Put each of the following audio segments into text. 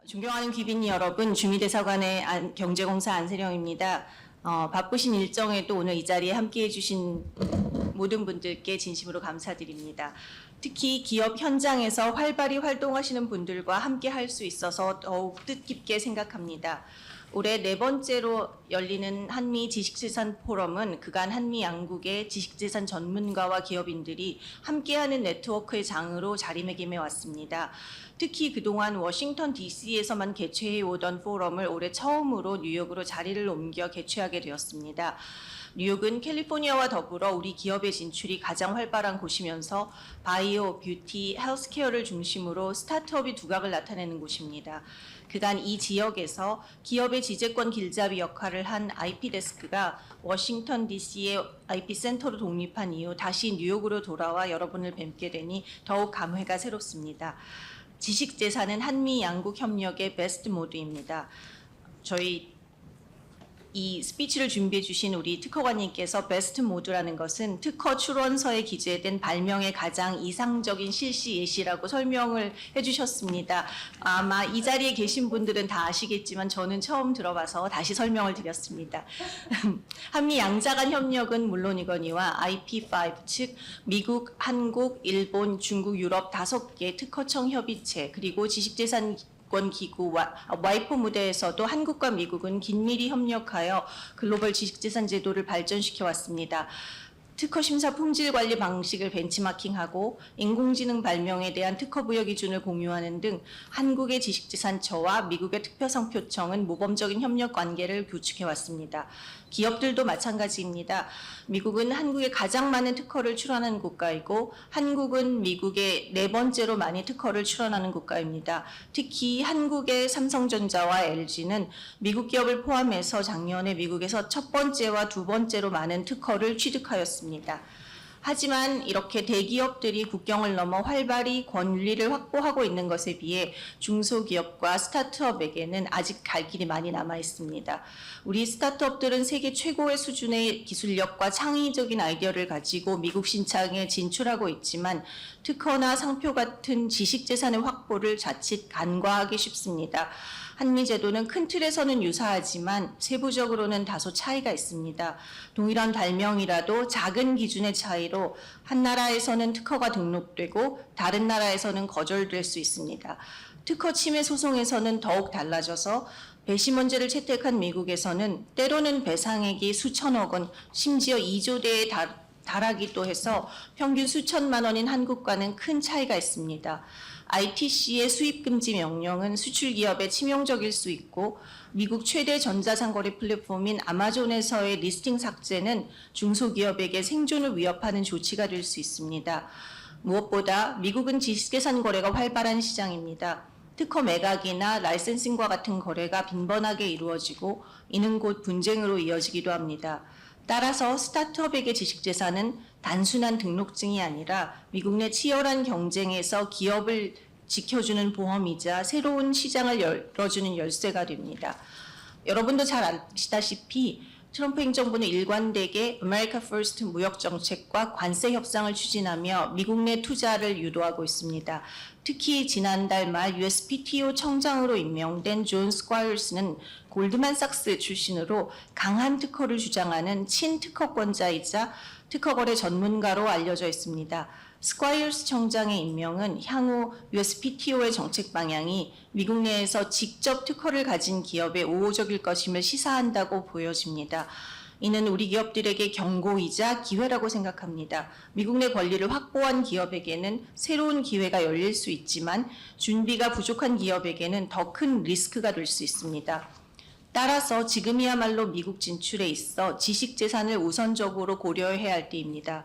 존경하는 귀빈 여러분, 주미대사관의 경제공사 안세령입니다. 바쁘신 일정에도 오늘 이 자리에 함께해 주신 모든 분들께 진심으로 감사드립니다. 특히 기업 현장에서 활발히 활동하시는 분들과 함께 할 수 있어서 더욱 뜻깊게 생각합니다. 올해 4번째로 열리는 한미 지식재산포럼은 그간 한미 양국의 지식재산 전문가와 기업인들이 함께하는 네트워크의 장으로 자리매김해 왔습니다. 특히 그동안 워싱턴 DC에서만 개최해오던 포럼을 올해 처음으로 뉴욕으로 자리를 옮겨 개최하게 되었습니다. 뉴욕은 캘리포니아와 더불어 우리 기업의 진출이 가장 활발한 곳이면서 바이오, 뷰티, 헬스케어를 중심으로 스타트업이 두각을 나타내는 곳입니다. 그간 이 지역에서 기업의 지재권 길잡이 역할을 한 IP데스크가 워싱턴 DC의 IP센터로 독립한 이후 다시 뉴욕으로 돌아와 여러분을 뵙게 되니 더욱 감회가 새롭습니다. 지식재산은 한미 양국 협력의 베스트 모드입니다. 저희 이 스피치를 준비해 주신 우리 특허관님께서 베스트 모드라는 것은 특허 출원서에 기재된 발명의 가장 이상적인 실시 예시라고 설명을 해주셨습니다. 아마 이 자리에 계신 분들은 다 아시겠지만 저는 처음 들어봐서 다시 설명을 드렸습니다. 한미 양자 간 협력은 물론이거니와 IP5, 즉 미국, 한국, 일본, 중국, 유럽 5개 특허청 협의체 그리고 지식재산 기구와 와이프 무대에서도 한국과 미국은 긴밀히 협력하여 글로벌 지식재산 제도를 발전시켜 왔습니다. 특허 심사 품질 관리 방식을 벤치마킹하고 인공지능 발명에 대한 특허 부여 기준을 공유하는 등 한국의 지식재산처와 미국의 특별상표청은 모범적인 협력 관계를 구축해 왔습니다. 기업들도 마찬가지입니다. 미국은 한국에 가장 많은 특허를 출원하는 국가이고 한국은 미국에 4번째로 많이 특허를 출원하는 국가입니다. 특히 한국의 삼성전자와 LG는 미국 기업을 포함해서 작년에 미국에서 첫 번째와 2번째로 많은 특허를 취득하였습니다. 하지만 이렇게 대기업들이 국경을 넘어 활발히 권리를 확보하고 있는 것에 비해 중소기업과 스타트업에게는 아직 갈 길이 많이 남아 있습니다. 우리 스타트업들은 세계 최고의 수준의 기술력과 창의적인 아이디어를 가지고 미국 시장에 진출하고 있지만 특허나 상표 같은 지식재산의 확보를 자칫 간과하기 쉽습니다. 한미 제도는 큰 틀에서는 유사하지만 세부적으로는 다소 차이가 있습니다. 동일한 발명이라도 작은 기준의 차이로 한 나라에서는 특허가 등록되고 다른 나라에서는 거절될 수 있습니다. 특허 침해 소송에서는 더욱 달라져서 배심원제를 채택한 미국에서는 때로는 배상액이 수천억 원, 심지어 2조대에 달하기도 해서 평균 수천만 원인 한국과는 큰 차이가 있습니다. ITC의 수입금지 명령은 수출기업에 치명적일 수 있고 미국 최대 전자상거래 플랫폼인 아마존에서의 리스팅 삭제는 중소기업에게 생존을 위협하는 조치가 될 수 있습니다. 무엇보다 미국은 지식재산 거래가 활발한 시장입니다. 특허 매각이나 라이센싱과 같은 거래가 빈번하게 이루어지고 이는 곧 분쟁으로 이어지기도 합니다. 따라서 스타트업에게 지식재산은 단순한 등록증이 아니라 미국 내 치열한 경쟁에서 기업을 지켜주는 보험이자 새로운 시장을 열어주는 열쇠가 됩니다. 여러분도 잘 아시다시피 트럼프 행정부는 일관되게 America First 무역 정책과 관세 협상을 추진하며 미국 내 투자를 유도하고 있습니다. 특히 지난달 말 USPTO 청장으로 임명된 존 스콰이어스는 골드만삭스 출신으로 강한 특허를 주장하는 친특허권자이자 특허거래 전문가로 알려져 있습니다. 스콰이어스 청장의 임명은 향후 USPTO의 정책 방향이 미국 내에서 직접 특허를 가진 기업에 우호적일 것임을 시사한다고 보여집니다. 이는 우리 기업들에게 경고이자 기회라고 생각합니다. 미국 내 권리를 확보한 기업에게는 새로운 기회가 열릴 수 있지만 준비가 부족한 기업에게는 더 큰 리스크가 될 수 있습니다. 따라서 지금이야말로 미국 진출에 있어 지식재산을 우선적으로 고려해야 할 때입니다.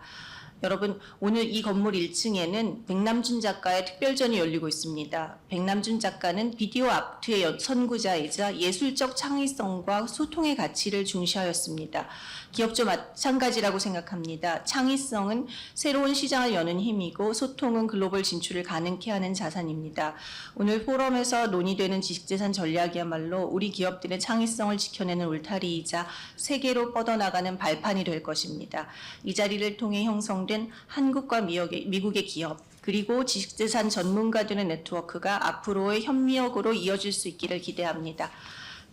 여러분, 오늘 이 건물 1층에는 백남준 작가의 특별전이 열리고 있습니다. 백남준 작가는 비디오 아트의 선구자이자 예술적 창의성과 소통의 가치를 중시하였습니다. 기업도 마찬가지라고 생각합니다. 창의성은 새로운 시장을 여는 힘이고 소통은 글로벌 진출을 가능케 하는 자산입니다. 오늘 포럼에서 논의되는 지식재산 전략이야말로 우리 기업들의 창의성을 지켜내는 울타리이자 세계로 뻗어나가는 발판이 될 것입니다. 이 자리를 통해 형성된 한국과 미국의 기업, 그리고 지식재산 전문가들의 네트워크가 앞으로의 협력으로 이어질 수 있기를 기대합니다.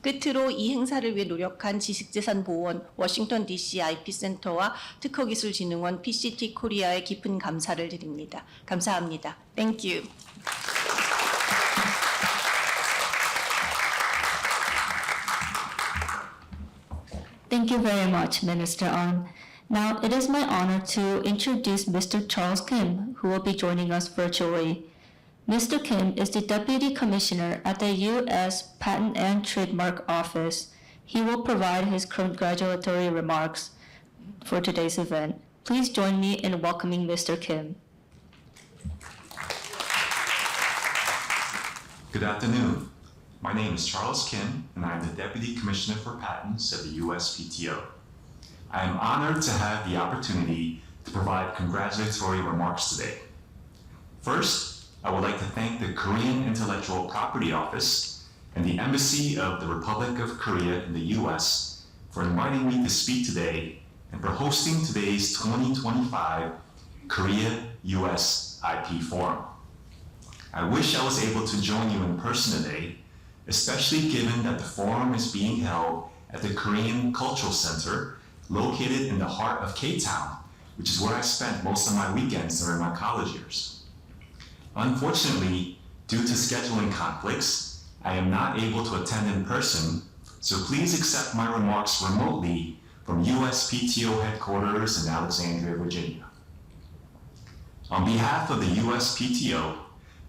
끝으로 이 행사를 위해 노력한 지식재산보호원, 워싱턴 DC IP센터와 특허기술진흥원 PCT 코리아에 깊은 감사를 드립니다. 감사합니다. Thank you. Thank you very much, Minister An. Now, it is my honor to introduce Mr. Charles Kim, who will be joining us virtually. Mr. Kim is the Deputy Commissioner at the U.S. Patent and Trademark Office. He will provide his congratulatory remarks for today's event. Please join me in welcoming Mr. Kim. Good afternoon. My name is Charles Kim, and I am the Deputy Commissioner for Patents at the USPTO. I am honored to have the opportunity to provide congratulatory remarks today. First, I would like to thank the Korean Intellectual Property Office and the Embassy of the Republic of Korea in the US for inviting me to speak today and for hosting today's 2025 Korea-US IP Forum. I wish I was able to join you in person today, especially given that the forum is being held at the Korean Cultural Center located in the heart of K-Town, which is where I spent most of my weekends during my college years. Unfortunately, due to scheduling conflicts, I am not able to attend in person, so please accept my remarks remotely from USPTO headquarters in Alexandria, Virginia. On behalf of the USPTO,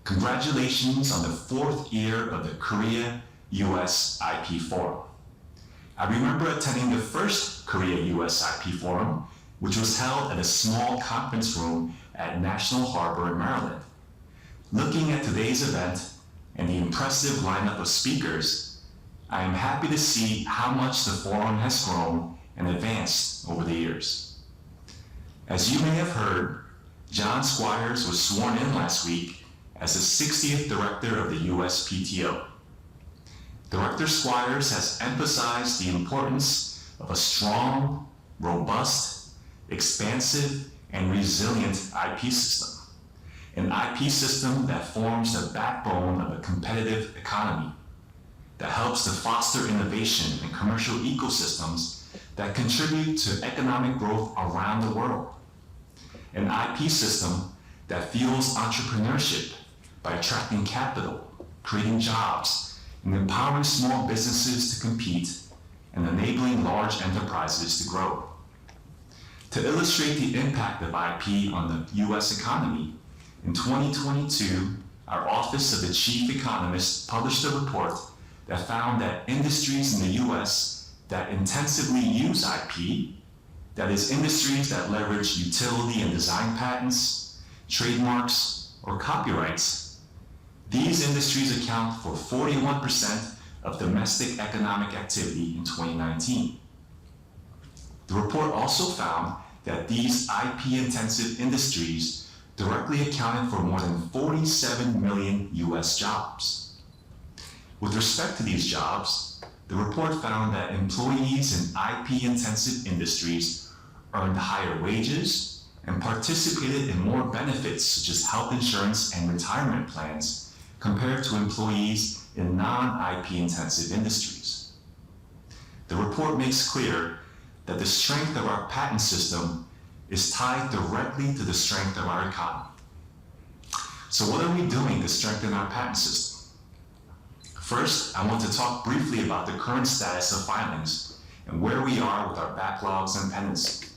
congratulations on the 4th year of the Korea-US IP Forum. I remember attending the first Korea-US IP Forum, which was held at a small conference room at National Harbor in Maryland. Looking at today's event and the impressive lineup of speakers, I am happy to see how much the forum has grown and advanced over the years. As you may have heard, John Squires was sworn in last week as the 60th Director of the USPTO. Director Squires has emphasized the importance of a strong, robust, expansive, and resilient IP system. An IP system that forms the backbone of a competitive economy, that helps to foster innovation and commercial ecosystems that contribute to economic growth around the world. An IP system that fuels entrepreneurship by attracting capital, creating jobs, and empowering small businesses to compete, and enabling large enterprises to grow. To illustrate the impact of IP on the U.S. economy, in 2022, our Office of the Chief Economist published a report that found that industries in the U.S. that intensively use IP, that is, industries that leverage utility and design patents, trademarks, or copyrights, these industries account for 41% of domestic economic activity in 2019. The report also found that these IP-intensive industries directly accounted for more than 47 million US jobs. With respect to these jobs, the report found that employees in IP-intensive industries earned higher wages and participated in more benefits such as health insurance and retirement plans compared to employees in non-IP intensive industries. The report makes clear that the strength of our patent system is tied directly to the strength of our economy. So what are we doing to strengthen our patent system? First, I want to talk briefly about the current status of filings and where we are with our backlogs and pendency.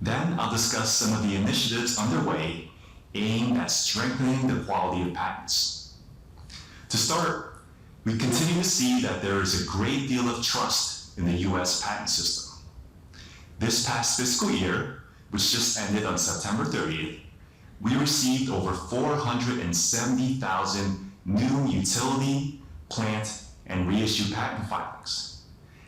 Then I'll discuss some of the initiatives underway aimed at strengthening the quality of patents. To start, we continue to see that there is a great deal of trust in the US patent system. This past fiscal year, which just ended on September 30th, we received over 470,000 new utility, plant, and reissue patent filings.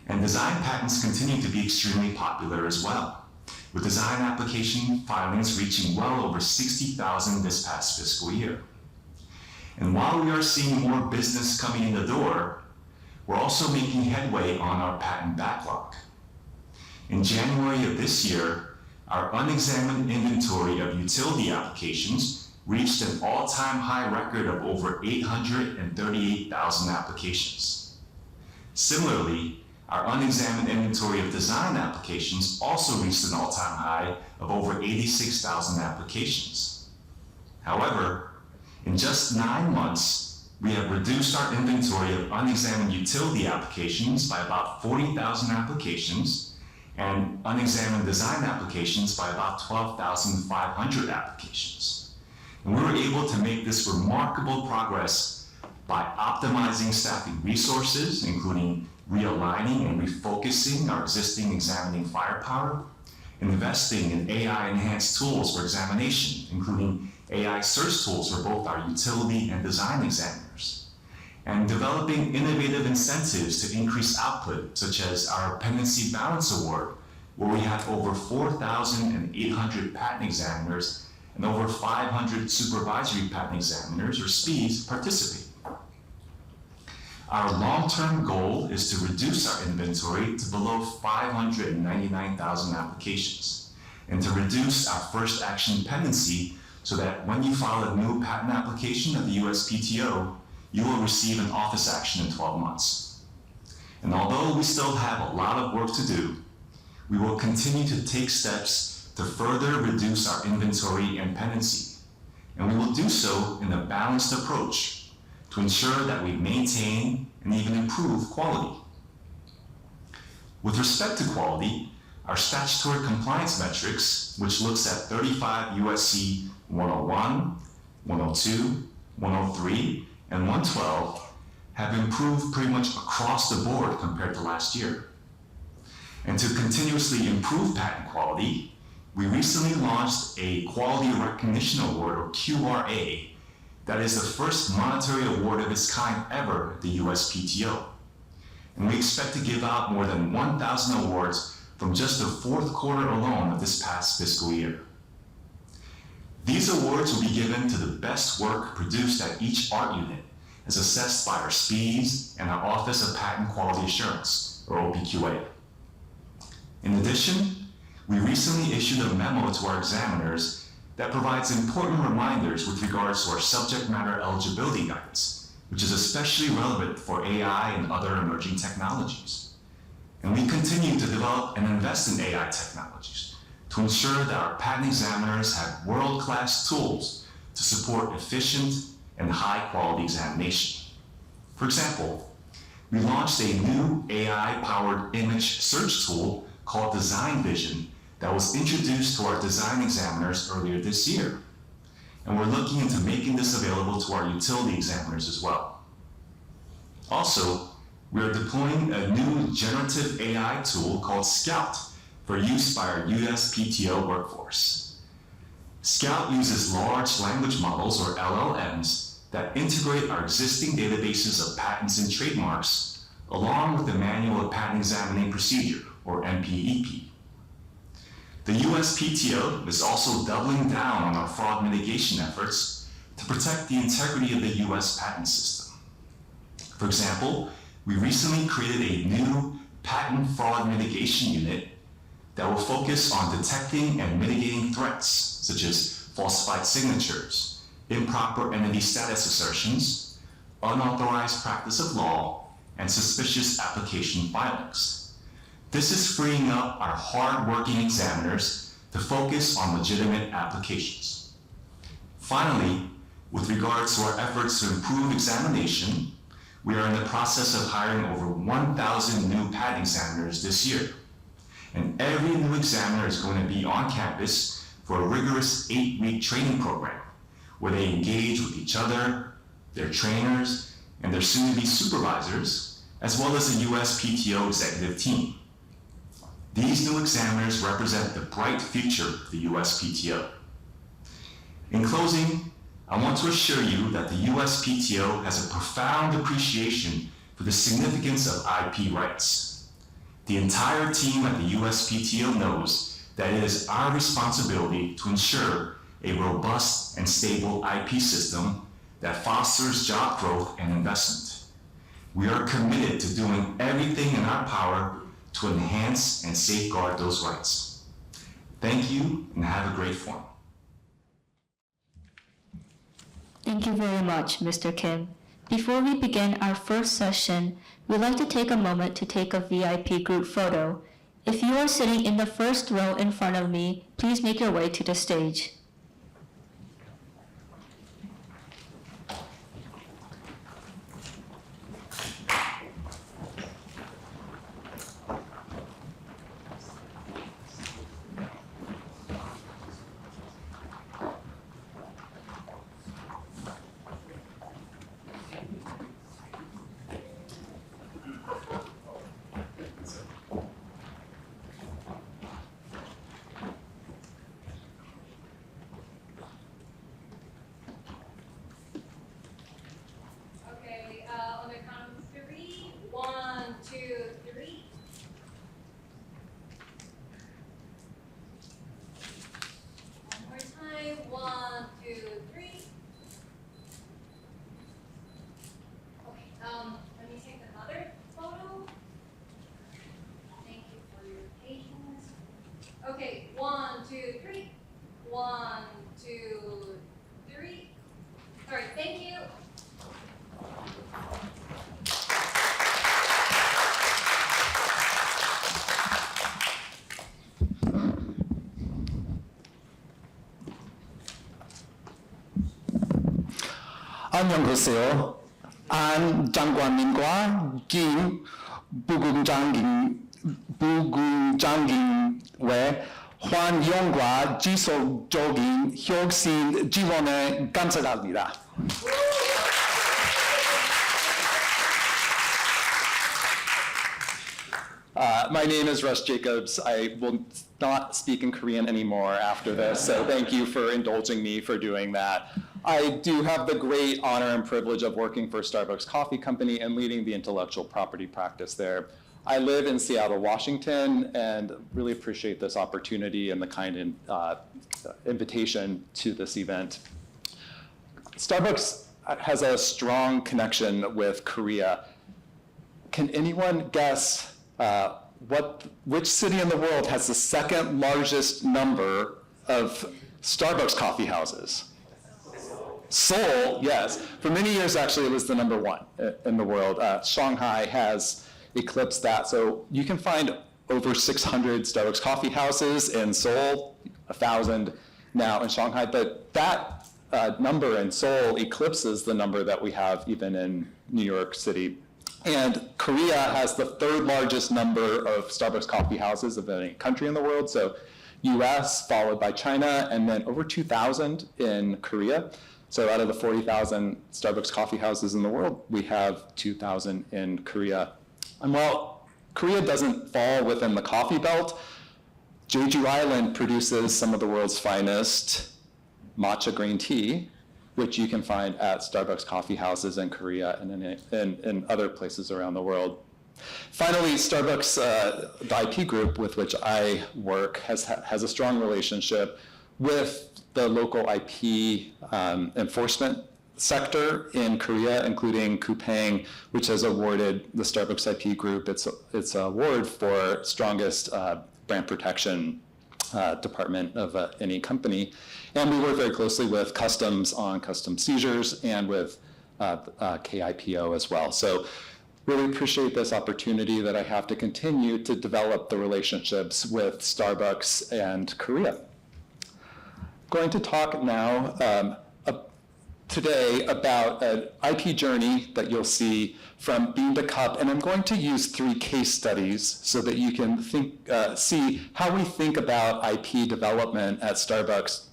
And design patents continue to be extremely popular as well, with design application filings reaching well over 60,000 this past fiscal year. And while we are seeing more business coming in the door, we're also making headway on our patent backlog. In January of this year, our unexamined inventory of utility applications reached an all-time high record of over 838,000 applications. Similarly, our unexamined inventory of design applications also reached an all-time high of over 86,000 applications. However, in just 9 months, we have reduced our inventory of unexamined utility applications by about 40,000 applications and unexamined design applications by about 12,500 applications. And we were able to make this remarkable progress by optimizing staffing resources, including realigning and refocusing our existing examining firepower, investing in AI-enhanced tools for examination, including AI search tools for both our utility and design examiners, and developing innovative incentives to increase output, such as our Pendency Balance Award, where we had over 4,800 patent examiners and over 500 supervisory patent examiners, or SPEs, participate. Our long-term goal is to reduce our inventory to below 599,000 applications, and to reduce our first action pendency so that when you file a new patent application at the USPTO, you will receive an office action in 12 months. And although we still have a lot of work to do, we will continue to take steps to further reduce our inventory and pendency. And we will do so in a balanced approach to ensure that we maintain and even improve quality. With respect to quality, our statutory compliance metrics, which looks at 35 USC 101, 102, 103, and 112, have improved pretty much across the board compared to last year. And to continuously improve patent quality, we recently launched a Quality Recognition Award, or QRA, that is the first monetary award of its kind ever at the USPTO. And we expect to give out more than 1,000 awards from just the fourth quarter alone of this past fiscal year. These awards will be given to the best work produced at each art unit, as assessed by our SPEs and our Office of Patent Quality Assurance, or OPQA. In addition, we recently issued a memo to our examiners that provides important reminders with regards to our subject matter eligibility guidance, which is especially relevant for AI and other emerging technologies. And we continue to develop and invest in AI technologies to ensure that our patent examiners have world-class tools to support efficient and high-quality examination. For example, we launched a new AI-powered image search tool called Design Vision that was introduced to our design examiners earlier this year. And we're looking into making this available to our utility examiners as well. Also, we are deploying a new generative AI tool called Scout for use by our USPTO workforce. Scout uses large language models, or LLMs, that integrate our existing databases of patents and trademarks, along with the Manual of Patent Examining Procedure, or MPEP. The USPTO is also doubling down on our fraud mitigation efforts to protect the integrity of the US patent system. For example, we recently created a new patent fraud mitigation unit that will focus on detecting and mitigating threats, such as falsified signatures, improper entity status assertions, unauthorized practice of law, and suspicious application filings. This is freeing up our hard-working examiners to focus on legitimate applications. Finally, with regards to our efforts to improve examination, we are in the process of hiring over 1,000 new patent examiners this year. And every new examiner is going to be on campus for a rigorous 8-week training program, where they engage with each other, their trainers, and their soon-to-be supervisors, as well as the USPTO executive team. These new examiners represent the bright future of the USPTO. In closing, I want to assure you that the USPTO has a profound appreciation for the significance of IP rights. The entire team at the USPTO knows that it is our responsibility to ensure a robust and stable IP system that fosters job growth and investment. We are committed to doing everything in our power to enhance and safeguard those rights. Thank you, and have a great forum. Thank you very much, Mr. Kim. Before we begin our first session, we'd like to take a moment to take a VIP group photo. If you are sitting in the first row in front of me, please make your way to the stage. On the count of 3, 1, 2, 3. One more time, 1, 2, 3. Okay, let me take another photo. Thank you for your patience. Okay, 1, 2, 3. 1, 2, 3. All right, thank you. 안녕하세요. 안 장관님과 김 부국장님의 환영과 지속적인 혁신 지원에 감사합니다. My name is Russ Jacobs. I will not speak in Korean anymore after this, so thank you for indulging me for doing that. I do have the great honor and privilege of working for Starbucks Coffee Company and leading the intellectual property practice there. I live in Seattle, Washington, and really appreciate this opportunity and the kind invitation to this event. Starbucks has a strong connection with Korea. Can anyone guess which city in the world has the second largest number of Starbucks coffee houses? Seoul, yes. For many years, actually, it was the number one in the world. Shanghai has eclipsed that. So you can find over 600 Starbucks coffee houses in Seoul, 1,000 now in Shanghai. But that number in Seoul eclipses the number that we have even in New York City. And Korea has the third largest number of Starbucks coffee houses of any country in the world. So US, followed by China, and then over 2,000 in Korea. So out of the 40,000 Starbucks coffee houses in the world, we have 2,000 in Korea. And while Korea doesn't fall within the coffee belt, Jeju Island produces some of the world's finest matcha green tea, which you can find at Starbucks coffee houses in Korea and in other places around the world. Finally, Starbucks, the IP group with which I work, has a strong relationship with the local IP enforcement sector in Korea, including Coupang, which has awarded the Starbucks IP group its award for strongest brand protection department of any company. And we work very closely with customs on custom seizures and with KOIPA as well. So really appreciate this opportunity that I have to continue to develop the relationships with Starbucks and Korea. Going to talk now today about an IP journey that you'll see from bean to cup, and I'm going to use 3 case studies so that you can see how we think about IP development at Starbucks.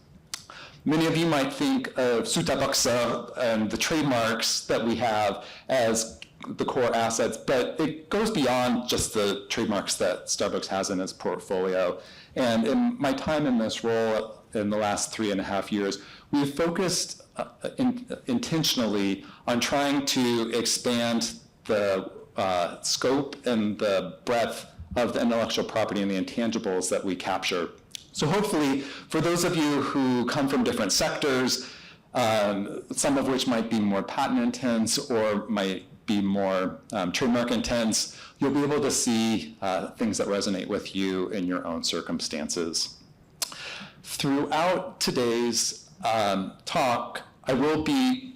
Many of you might think of Sutabaksa and the trademarks that we have as the core assets, but it goes beyond just the trademarks that Starbucks has in its portfolio. And in my time in this role in the last 3.5 years, we've focused intentionally on trying to expand the scope and the breadth of the intellectual property and the intangibles that we capture. So hopefully, for those of you who come from different sectors, some of which might be more patent intense or might be more trademark intense, you'll be able to see things that resonate with you in your own circumstances. Throughout today's talk, I will be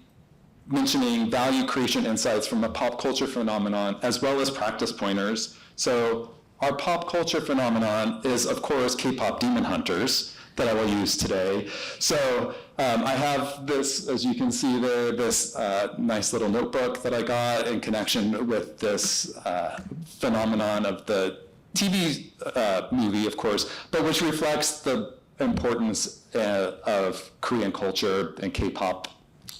mentioning value creation insights from a pop culture phenomenon as well as practice pointers. So our pop culture phenomenon is, of course, K-pop Demon Hunters that I will use today. So I have this, as you can see there, this nice little notebook that I got in connection with this phenomenon of the TV movie, of course, but which reflects the importance of Korean culture and K-pop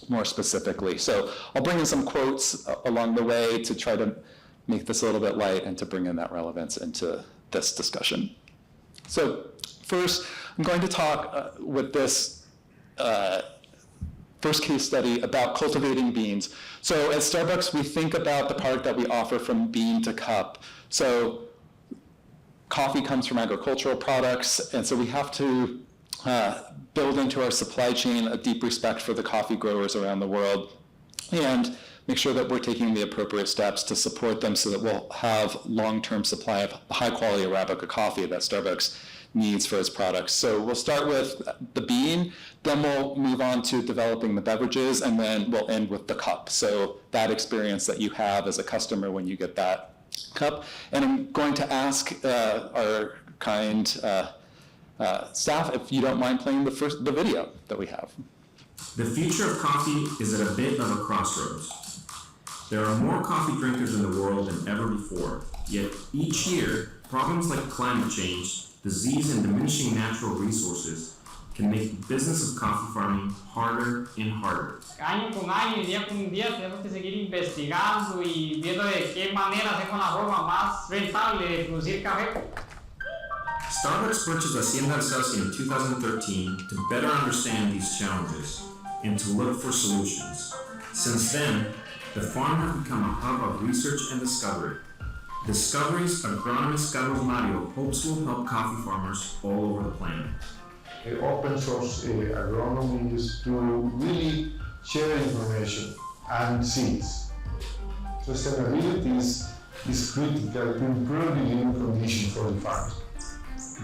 more specifically. So I'll bring in some quotes along the way to try to make this a little bit light and to bring in that relevance into this discussion. So first, I'm going to talk with this first case study about cultivating beans. So at Starbucks, we think about the product that we offer from bean to cup. So coffee comes from agricultural products, and so we have to build into our supply chain a deep respect for the coffee growers around the world and make sure that we're taking the appropriate steps to support them so that we'll have long-term supply of high-quality Arabica coffee that Starbucks needs for its products. So we'll start with the bean, then we'll move on to developing the beverages, and then we'll end with the cup. So that experience that you have as a customer when you get that cup. And I'm going to ask our kind staff if you don't mind playing the video that we have. The future of coffee is at a bit of a crossroads. There are more coffee drinkers in the world than ever before, yet each year, problems like climate change, disease, and diminishing natural resources can make the business of coffee farming harder and harder. Año con año y día con día tenemos que seguir investigando y viendo de qué manera hacemos la forma más rentable de producir café. Starbucks purchased Hacienda Alsacia in 2013 to better understand these challenges and to look for solutions. Since then, the farm has become a hub of research and discovery. Discoveries agronomist Carlos Mario hopes will help coffee farmers all over the planet. Open source agronomy is to really share information and seeds. Sustainability is critical to improve the living conditions for the farmers.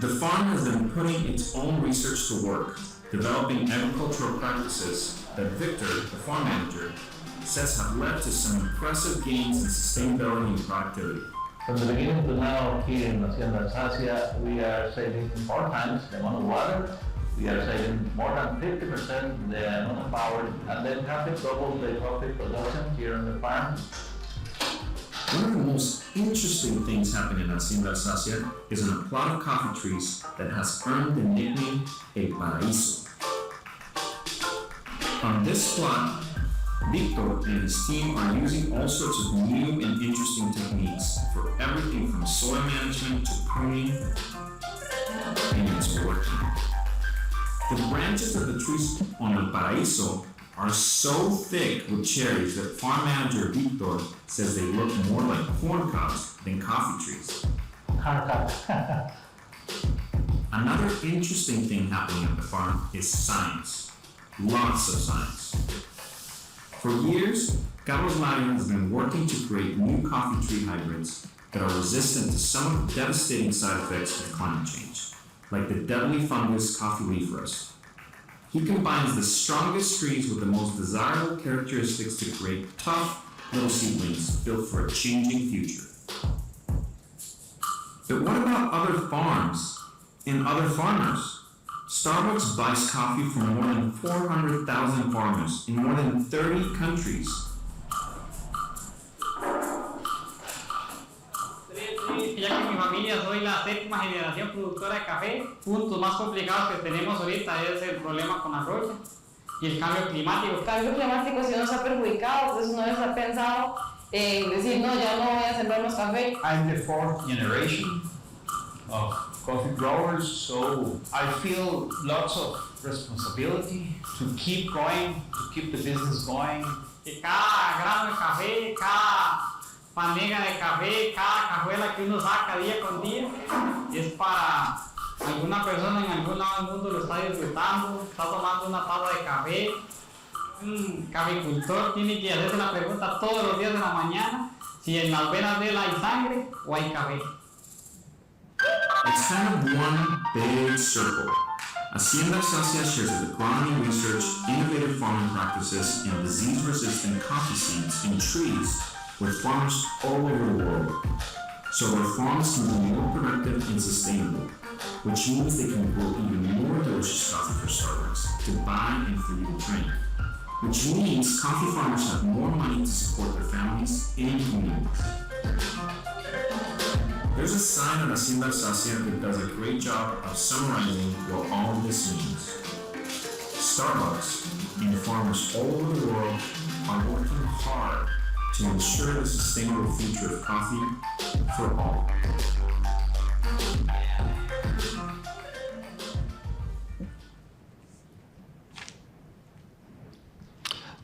The farm has been putting its own research to work, developing agricultural practices that Victor, the farm manager, says have led to some impressive gains in sustainability and productivity. From the beginning to now, here in Hacienda Alsacia, we are saving 4 times the amount of water. We are saving more than 50% the amount of power, and then having double the coffee production here on the farm. One of the most interesting things happening in Hacienda Alsacia is on a plot of coffee trees that has earned the nickname El Paraíso. On this plot, Victor and his team are using all sorts of new and interesting techniques for everything from soil management to pruning, and it's working. The branches of the trees on El Paraíso are so thick with cherries that farm manager Victor says they look more like corn cobs than coffee trees. Another interesting thing happening at the farm is science. Lots of science. For years, Carlos Mario has been working to create new coffee tree hybrids that are resistant to some of the devastating side effects of climate change, like the deadly fungus coffee leaf rust. He combines the strongest trees with the most desirable characteristics to create tough little seedlings built for a changing future. But what about other farms and other farmers? Starbucks buys coffee from more than 400,000 farmers in more than 30 countries. Ya que mi familia soy la 7ª generación productora de café, puntos más complicados que tenemos ahorita es el problema con la roya y el cambio climático. El cambio climático sí nos ha perjudicado, pues no les ha pensado en decir, no, ya no voy a sembrar más café. I'm the 4th generation of coffee growers, so I feel lots of responsibility to keep going, to keep the business going. Que cada grano de café, cada panega de café, cada cajuela que uno saca día con día es para alguna persona en algún lado del mundo lo está disfrutando, está tomando una taza de café. Un caficultor tiene que hacerse la pregunta todos los días de la mañana si en las venas de él hay sangre o hay café. It's kind of one big circle. Hacienda Celsia shares agronomy research, innovative farming practices, and disease-resistant coffee seeds in trees with farmers all over the world. So our farms can be more productive and sustainable, which means they can grow even more delicious coffee for Starbucks to buy and for you to drink. Which means coffee farmers have more money to support their families and communities. There's a sign on Hacienda Celsia that does a great job of summarizing what all of this means. Starbucks and farmers all over the world are working hard to ensure the sustainable future of coffee for all.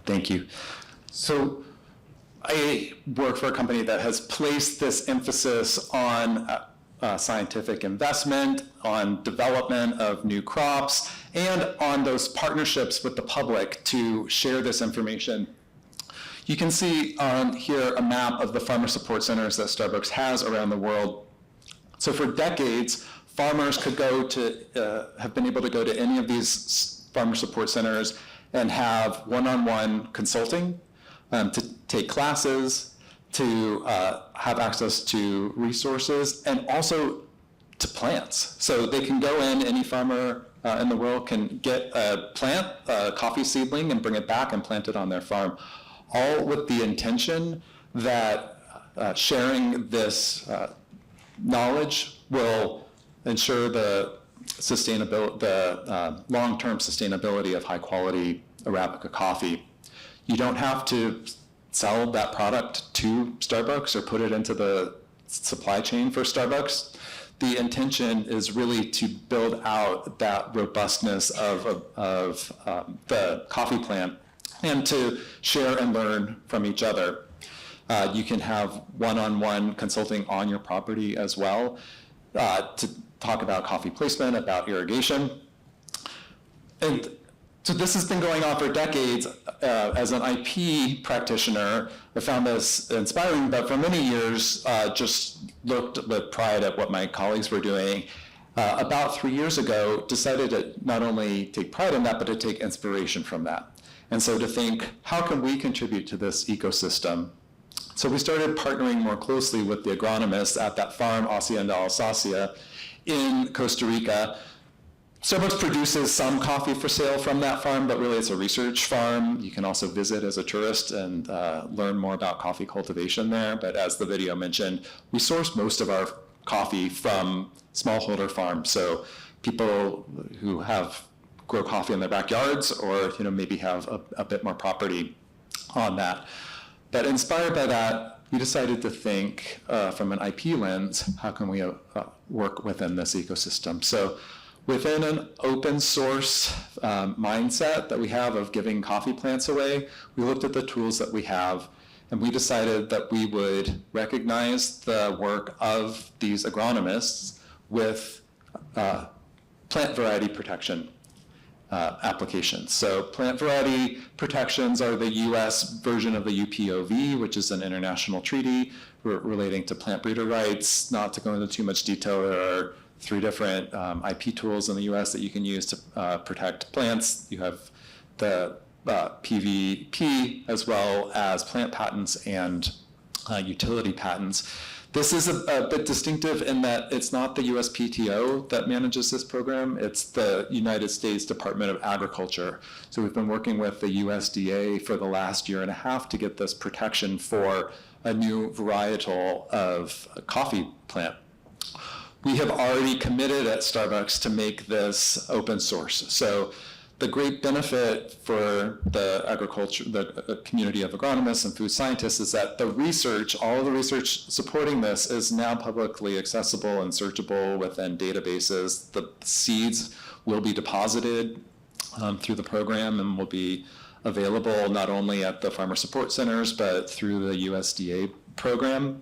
Thank you. So I work for a company that has placed this emphasis on scientific investment, on development of new crops, and on those partnerships with the public to share this information. You can see on here a map of the farmer support centers that Starbucks has around the world. So for decades, farmers could go to, have been able to go to any of these farmer support centers and have one-on-one consulting, to take classes, to have access to resources, and also to plants. So they can go in, any farmer in the world can get a plant, a coffee seedling, and bring it back and plant it on their farm, all with the intention that sharing this knowledge will ensure the sustainability, the long-term sustainability of high-quality Arabica coffee. You don't have to sell that product to Starbucks or put it into the supply chain for Starbucks. The intention is really to build out that robustness of the coffee plant and to share and learn from each other. You can have one-on-one consulting on your property as well to talk about coffee placement, about irrigation. And so this has been going on for decades. As an IP practitioner, I found this inspiring, but for many years, just looked with pride at what my colleagues were doing. About 3 years ago, decided to not only take pride in that, but to take inspiration from that. And so to think, how can we contribute to this ecosystem? So we started partnering more closely with the agronomists at that farm, Hacienda Alsacia, in Costa Rica. Starbucks produces some coffee for sale from that farm, but really it's a research farm. You can also visit as a tourist and learn more about coffee cultivation there. But as the video mentioned, we source most of our coffee from smallholder farms. So people who grow coffee in their backyards, or maybe have a bit more property on that. But inspired by that, we decided to think from an IP lens, how can we work within this ecosystem? So within an open source mindset that we have of giving coffee plants away, we looked at the tools that we have, and we decided that we would recognize the work of these agronomists with plant variety protection applications. So plant variety protections are the US version of the UPOV, which is an international treaty relating to plant breeder rights. Not to go into too much detail, there are 3 different IP tools in the US that you can use to protect plants. You have the PVP, as well as plant patents and utility patents. This is a bit distinctive in that it's not the USPTO that manages this program, it's the United States Department of Agriculture. So we've been working with the USDA for the last 1.5 years to get this protection for a new varietal of coffee plant. We have already committed at Starbucks to make this open source. So the great benefit for the community of agronomists and food scientists is that the research, all of the research supporting this, is now publicly accessible and searchable within databases. The seeds will be deposited through the program and will be available not only at the farmer support centers, but through the USDA program.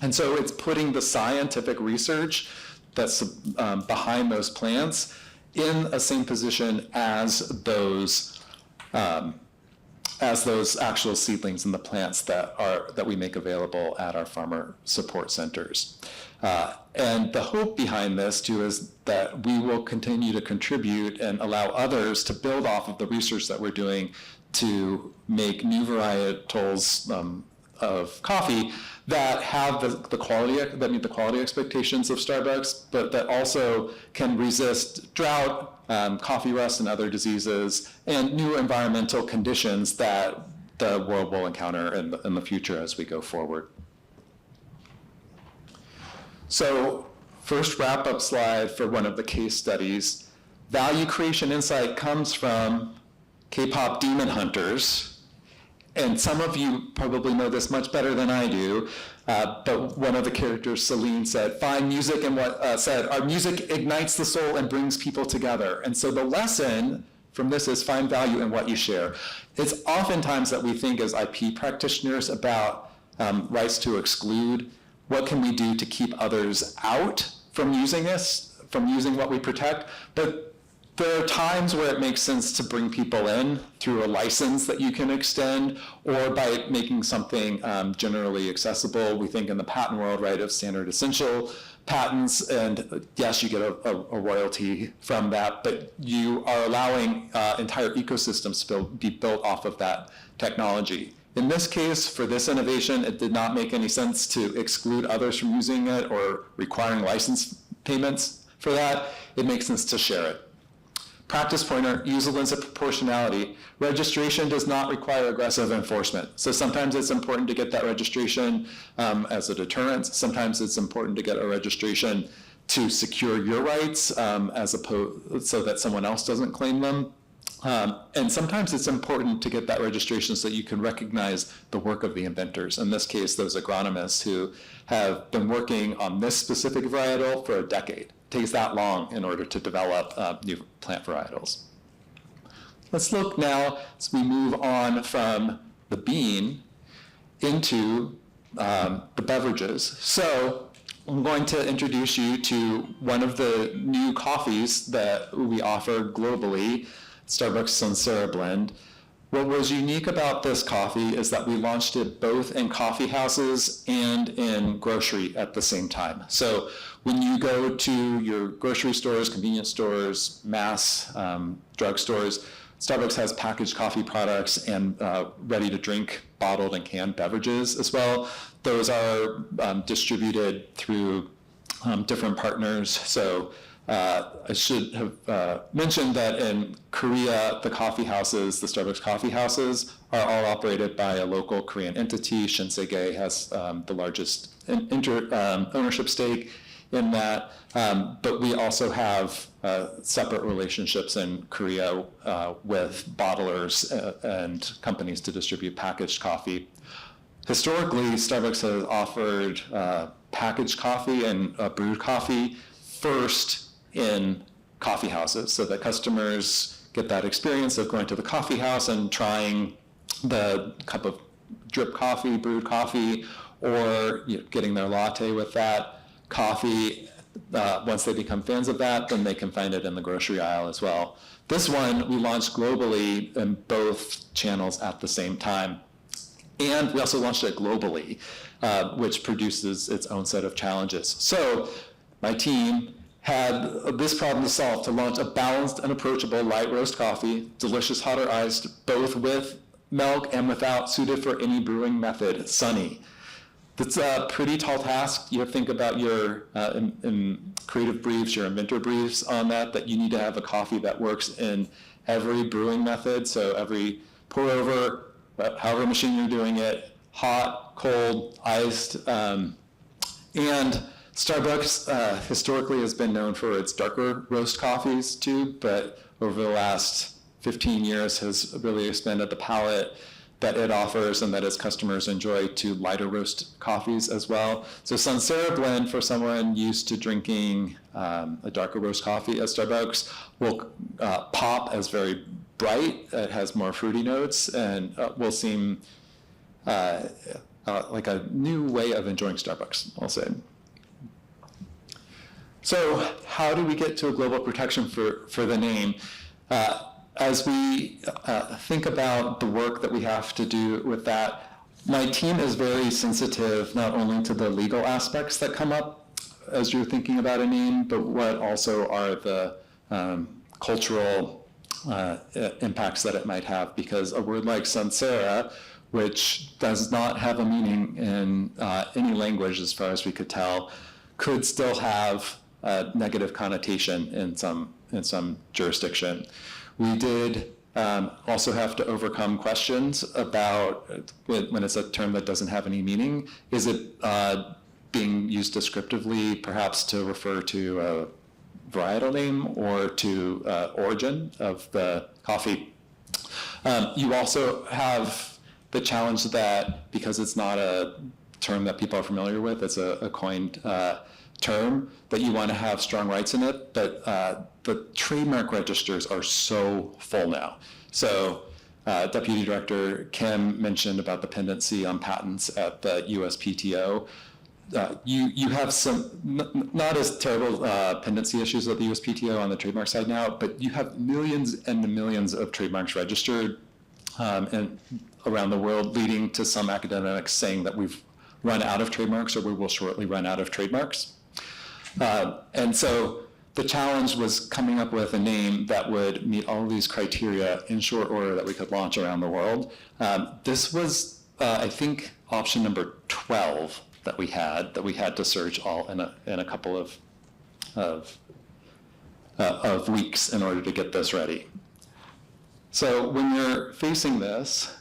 And so it's putting the scientific research that's behind those plants in a same position as those as those actual seedlings in the plants that we make available at our farmer support centers. And the hope behind this too is that we will continue to contribute and allow others to build off of the research that we're doing to make new varietals of coffee that have the quality, that meet the quality expectations of Starbucks, but that also can resist drought, coffee rust and other diseases, and new environmental conditions that the world will encounter in the future as we go forward. So first wrap-up slide for one of the case studies. Value creation insight comes from K-pop demon hunters. And some of you probably know this much better than I do, but one of the characters, Celine, said, find music and said, our music ignites the soul and brings people together. And so the lesson from this is find value in what you share. It's oftentimes that we think as IP practitioners about rights to exclude. What can we do to keep others out from using this, from using what we protect? But there are times where it makes sense to bring people in through a license that you can extend, or by making something generally accessible. We think in the patent world, right, of standard essential patents, and yes, you get a royalty from that, but you are allowing entire ecosystems to be built off of that technology. In this case, for this innovation, it did not make any sense to exclude others from using it or requiring license payments for that. It makes sense to share it. Practice pointer, use a lens of proportionality. Registration does not require aggressive enforcement. So sometimes it's important to get that registration as a deterrent. Sometimes it's important to get a registration to secure your rights as opposed so that someone else doesn't claim them. And sometimes it's important to get that registration so that you can recognize the work of the inventors. In this case, those agronomists who have been working on this specific varietal for a decade. It takes that long in order to develop new plant varietals. Let's look now as we move on from the bean into the beverages. So I'm going to introduce you to one of the new coffees that we offer globally, Starbucks Sansera Blend. What was unique about this coffee is that we launched it both in coffee houses and in grocery at the same time. So when you go to your grocery stores, convenience stores, mass drugstores, Starbucks has packaged coffee products and ready-to-drink bottled and canned beverages as well. Those are distributed through different partners. So I should have mentioned that in Korea, the coffee houses, the Starbucks coffee houses, are all operated by a local Korean entity. Shinsegae has the largest ownership stake in that. But we also have separate relationships in Korea with bottlers and companies to distribute packaged coffee. Historically, Starbucks has offered packaged coffee and brewed coffee first in coffee houses so that customers get that experience of going to the coffee house and trying the cup of drip coffee, brewed coffee, or getting their latte with that coffee. Once they become fans of that, then they can find it in the grocery aisle as well. This one we launched globally in both channels at the same time. And we also launched it globally, which produces its own set of challenges. So my team had this problem to solve, to launch a balanced and approachable light roast coffee, delicious hot or iced, both with milk and without, suited for any brewing method, Sunny. That's a pretty tall task. You have to think about your, in creative briefs, your inventor briefs on that you need to have a coffee that works in every brewing method. So every pour over, however machine you're doing it, hot, cold, iced, and Starbucks historically has been known for its darker roast coffees too, but over the last 15 years has really expanded the palette that it offers and that its customers enjoy to lighter roast coffees as well. So Sansera Blend, for someone used to drinking a darker roast coffee at Starbucks, will pop as very bright. It has more fruity notes and will seem like a new way of enjoying Starbucks, I'll say. So how do we get to a global protection for the name? As we think about the work that we have to do with that, my team is very sensitive not only to the legal aspects that come up as you're thinking about a name, but what also are the cultural impacts that it might have, because a word like Sansera, which does not have a meaning in any language as far as we could tell, could still have a negative connotation in some jurisdiction. We did also have to overcome questions about when it's a term that doesn't have any meaning. Is it being used descriptively, perhaps to refer to a varietal name or to origin of the coffee? You also have the challenge that because it's not a term that people are familiar with, it's a coined term, that you want to have strong rights in it, but the trademark registers are so full now. So Deputy Director Kim mentioned about the pendency on patents at the USPTO. You have some not as terrible pendency issues at the USPTO on the trademark side now, but you have millions and millions of trademarks registered and around the world, leading to some academics saying that we've run out of trademarks or we will shortly run out of trademarks. And so the challenge was coming up with a name that would meet all of these criteria in short order that we could launch around the world. This was, I think, option number 12 that we had to search all in a couple of weeks in order to get this ready. So when you're facing this,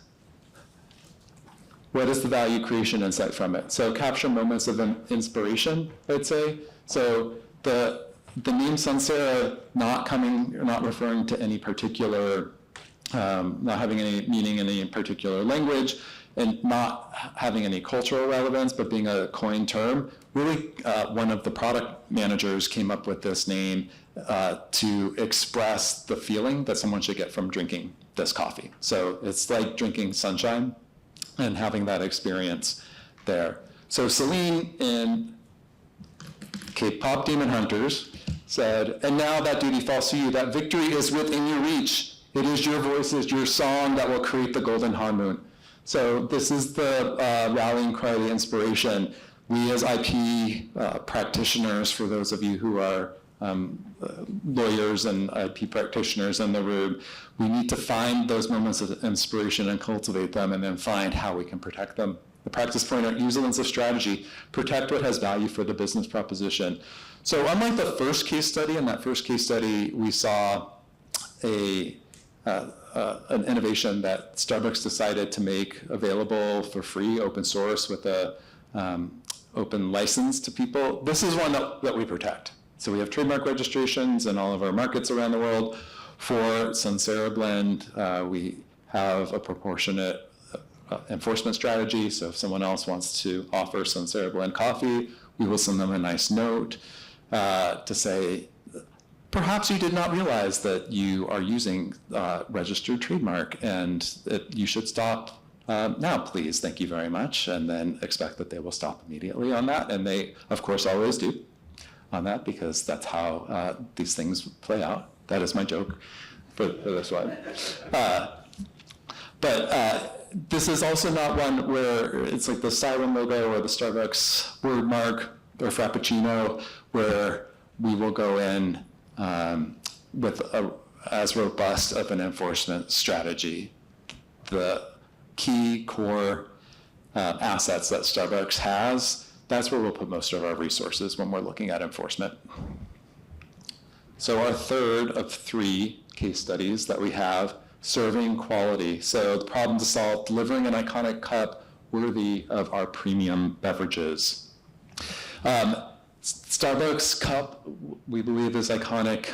what is the value creation insight from it? So capture moments of inspiration, I'd say. So the name Sansera not referring to any particular, not having any meaning in any particular language, and not having any cultural relevance, but being a coined term. Really, one of the product managers came up with this name to express the feeling that someone should get from drinking this coffee. So it's like drinking sunshine and having that experience there. So Celine in K-pop Demon Hunters said, and now that duty falls to you, that victory is within your reach. It is your voices, your song that will create the golden harmony. So this is the rallying cry, the inspiration. We as IP practitioners, for those of you who are lawyers and IP practitioners in the room, we need to find those moments of inspiration and cultivate them, and then find how we can protect them. The practice point, use a lens of strategy, protect what has value for the business proposition. So unlike the first case study, in that first case study, we saw an innovation that Starbucks decided to make available for free, open source, with a open license to people. This is one that we protect. So we have trademark registrations in all of our markets around the world. For Sansera Blend, we have a proportionate enforcement strategy. So if someone else wants to offer Sansera Blend coffee, we will send them a nice note to say, perhaps you did not realize that you are using registered trademark, and you should stop now, please. Thank you very much. And then expect that they will stop immediately on that. And they, of course, always do on that, because that's how these things play out. That is my joke for this one. But this is also not one where it's like the siren logo or the Starbucks word mark or Frappuccino, where we will go in with as robust of an enforcement strategy. The key core assets that Starbucks has, that's where we'll put most of our resources when we're looking at enforcement. So our third of 3 case studies that we have, serving quality. So the problem to solve, delivering an iconic cup worthy of our premium beverages. Starbucks cup, we believe, is iconic,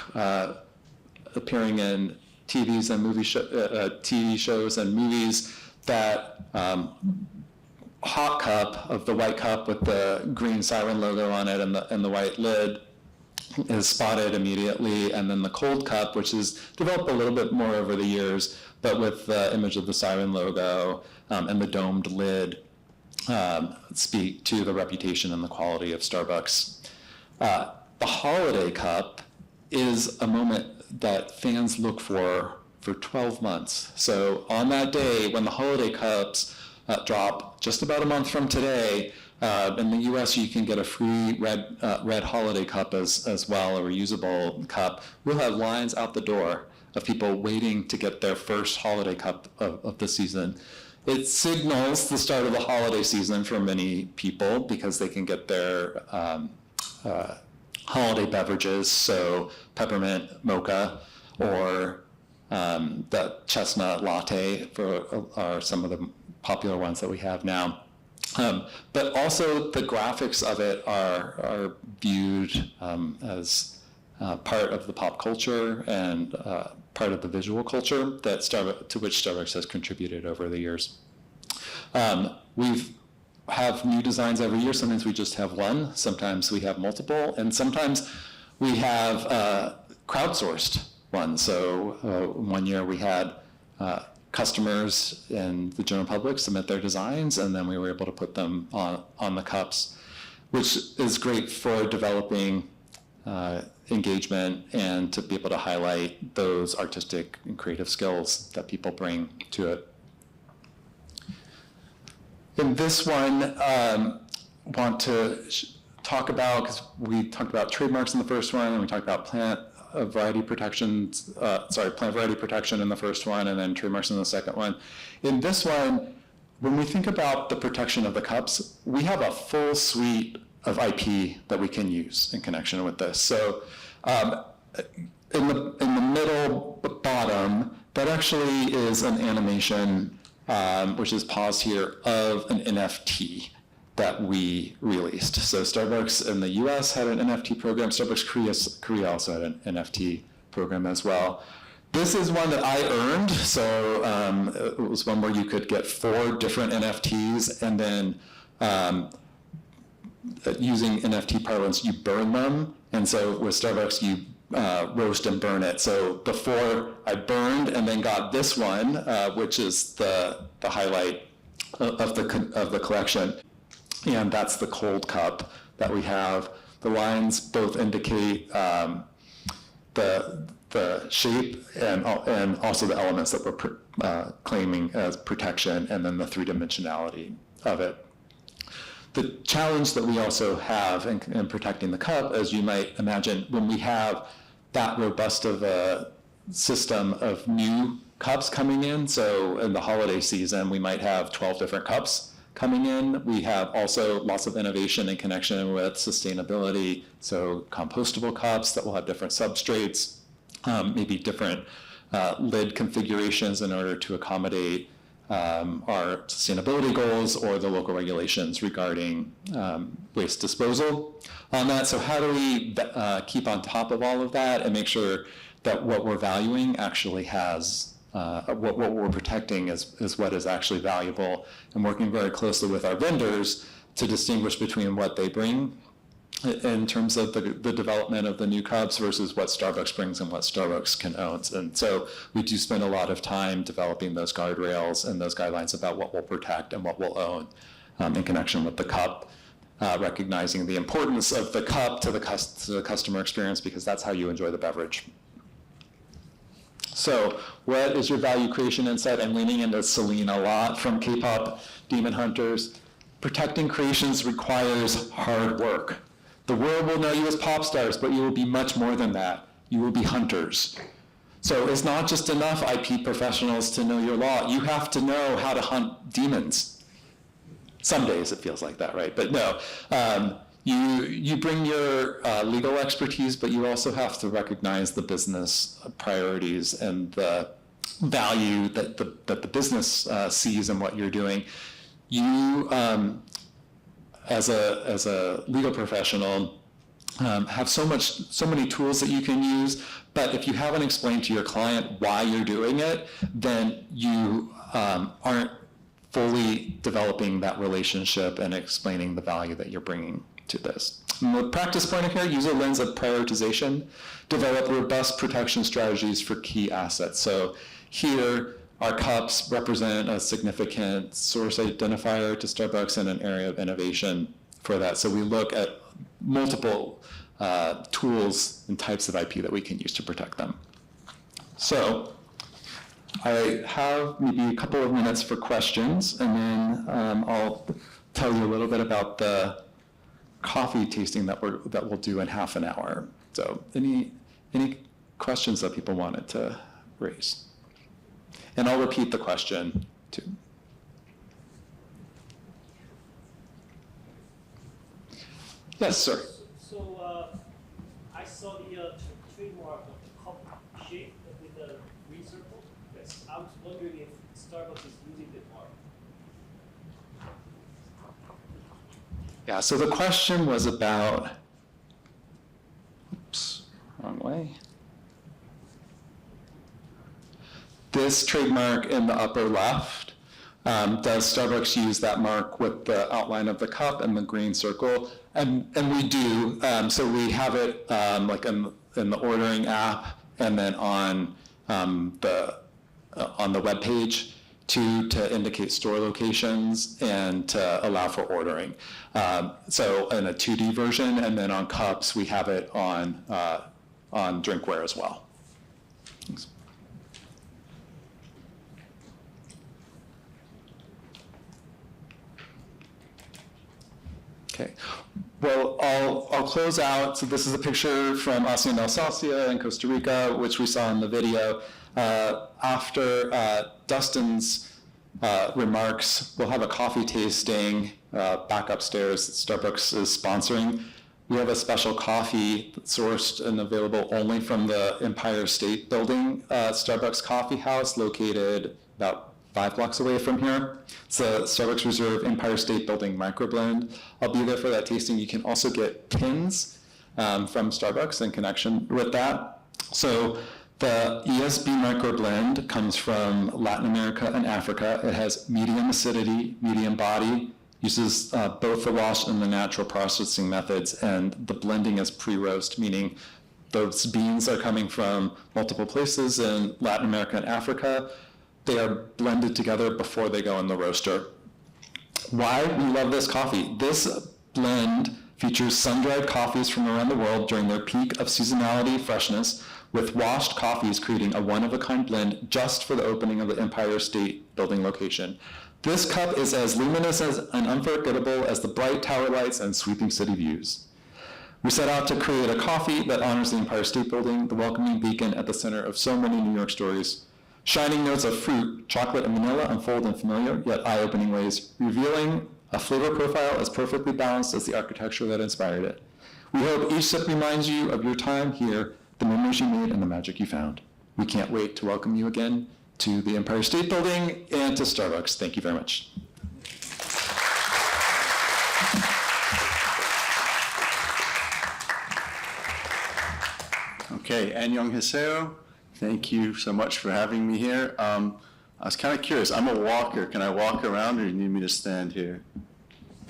appearing in TV shows and movies. That hot cup of the white cup with the green siren logo on it and the white lid is spotted immediately, and then the cold cup, which has developed a little bit more over the years, but with the image of the siren logo and the domed lid, speak to the reputation and the quality of Starbucks. The holiday cup is a moment that fans look for for 12 months. So on that day, when the holiday cups drop just about a month from today, in the US, you can get a free red holiday cup as well, a reusable cup. We'll have lines out the door of people waiting to get their first holiday cup of the season. It signals the start of the holiday season for many people because they can get their holiday beverages, so peppermint mocha or the chestnut latte are some of the popular ones that we have now. But also the graphics of it are viewed as part of the pop culture and part of the visual culture to which Starbucks has contributed over the years. We have new designs every year. Sometimes we just have one, sometimes we have multiple, and sometimes we have crowdsourced one. So 1 year we had customers and the general public submit their designs, and then we were able to put them on the cups, which is great for developing engagement and to be able to highlight those artistic and creative skills that people bring to it. In this one, want to talk about, because we talked about trademarks in the first one, and we talked about plant variety protection in the first one, and then trademarks in the second one. In this one, when we think about the protection of the cups, we have a full suite of IP that we can use in connection with this. So in the middle bottom, that actually is an animation, which is paused here, of an NFT that we released. So Starbucks in the US had an NFT program. Starbucks Korea also had an NFT program as well. This is one that I earned. So it was one where you could get 4 different NFTs, and then using NFT parlance, you burn them. And so with Starbucks, you roast and burn it. So the 4 I burned, and then got this one, which is the highlight of the collection. And that's the cold cup that we have. The lines both indicate the shape and also the elements that we're claiming as protection, and then the 3-dimensionality of it. The challenge that we also have in protecting the cup, as you might imagine, when we have that robust of a system of new cups coming in, so in the holiday season, we might have 12 different cups coming in. We have also lots of innovation in connection with sustainability, so compostable cups that will have different substrates, maybe different lid configurations in order to accommodate our sustainability goals or the local regulations regarding waste disposal on that. So how do we keep on top of all of that and make sure that what we're valuing actually has what we're protecting is what is actually valuable, and working very closely with our vendors to distinguish between what they bring in terms of the development of the new cups versus what Starbucks brings and what Starbucks can own. And so we do spend a lot of time developing those guardrails and those guidelines about what we'll protect and what we'll own in connection with the cup, recognizing the importance of the cup to the customer experience, because that's how you enjoy the beverage. So what is your value creation insight? I'm leaning into Celine a lot from K-pop Demon Hunters. Protecting creations requires hard work. The world will know you as pop stars, but you will be much more than that. You will be hunters. So it's not just enough IP professionals to know your law. You have to know how to hunt demons. Some days it feels like that, right? But no. You bring your legal expertise, but you also have to recognize the business priorities and the value that the business sees in what you're doing. You, as a legal professional, have so many tools that you can use, but if you haven't explained to your client why you're doing it, then you aren't fully developing that relationship and explaining the value that you're bringing to this. From the practice point of view, use a lens of prioritization, develop robust protection strategies for key assets. So here, our cups represent a significant source identifier to Starbucks and an area of innovation for that. So we look at multiple tools and types of IP that we can use to protect them. So I have maybe a couple of minutes for questions, and then I'll tell you a little bit about the coffee tasting that we'll do in half an hour. So any questions that people wanted to raise? And I'll repeat the question too. Yes, sir. So I saw the trademark of the cup shape with the green circle. Yes. I was wondering if Starbucks is using the mark. Yeah, so the question was about, oops, wrong way. This trademark in the upper left, does Starbucks use that mark with the outline of the cup and the green circle? And we do, so we have it like in the ordering app and then on the web page to indicate store locations and to allow for ordering. So in a 2D version, and then on cups, we have it on drinkware as well. Thanks. Okay, well, I'll close out. So this is a picture from Hacienda Alsacia in Costa Rica, which we saw in the video. After Dustin's remarks, we'll have a coffee tasting back upstairs that Starbucks is sponsoring. We have a special coffee sourced and available only from the Empire State Building Starbucks Coffee House, located about 5 blocks away from here. It's the Starbucks Reserve Empire State Building Microblend. I'll be there for that tasting. You can also get pins from Starbucks in connection with that. So the ESB microblend comes from Latin America and Africa. It has medium acidity, medium body, uses both the wash and the natural processing methods, and the blending is pre-roast, meaning those beans are coming from multiple places in Latin America and Africa. They are blended together before they go in the roaster. Why we love this coffee? This blend features sun-dried coffees from around the world during their peak of seasonality freshness, with washed coffees creating a one-of-a-kind blend just for the opening of the Empire State Building location. This cup is as luminous and unforgettable as the bright tower lights and sweeping city views. We set out to create a coffee that honors the Empire State Building, the welcoming beacon at the center of so many New York stories. Shining notes of fruit, chocolate, and vanilla unfold in familiar yet eye-opening ways, revealing a flavor profile as perfectly balanced as the architecture that inspired it. We hope each sip reminds you of your time here, the memories you made, and the magic you found. We can't wait to welcome you again to the Empire State Building and to Starbucks. Thank you very much. Okay, annyeonghaseyo. Thank you so much for having me here. I was kind of curious. I'm a walker. Can I walk around, or do you need me to stand here?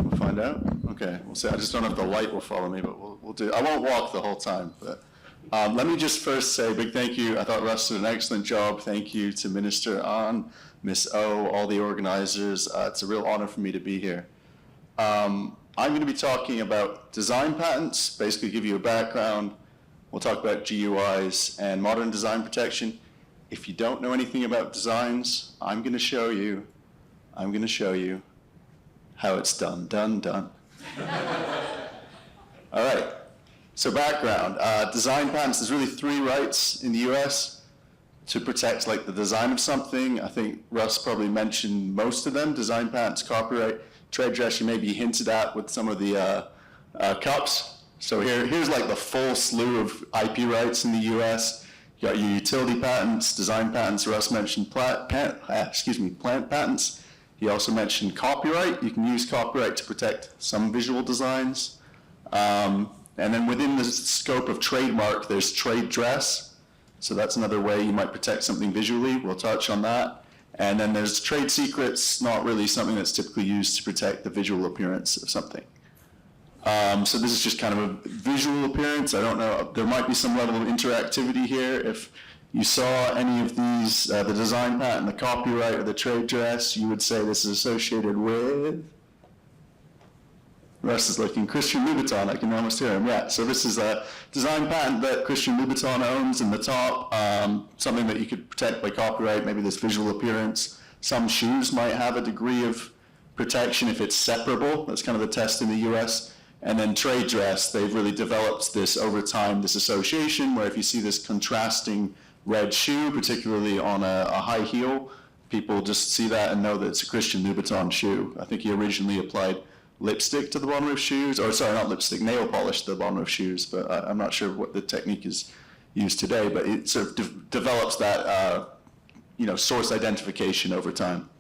We'll find out. Okay, we'll see. I just don't know if the light will follow me, but we'll do. I won't walk the whole time. But let me just first say a big thank you. I thought Russ did an excellent job. Thank you to Minister An, Miss O, all the organizers. It's a real honor for me to be here. I'm going to be talking about design patents. Basically, give you a background. We'll talk about GUIs and modern design protection. If you don't know anything about designs, I'm going to show you how it's done. All right, so background. Design patents, there's really 3 rights in the US to protect like the design of something. I think Russ probably mentioned most of them. Design patents, copyright, trade dress, you maybe hinted at with some of the cups. So here's like the full slew of IP rights in the US. You got your utility patents, design patents. Russ mentioned plant patents. He also mentioned copyright. You can use copyright to protect some visual designs. And then within the scope of trademark, there's trade dress. So that's another way you might protect something visually. We'll touch on that. And then there's trade secrets, not really something that's typically used to protect the visual appearance of something. So this is just kind of a visual appearance. I don't know, there might be some level of interactivity here. If you saw any of these, the design patent, the copyright, or the trade dress, you would say this is associated with Russ is looking. Christian Louboutin, I can almost hear him. Yeah, so this is a design patent that Christian Louboutin owns in the top, something that you could protect by copyright, maybe this visual appearance. Some shoes might have a degree of protection if it's separable. That's kind of the test in the US. And then trade dress, they've really developed this over time, this association where if you see this contrasting red shoe, particularly on a high heel, people just see that and know that it's a Christian Louboutin shoe. I think he originally applied lipstick to the bottom of shoes, or sorry, not lipstick, nail polish to the bottom of shoes, but I'm not sure what the technique is used today, but it sort of develops that, source identification over time.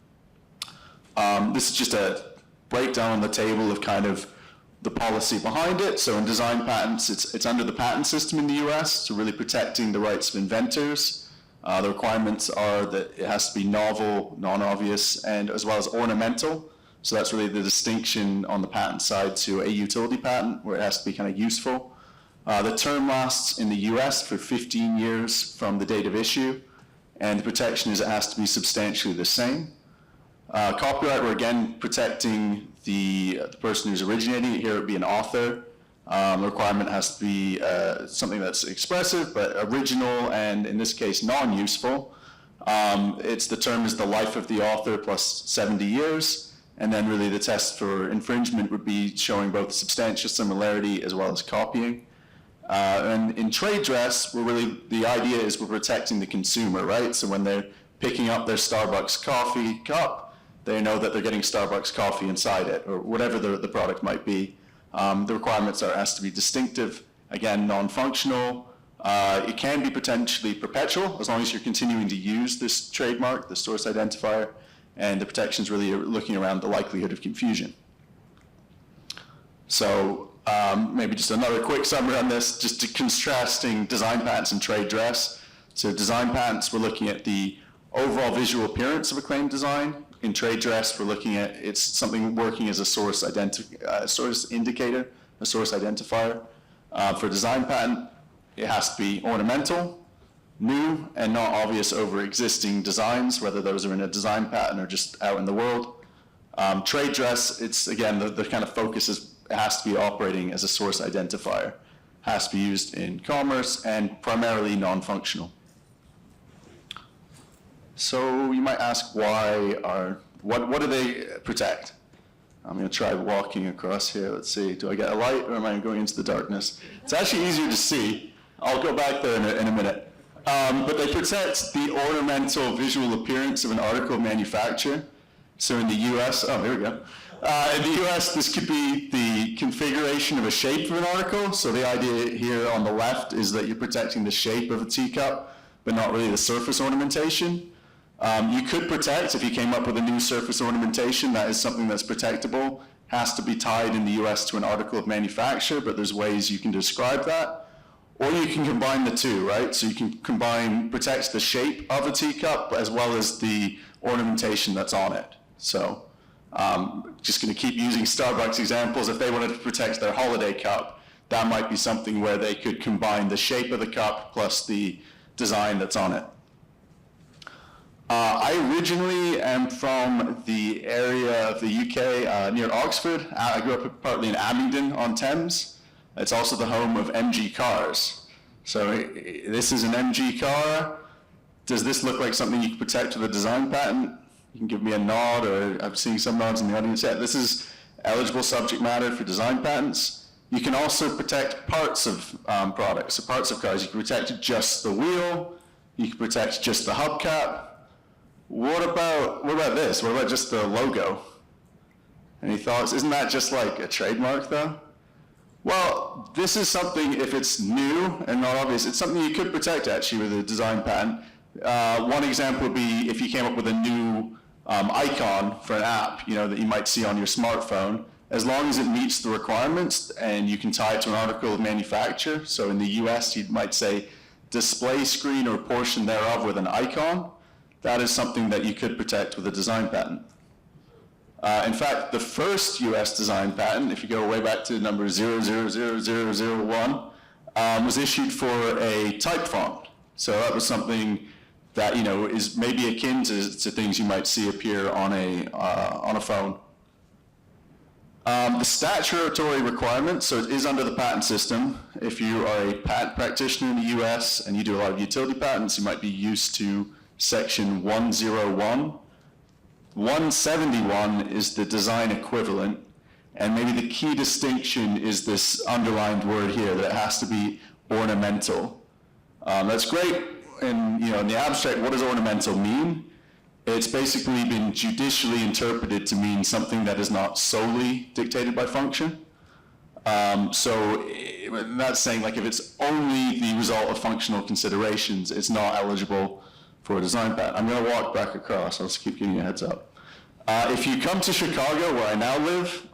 This is just a breakdown on the table of kind of the policy behind it. So in design patents, it's under the patent system in the US, so really protecting the rights of inventors. The requirements are that it has to be novel, non-obvious, and as well as ornamental. So that's really the distinction on the patent side to a utility patent, where it has to be kind of useful. The term lasts in the US for 15 years from the date of issue, and the protection is it has to be substantially the same. Copyright, we're again protecting the person who's originating it. Here it would be an author. The requirement has to be something that's expressive, but original, and in this case, non-useful. The term is the life of the author plus 70 years. And then really the test for infringement would be showing both substantial similarity as well as copying. And in trade dress, the idea is we're protecting the consumer, right? So when they're picking up their Starbucks coffee cup, they know that they're getting Starbucks coffee inside it, or whatever the product might be. The requirements has to be distinctive, again, non-functional. It can be potentially perpetual, as long as you're continuing to use this trademark, the source identifier, and the protection is really looking around the likelihood of confusion. So maybe just another quick summary on this, just contrasting design patents and trade dress. So design patents, we're looking at the overall visual appearance of a claimed design. In trade dress, we're looking at it's something working as a source indicator, a source identifier. For design patent, it has to be ornamental, new, and not obvious over existing designs, whether those are in a design patent or just out in the world. Trade dress, it's again, the kind of focus is it has to be operating as a source identifier, has to be used in commerce, and primarily non-functional. So you might ask what do they protect? I'm going to try walking across here. Let's see, do I get a light or am I going into the darkness? It's actually easier to see. I'll go back there in a minute. But they protect the ornamental visual appearance of an article of manufacture. So in the US, here we go. In the US, this could be the configuration of a shape of an article. So the idea here on the left is that you're protecting the shape of a teacup, but not really the surface ornamentation. You could protect, if you came up with a new surface ornamentation, that is something that's protectable, has to be tied in the US to an article of manufacture, but there's ways you can describe that. Or you can combine the two, right? So you can protect the shape of a teacup as well as the ornamentation that's on it. So just going to keep using Starbucks examples. If they wanted to protect their holiday cup, that might be something where they could combine the shape of the cup plus the design that's on it. I originally am from the area of the UK near Oxford. I grew up partly in Abingdon-on-Thames. It's also the home of MG cars. So this is an MG car. Does this look like something you can protect with a design patent? You can give me a nod, or I'm seeing some nods in the audience. Yeah, this is eligible subject matter for design patents. You can also protect parts of products, so parts of cars. You can protect just the wheel. You can protect just the hubcap. What about this? What about just the logo? Any thoughts? Isn't that just like a trademark, though? Well, this is something, if it's new and not obvious, it's something you could protect, actually, with a design patent. One example would be if you came up with a new icon for an app, that you might see on your smartphone. As long as it meets the requirements and you can tie it to an article of manufacture. So in the US, you might say display screen or portion thereof with an icon. That is something that you could protect with a design patent. In fact, the first US design patent, if you go way back to number 000001, was issued for a type font. So that was something that is maybe akin to things you might see appear on a phone. The statutory requirement, so it is under the patent system. If you are a patent practitioner in the US and you do a lot of utility patents, you might be used to section 101. 171 is the design equivalent, and maybe the key distinction is this underlined word here, that it has to be ornamental. That's great in the abstract. What does ornamental mean? It's basically been judicially interpreted to mean something that is not solely dictated by function. So that's saying, like, if it's only the result of functional considerations, it's not eligible for a design patent. I'm going to walk back across. I'll just keep giving you a heads up. If you come to Chicago, where I now live,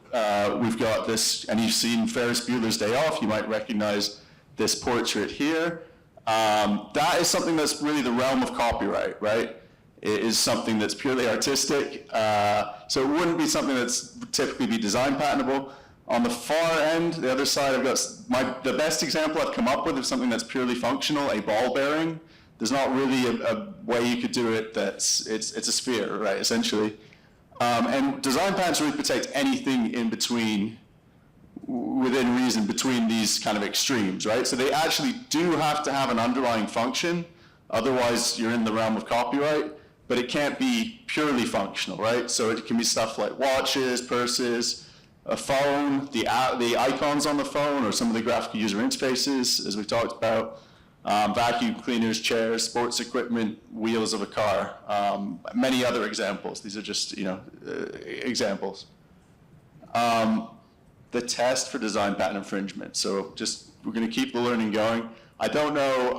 we've got this, and you've seen Ferris Bueller's Day Off. You might recognize this portrait here. That is something that's really the realm of copyright, right? It is something that's purely artistic, so it wouldn't be something that's typically be design patentable. On the far end, the other side, I've got the best example I've come up with of something that's purely functional, a ball bearing. There's not really a way you could do it it's a sphere, right, essentially. And design patents really protect anything in between, within reason, between these kind of extremes, right? So they actually do have to have an underlying function, otherwise you're in the realm of copyright. But it can't be purely functional, right? So it can be stuff like watches, purses, a phone, the icons on the phone, or some of the graphical user interfaces, as we talked about, vacuum cleaners, chairs, sports equipment, wheels of a car, many other examples. These are just, examples. The test for design patent infringement. So we're going to keep the learning going. I don't know,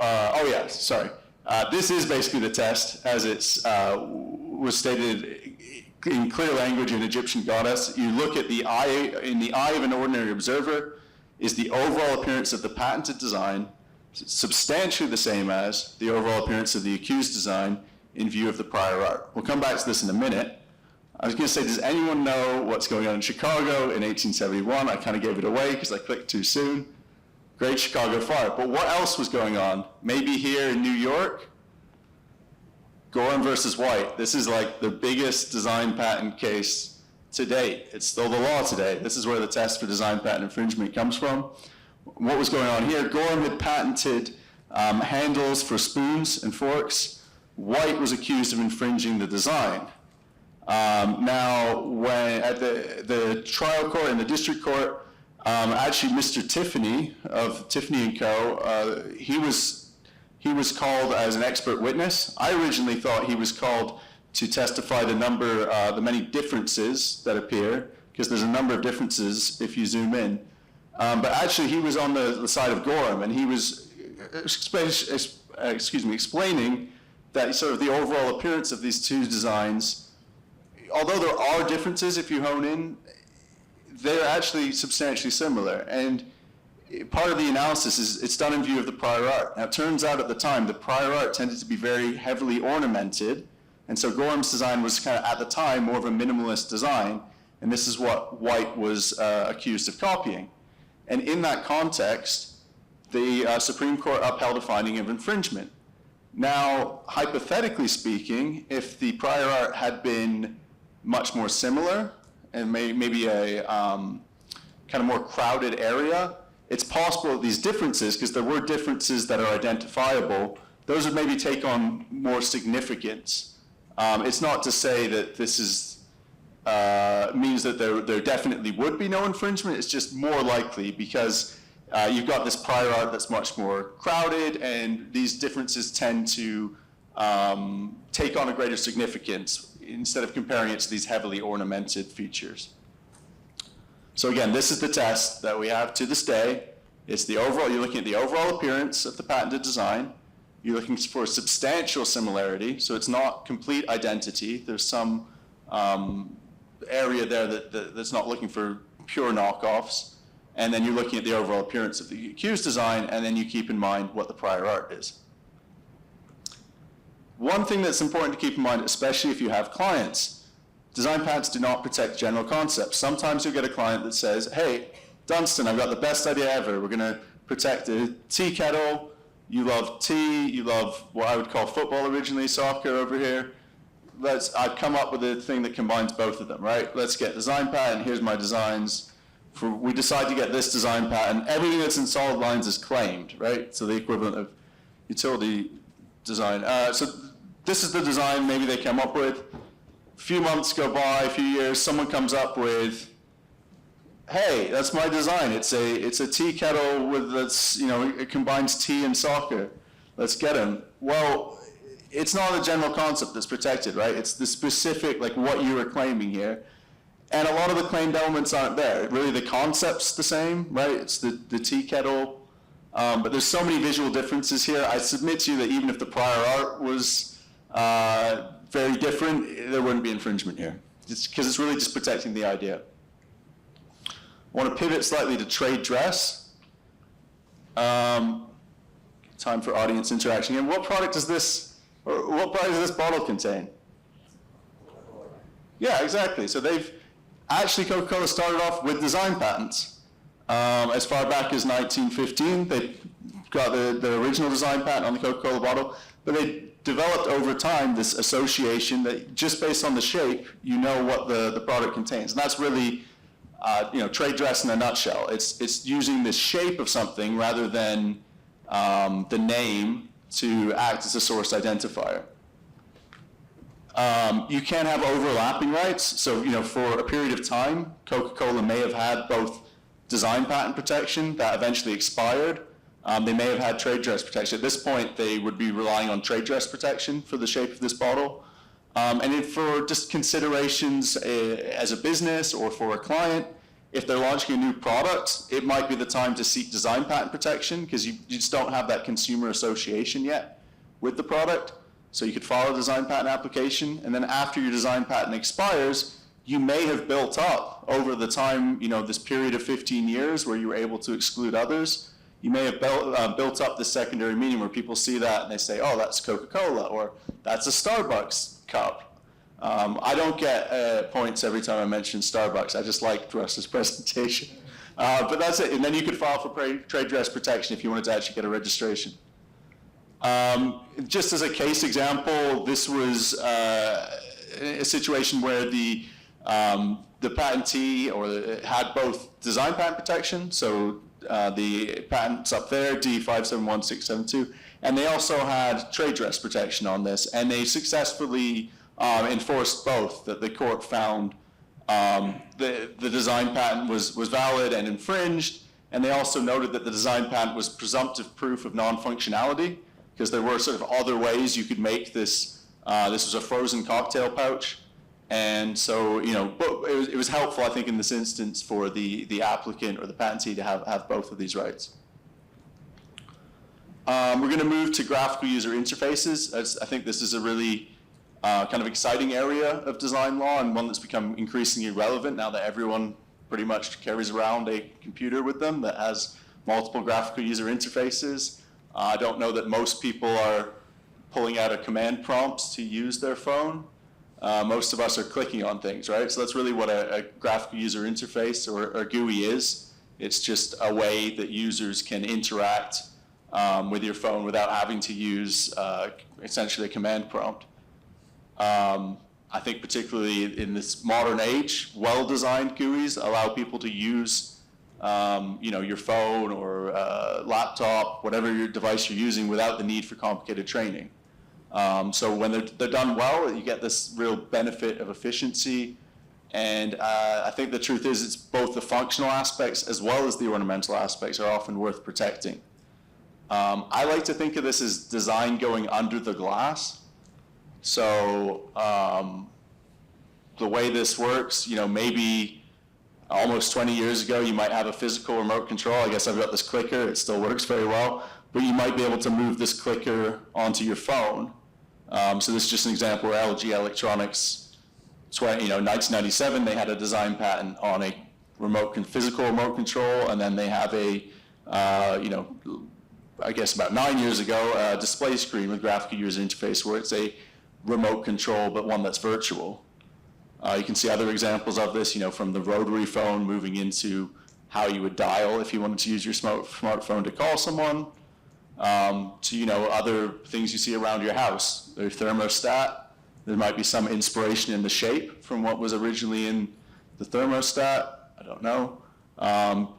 this is basically the test, as it's was stated in clear language in Egyptian goddess. You look at the eye, in the eye of an ordinary observer, is the overall appearance of the patented design substantially the same as the overall appearance of the accused design in view of the prior art. We'll come back to this in a minute. I was going to say, does anyone know what's going on in Chicago in 1871? I kind of gave it away because I clicked too soon. Great Chicago Fire. But what else was going on? Maybe here in New York? Gorham versus White. This is like the biggest design patent case to date. It's still the law today. This is where the test for design patent infringement comes from. What was going on here? Gorham had patented handles for spoons and forks. White was accused of infringing the design. Now, when at the trial court and the district court, actually, Mr. Tiffany of Tiffany & Co., he was called as an expert witness. I originally thought he was called to testify the many differences that appear, because there's a number of differences if you zoom in. But actually, he was on the side of Gorham, and he was explaining that sort of the overall appearance of these two designs, although there are differences if you hone in, they're actually substantially similar. And part of the analysis is it's done in view of the prior art. Now, it turns out at the time, the prior art tended to be very heavily ornamented. And so Gorham's design was kind of, at the time, more of a minimalist design. And this is what White was accused of copying. And in that context, the Supreme Court upheld a finding of infringement. Now, hypothetically speaking, if the prior art had been much more similar, and maybe a kind of more crowded area, it's possible that these differences, because there were differences that are identifiable, those would maybe take on more significance. It's not to say that this is means that there definitely would be no infringement. It's just more likely because you've got this prior art that's much more crowded, and these differences tend to take on a greater significance instead of comparing it to these heavily ornamented features. So again, this is the test that we have to this day. It's the overall, you're looking at the overall appearance of the patented design. You're looking for substantial similarity, so it's not complete identity. There's some area there that's not looking for pure knockoffs. And then you're looking at the overall appearance of the accused design, and then you keep in mind what the prior art is. One thing that's important to keep in mind, especially if you have clients, design patents do not protect general concepts. Sometimes you'll get a client that says, hey, Dunstan, I've got the best idea ever. We're going to protect a tea kettle. You love tea. You love what I would call football originally, soccer over here. I've come up with a thing that combines both of them, right? Let's get design patent, here's my designs. We decide to get this design patent, everything that's in solid lines is claimed, right? So the equivalent of utility design. So this is the design maybe they came up with. A few months go by, a few years, someone comes up with, hey, that's my design. It's a tea kettle it combines tea and soccer. Let's get them. Well, it's not the general concept that's protected, right? It's the specific, like what you were claiming here. And a lot of the claimed elements aren't there. Really, the concept's the same, right? It's the tea kettle. But there's so many visual differences here. I submit to you that even if the prior art was very different, there wouldn't be infringement here. It's because it's really just protecting the idea. I want to pivot slightly to trade dress. Time for audience interaction. And what product does this bottle contain? Yeah, exactly. So actually Coca-Cola started off with design patents. As far back as 1915, they got the original design patent on the Coca-Cola bottle, but they developed over time this association that just based on the shape, you know what the product contains. And that's really, trade dress in a nutshell. It's using the shape of something rather than the name to act as a source identifier. You can have overlapping rights. So, for a period of time, Coca-Cola may have had both design patent protection that eventually expired. They may have had trade dress protection. At this point, they would be relying on trade dress protection for the shape of this bottle. And for just considerations as a business or for a client, if they're launching a new product, it might be the time to seek design patent protection because you just don't have that consumer association yet with the product. So you could file a design patent application, and then after your design patent expires, you may have built up over the time, this period of 15 years where you were able to exclude others. You may have built up the secondary meaning where people see that and they say, oh, that's Coca-Cola, or that's a Starbucks cup. I don't get points every time I mention Starbucks. I just liked Russ's presentation. But that's it. And then you could file for trade dress protection if you wanted to actually get a registration. Just as a case example, this was a situation where the patentee had both design patent protection, so the patent's up there, D571672, and they also had trade dress protection on this, and they successfully enforced both, that the court found the design patent was valid and infringed, and they also noted that the design patent was presumptive proof of non-functionality, because there were sort of other ways you could make this. This was a frozen cocktail pouch, and so it was helpful, I think, in this instance for the applicant or the patentee to have both of these rights. We're going to move to graphical user interfaces. I think this is a really kind of exciting area of design law and one that's become increasingly relevant now that everyone pretty much carries around a computer with them that has multiple graphical user interfaces. I don't know that most people are pulling out a command prompt to use their phone. Most of us are clicking on things, right? So that's really what a graphical user interface or GUI is. It's just a way that users can interact with your phone without having to use essentially a command prompt. I think particularly in this modern age, well-designed GUIs allow people to use your phone or laptop, whatever your device you're using, without the need for complicated training. So when they're done well, you get this real benefit of efficiency. And I think the truth is it's both the functional aspects as well as the ornamental aspects are often worth protecting. I like to think of this as design going under the glass. So the way this works, maybe almost 20 years ago, you might have a physical remote control. I guess I've got this clicker. It still works very well. But you might be able to move this clicker onto your phone. So this is just an example where LG Electronics, 1997, they had a design patent on a physical remote control, and then they have a, I guess about 9 years ago, a display screen with graphical user interface where it's a remote control, but one that's virtual. You can see other examples of this, from the rotary phone moving into how you would dial if you wanted to use your smartphone to call someone, to, other things you see around your house, their thermostat, There might be some inspiration in the shape from what was originally in the thermostat. I don't know.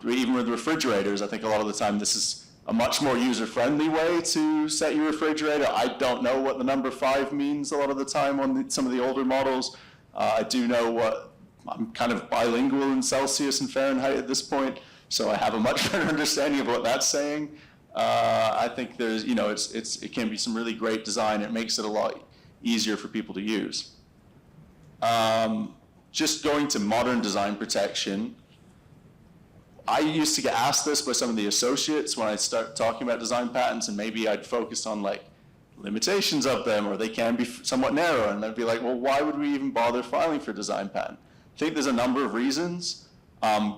Even with refrigerators, I think a lot of the time this is a much more user-friendly way to set your refrigerator. I don't know what the number 5 means a lot of the time on some of the older models. I do know I'm kind of bilingual in Celsius and Fahrenheit at this point, so I have a much better understanding of what that's saying. I think there's, it can be some really great design. It makes it a lot easier for people to use. Just going to modern design protection, I used to get asked this by some of the associates when I start talking about design patents, and maybe I'd focus on like limitations of them, or they can be somewhat narrow, and I'd be like, well, why would we even bother filing for a design patent? I think there's a number of reasons.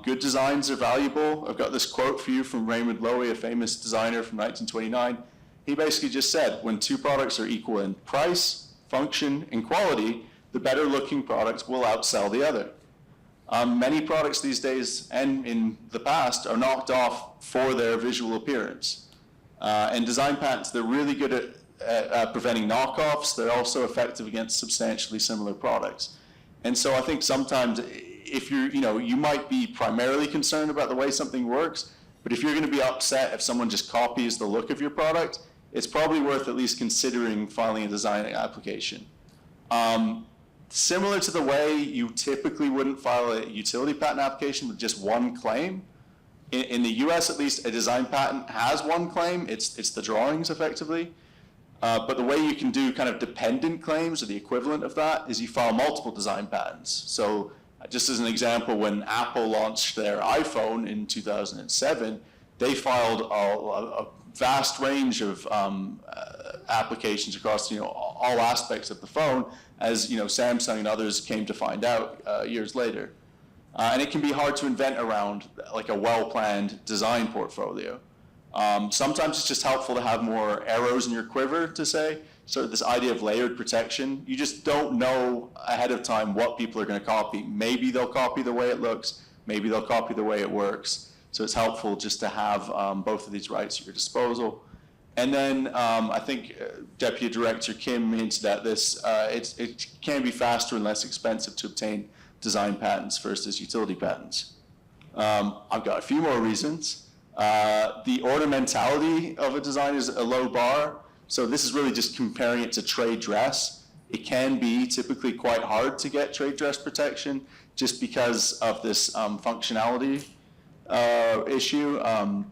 Good designs are valuable. I've got this quote for you from Raymond Loewy, a famous designer from 1929. He basically just said, when two products are equal in price, function, and quality, the better looking products will outsell the other. Many products these days and in the past are knocked off for their visual appearance. And design patents, they're really good at preventing knockoffs. They're also effective against substantially similar products. And so I think sometimes if you might be primarily concerned about the way something works, but if you're going to be upset if someone just copies the look of your product, it's probably worth at least considering filing a design application. Similar to the way you typically wouldn't file a utility patent application with just one claim, in the US at least, a design patent has one claim. It's the drawings effectively. But the way you can do kind of dependent claims, or the equivalent of that, is you file multiple design patents. So just as an example, when Apple launched their iPhone in 2007, they filed a vast range of applications across all aspects of the phone, as Samsung and others came to find out years later. And it can be hard to invent around like a well-planned design portfolio. Sometimes it's just helpful to have more arrows in your quiver, to say, sort of this idea of layered protection. You just don't know ahead of time what people are going to copy. Maybe they'll copy the way it looks, maybe they'll copy the way it works. So it's helpful just to have both of these rights at your disposal. And then I think Deputy Director Kim hinted at this. It can be faster and less expensive to obtain design patents versus utility patents. I've got a few more reasons. The ornamentality of a design is a low bar. So this is really just comparing it to trade dress. It can be typically quite hard to get trade dress protection just because of this functionality issue.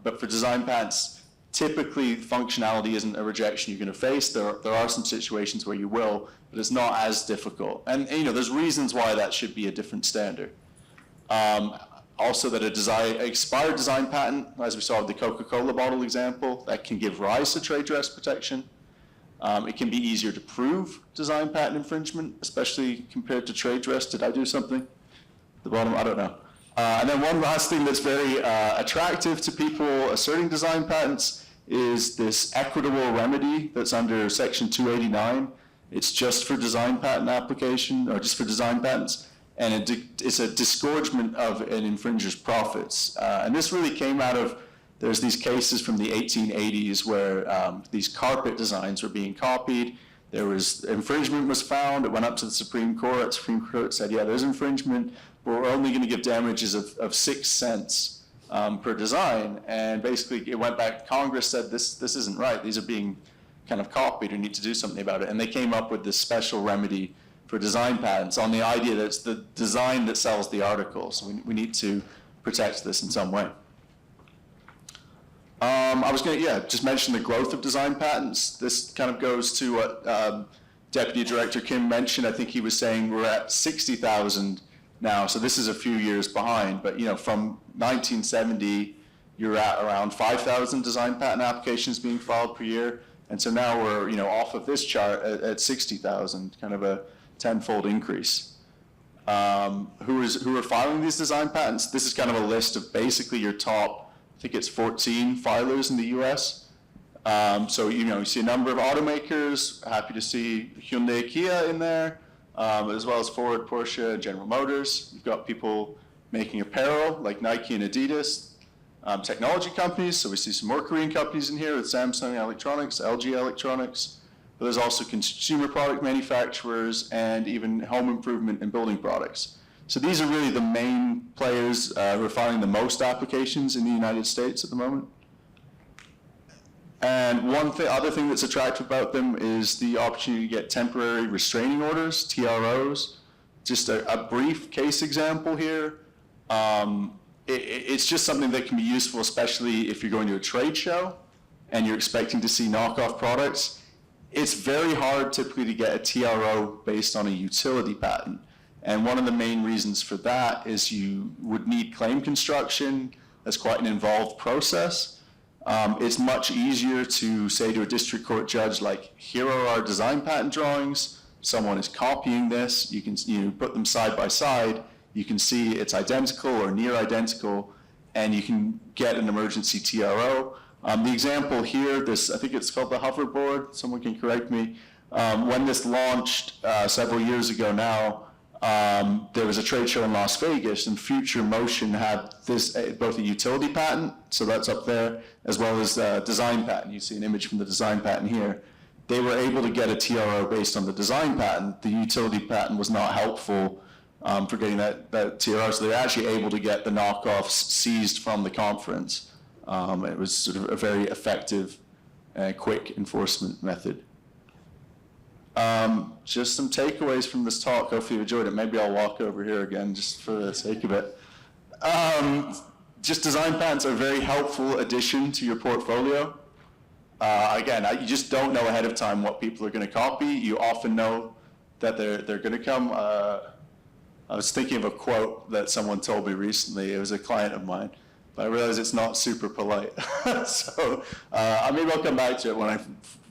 But for design patents, typically functionality isn't a rejection you're going to face. There are some situations where you will, but it's not as difficult. And there's reasons why that should be a different standard. Also, that expired design patent, as we saw with the Coca-Cola bottle example, that can give rise to trade dress protection. It can be easier to prove design patent infringement, especially compared to trade dress. Did I do something? At the bottom, I don't know. And then one last thing that's very attractive to people asserting design patents is this equitable remedy that's under Section 289. It's just for design patent application, or just for design patents. And it's a disgorgement of an infringer's profits. And this really came out of, there's these cases from the 1880s where these carpet designs were being copied. Infringement was found. It went up to the Supreme Court. The Supreme Court said, yeah, there's infringement, but we're only going to give damages of 6 cents per design. And basically it went back, Congress said, this isn't right. These are being kind of copied. We need to do something about it. And they came up with this special remedy for design patents on the idea that it's the design that sells the article. So we need to protect this in some way. I was going to, just mention the growth of design patents. This kind of goes to what Deputy Director Kim mentioned. I think he was saying we're at 60,000 now. So this is a few years behind. But from 1970, you're at around 5,000 design patent applications being filed per year. And so now we're off of this chart at 60,000, kind of a tenfold increase. Who are filing these design patents? This is kind of a list of basically your top, I think it's 14 filers in the US. So you see a number of automakers. Happy to see Hyundai, Kia in there, as well as Ford, Porsche, General Motors. You've got people making apparel like Nike and Adidas. Technology companies, so we see some more Korean companies in here with Samsung Electronics, LG Electronics. but there's also consumer product manufacturers and even home improvement and building products. So these are really the main players who are finding the most applications in the United States at the moment. And other thing that's attractive about them is the opportunity to get temporary restraining orders, TROs. Just a brief case example here. It's just something that can be useful, especially if you're going to a trade show and you're expecting to see knockoff products. It's very hard typically to get a TRO based on a utility patent. And one of the main reasons for that is you would need claim construction. That's quite an involved process. It's much easier to say to a district court judge, like, here are our design patent drawings. Someone is copying this. You can put them side by side. You can see it's identical or near identical, and you can get an emergency TRO. The example here, I think it's called the hoverboard. Someone can correct me. When this launched several years ago now, there was a trade show in Las Vegas, and Future Motion had both a utility patent, so that's up there, as well as a design patent. You see an image from the design patent here. They were able to get a TRO based on the design patent. The utility patent was not helpful for getting that TRO, so they're actually able to get the knockoffs seized from the conference. It was sort of a very effective, quick enforcement method. Just some takeaways from this talk. Hopefully you enjoyed it. Maybe I'll walk over here again just for the sake of it. Just design patents are a very helpful addition to your portfolio. Again, you just don't know ahead of time what people are going to copy. You often know that they're going to come. I was thinking of a quote that someone told me recently. It was a client of mine, but I realized it's not super polite. So maybe I'll come back to it when I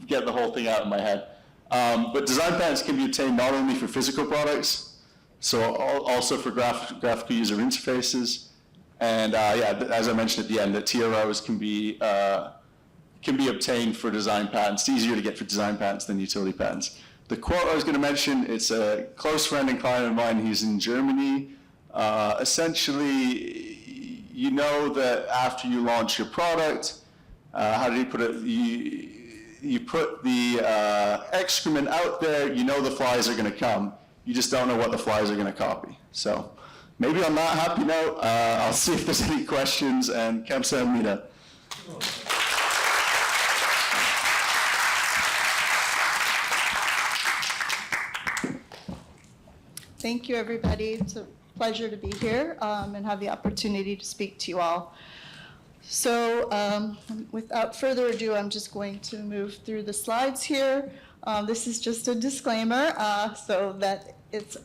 get the whole thing out of my head. But design patents can be obtained not only for physical products, so also for graphical user interfaces. And as I mentioned at the end, that TROs can be obtained for design patents. It's easier to get for design patents than utility patents. The quote I was going to mention, it's a close friend and client of mine. He's in Germany. Essentially, you know that after you launch your product, how did he put it? You put the excrement out there, you know the flies are going to come. You just don't know what the flies are going to copy. So maybe on that happy note, I'll see if there's any questions, and kamsahamnida. Thank you, everybody. It's a pleasure to be here and have the opportunity to speak to you all. So without further ado, I'm just going to move through the slides here. This is just a disclaimer, so that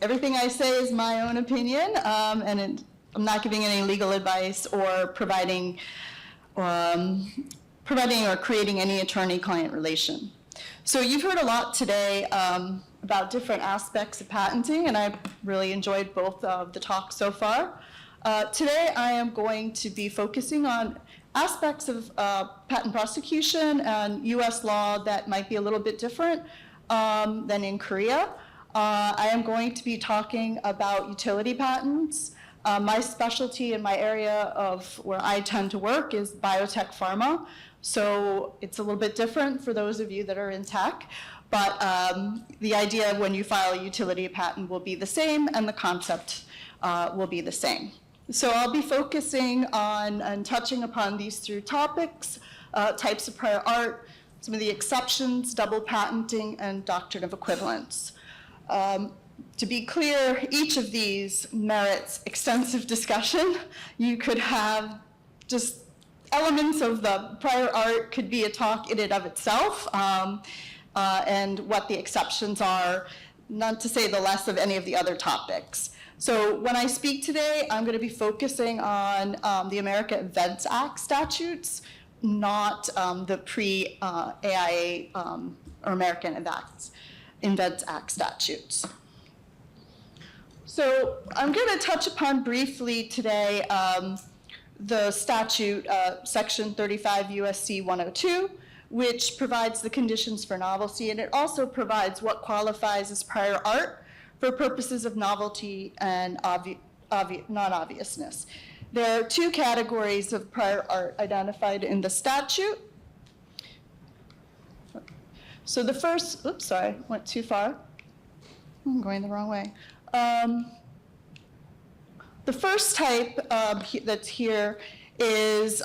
everything I say is my own opinion, and I'm not giving any legal advice or providing or creating any attorney-client relation. So you've heard a lot today about different aspects of patenting, and I've really enjoyed both of the talks so far. Today I am going to be focusing on aspects of patent prosecution and U.S. law that might be a little bit different than in Korea. I am going to be talking about utility patents. My specialty in my area of where I tend to work is biotech pharma, so it's a little bit different for those of you that are in tech. But the idea of when you file a utility patent will be the same, and the concept will be the same. So I'll be focusing on and touching upon these three topics: types of prior art, some of the exceptions, double patenting, and doctrine of equivalence. To be clear, each of these merits extensive discussion. You could have just elements of the prior art could be a talk in and of itself, and what the exceptions are, not to say the less of any of the other topics. So when I speak today, I'm going to be focusing on the America Invents Act statutes, not the pre-AIA or American Invents Act statutes. So I'm going to touch upon briefly today the statute, section 35 USC 102, which provides the conditions for novelty, and it also provides what qualifies as prior art for purposes of novelty and non-obviousness. There are two categories of prior art identified in the statute. So the first, oops, sorry, went too far. I'm going the wrong way. The first type that's here is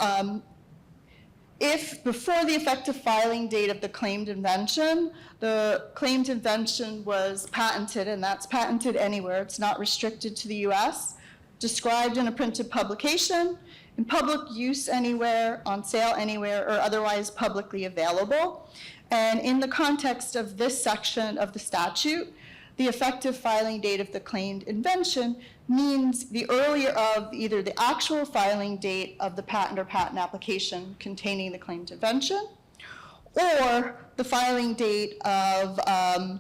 if before the effective filing date of the claimed invention, the claimed invention was patented, and that's patented anywhere, it's not restricted to the US, described in a printed publication, in public use anywhere, on sale anywhere, or otherwise publicly available. And in the context of this section of the statute, the effective filing date of the claimed invention means the earlier of either the actual filing date of the patent or patent application containing the claimed invention, or the filing date of that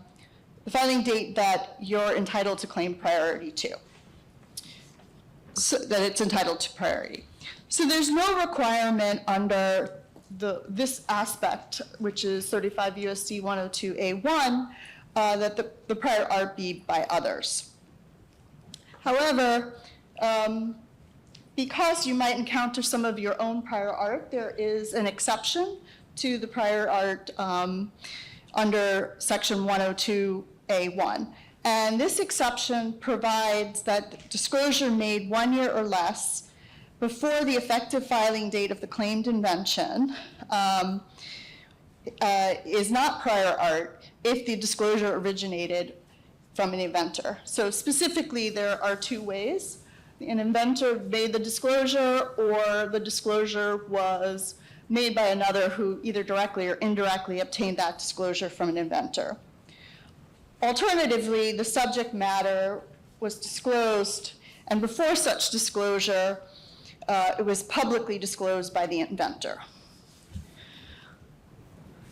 you're entitled to claim priority to, so that it's entitled to priority. So there's no requirement under this aspect, which is 35 U.S.C. 102A1, that the prior art be by others. However, because you might encounter some of your own prior art, there is an exception to the prior art under section 102A1. And this exception provides that disclosure made 1 year or less before the effective filing date of the claimed invention is not prior art if the disclosure originated from an inventor. So specifically, there are two ways. An inventor made the disclosure, or the disclosure was made by another who either directly or indirectly obtained that disclosure from an inventor. Alternatively, the subject matter was disclosed, and before such disclosure, it was publicly disclosed by the inventor.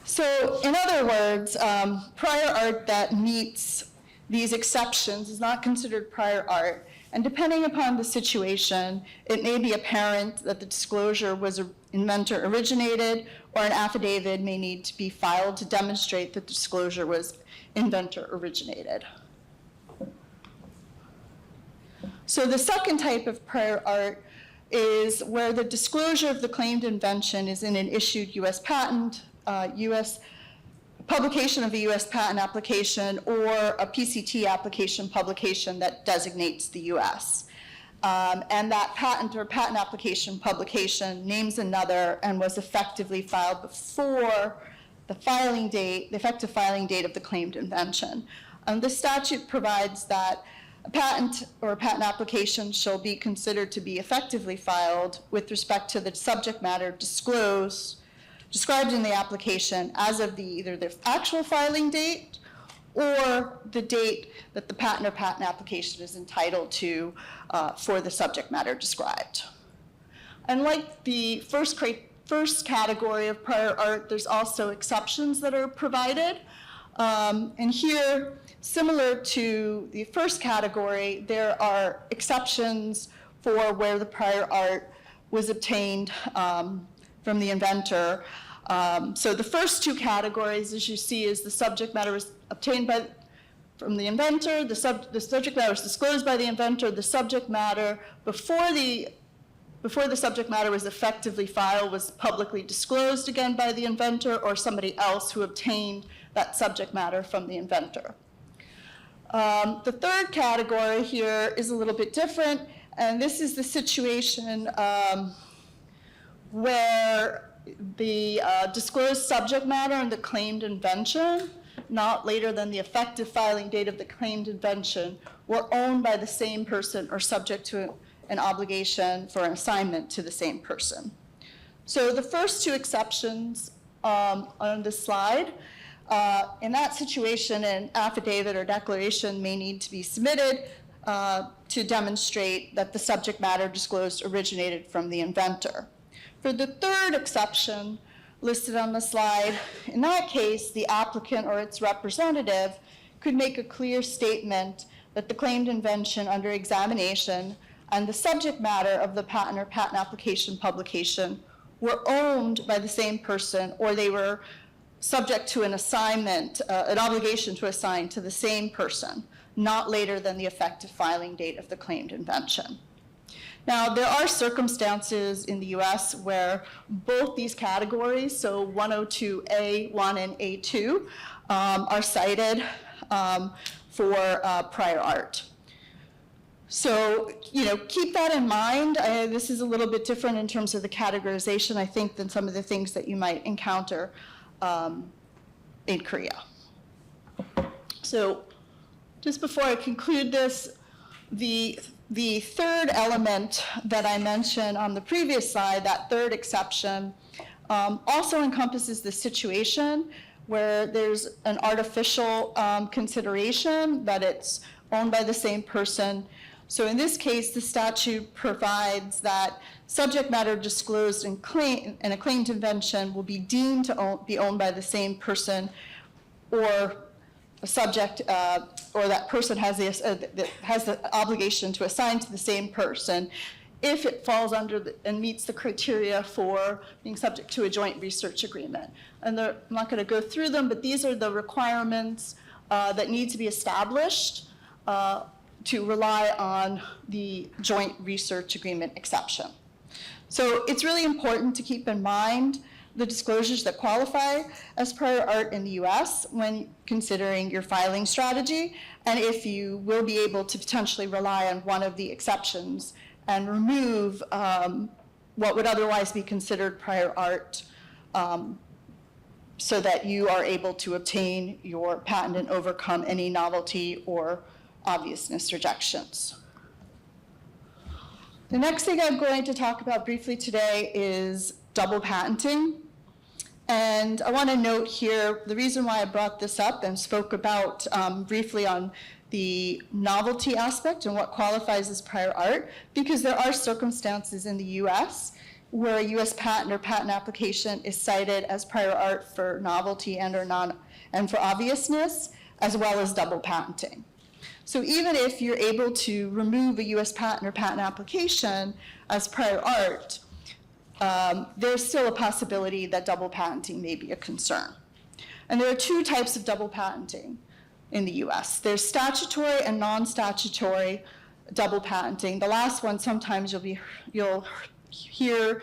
So in other words, prior art that meets these exceptions is not considered prior art, and depending upon the situation, it may be apparent that the disclosure was inventor originated, or an affidavit may need to be filed to demonstrate that the disclosure was inventor originated. So the second type of prior art is where the disclosure of the claimed invention is in an issued US patent, publication of a US patent application, or a PCT application publication that designates the US. And that patent or patent application publication names another and was effectively filed before the filing date, the effective filing date of the claimed invention. The statute provides that a patent or a patent application shall be considered to be effectively filed with respect to the subject matter described in the application as of either the actual filing date or the date that the patent or patent application is entitled to for the subject matter described. And like the first category of prior art, there's also exceptions that are provided. And here, similar to the first category, there are exceptions for where the prior art was obtained from the inventor. So the first two categories, as you see, is the subject matter was obtained from the inventor, the subject matter was disclosed by the inventor, the subject matter before the subject matter was effectively filed was publicly disclosed again by the inventor or somebody else who obtained that subject matter from the inventor. The third category here is a little bit different, and this is the situation where the disclosed subject matter and the claimed invention, not later than the effective filing date of the claimed invention, were owned by the same person or subject to an obligation for an assignment to the same person. So the first two exceptions on this slide, in that situation, an affidavit or declaration may need to be submitted to demonstrate that the subject matter disclosed originated from the inventor. For the third exception listed on the slide, in that case, the applicant or its representative could make a clear statement that the claimed invention under examination and the subject matter of the patent or patent application publication were owned by the same person, or they were subject to an assignment, an obligation to assign to the same person, not later than the effective filing date of the claimed invention. Now, there are circumstances in the US where both these categories, so 102A1 and A2, are cited for prior art. So, keep that in mind. This is a little bit different in terms of the categorization, I think, than some of the things that you might encounter in Korea. So, just before I conclude this, the third element that I mentioned on the previous slide, that third exception, also encompasses the situation where there's an artificial consideration that it's owned by the same person. So in this case, the statute provides that subject matter disclosed in a claimed invention will be deemed to be owned by the same person, or a subject, or that person has the obligation to assign to the same person if it falls under and meets the criteria for being subject to a joint research agreement. And I'm not going to go through them, but these are the requirements that need to be established to rely on the joint research agreement exception. So it's really important to keep in mind the disclosures that qualify as prior art in the US when considering your filing strategy, and if you will be able to potentially rely on one of the exceptions and remove what would otherwise be considered prior art, so that you are able to obtain your patent and overcome any novelty or obviousness rejections. The next thing I'm going to talk about briefly today is double patenting. And I want to note here the reason why I brought this up and spoke about briefly on the novelty aspect and what qualifies as prior art, because there are circumstances in the US where a US patent or patent application is cited as prior art for novelty and for obviousness, as well as double patenting. So even if you're able to remove a US patent or patent application as prior art, there's still a possibility that double patenting may be a concern. And there are two types of double patenting in the US. There's statutory and non-statutory double patenting. The last one sometimes you'll hear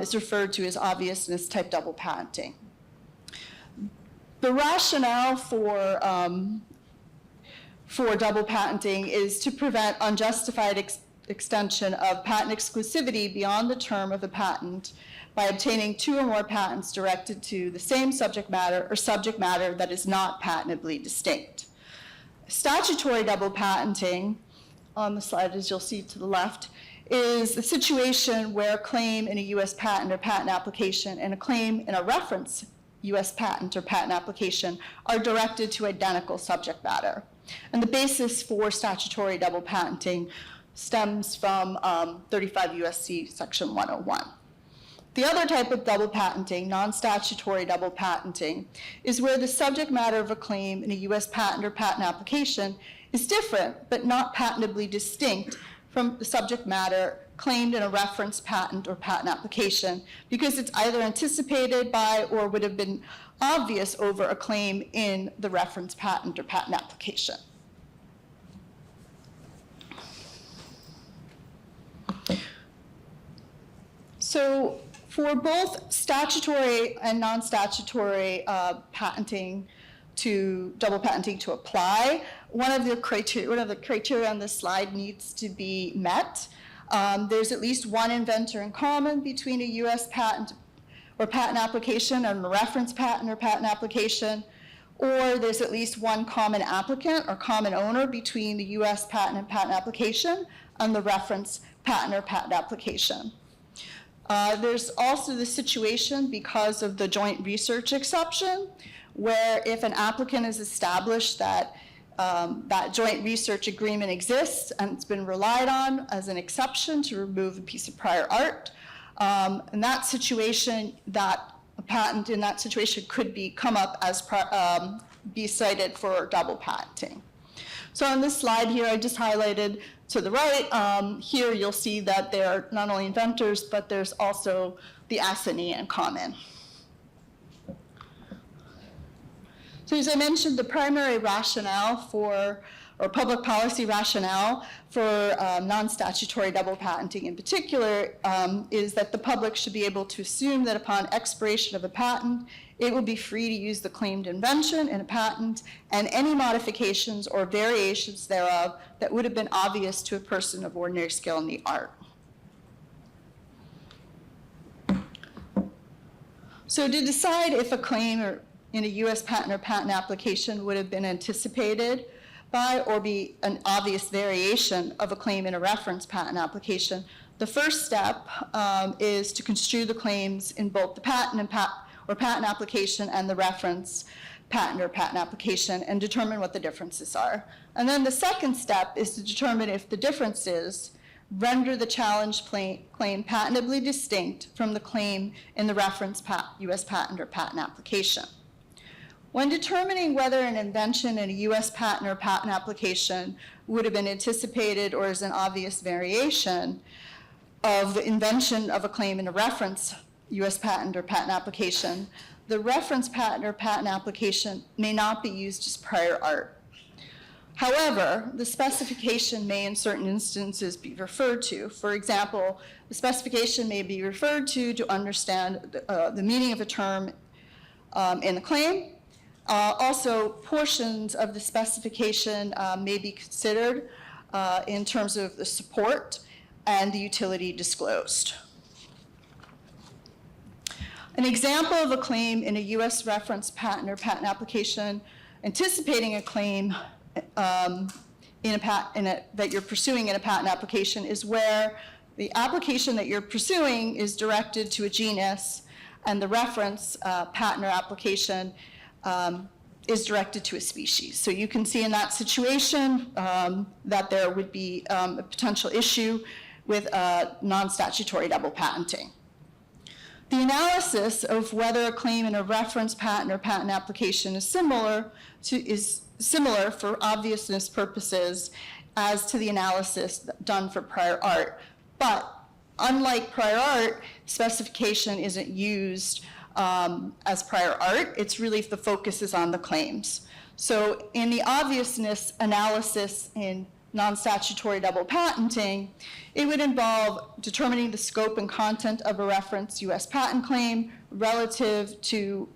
is referred to as obviousness type double patenting. The rationale for double patenting is to prevent unjustified extension of patent exclusivity beyond the term of the patent by obtaining two or more patents directed to the same subject matter or subject matter that is not patentably distinct. Statutory double patenting, on the slide as you'll see to the left, is the situation where a claim in a US patent or patent application and a claim in a reference US patent or patent application are directed to identical subject matter. And the basis for statutory double patenting stems from 35 U.S.C. Section 101. The other type of double patenting, non-statutory double patenting, is where the subject matter of a claim in a U.S. patent or patent application is different but not patentably distinct from the subject matter claimed in a reference patent or patent application, because it's either anticipated by or would have been obvious over a claim in the reference patent or patent application. So for both statutory and non-statutory patenting double patenting to apply, one of the criteria on this slide needs to be met. There's at least one inventor in common between a U.S. patent or patent application and a reference patent or patent application, or there's at least one common applicant or common owner between the U.S. patent and patent application and the reference patent or patent application. There's also the situation, because of the joint research exception, where if an applicant has established that that joint research agreement exists and it's been relied on as an exception to remove a piece of prior art, in that situation, that a patent in that situation could come up as be cited for double patenting. So on this slide here, I just highlighted to the right, here you'll see that there are not only inventors, but there's also the assignee in common. So as I mentioned, the primary rationale for or public policy rationale for non-statutory double patenting in particular is that the public should be able to assume that upon expiration of a patent, it will be free to use the claimed invention in a patent and any modifications or variations thereof that would have been obvious to a person of ordinary skill in the art. So to decide if a claim in a U.S. patent or patent application would have been anticipated by or be an obvious variation of a claim in a reference patent application, the first step is to construe the claims in both the patent and patent application and the reference patent or patent application and determine what the differences are. And then the second step is to determine if the differences render the challenged claim patentably distinct from the claim in the reference U.S. patent or patent application. When determining whether an invention in a U.S. patent or patent application would have been anticipated or is an obvious variation of the invention of a claim in a reference U.S. patent or patent application, the reference patent or patent application may not be used as prior art. However, the specification may in certain instances be referred to. For example, the specification may be referred to understand the meaning of a term in the claim. Also, portions of the specification may be considered in terms of the support and the utility disclosed. An example of a claim in a U.S. reference patent or patent application anticipating a claim that you're pursuing in a patent application is where the application that you're pursuing is directed to a genus and the reference patent or application is directed to a species. So you can see in that situation that there would be a potential issue with non-statutory double patenting. The analysis of whether a claim in a reference patent or patent application is similar for obviousness purposes as to the analysis done for prior art. But unlike prior art, specification isn't used as prior art. It's really the focus is on the claims. So in the obviousness analysis in non-statutory double patenting, it would involve determining the scope and content of a reference U.S. patent claim relative to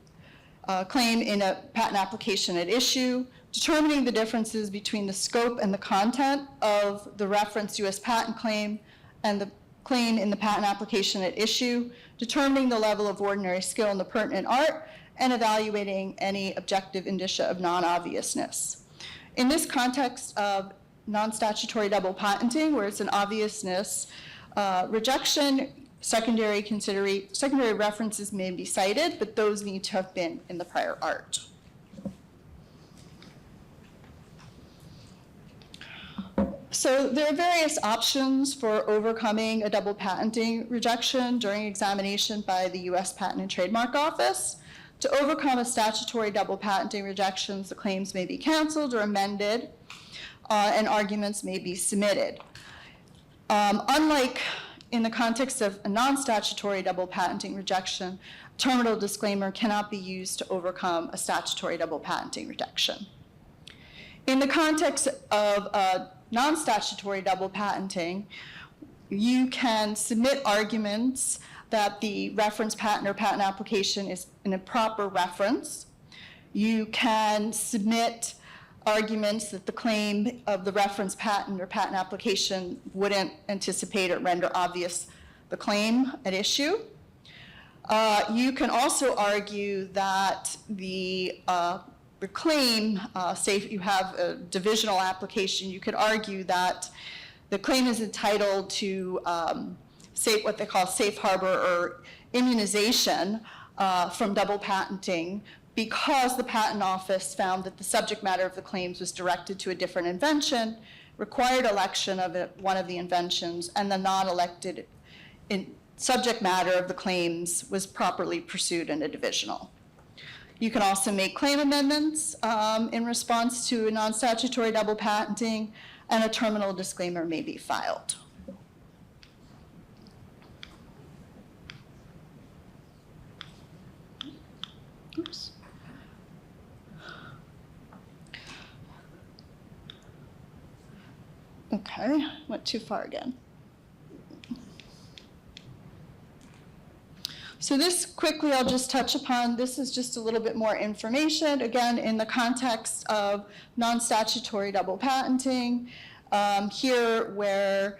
a claim in a patent application at issue, determining the differences between the scope and the content of the reference U.S. patent claim and the claim in the patent application at issue, determining the level of ordinary skill in the pertinent art, and evaluating any objective indicia of non-obviousness. In this context of non-statutory double patenting, where it's an obviousness rejection, secondary references may be cited, but those need to have been in the prior art. So there are various options for overcoming a double patenting rejection during examination by the U.S. Patent and Trademark Office. To overcome a statutory double patenting rejections, the claims may be canceled or amended, and arguments may be submitted. Unlike in the context of a non-statutory double patenting rejection, terminal disclaimer cannot be used to overcome a statutory double patenting rejection. In the context of non-statutory double patenting, you can submit arguments that the reference patent or patent application is an improper reference. You can submit arguments that the claim of the reference patent or patent application wouldn't anticipate or render obvious the claim at issue. You can also argue that the claim, say if you have a divisional application, you could argue that the claim is entitled to what they call safe harbor or immunization from double patenting because the Patent Office found that the subject matter of the claims was directed to a different invention, required election of one of the inventions, and the non-elected subject matter of the claims was properly pursued in a divisional. You can also make claim amendments in response to a non-statutory double patenting, and a terminal disclaimer may be filed. Oops. Okay, went too far again. So this quickly I'll just touch upon. This is just a little bit more information, again, in the context of non-statutory double patenting. Here where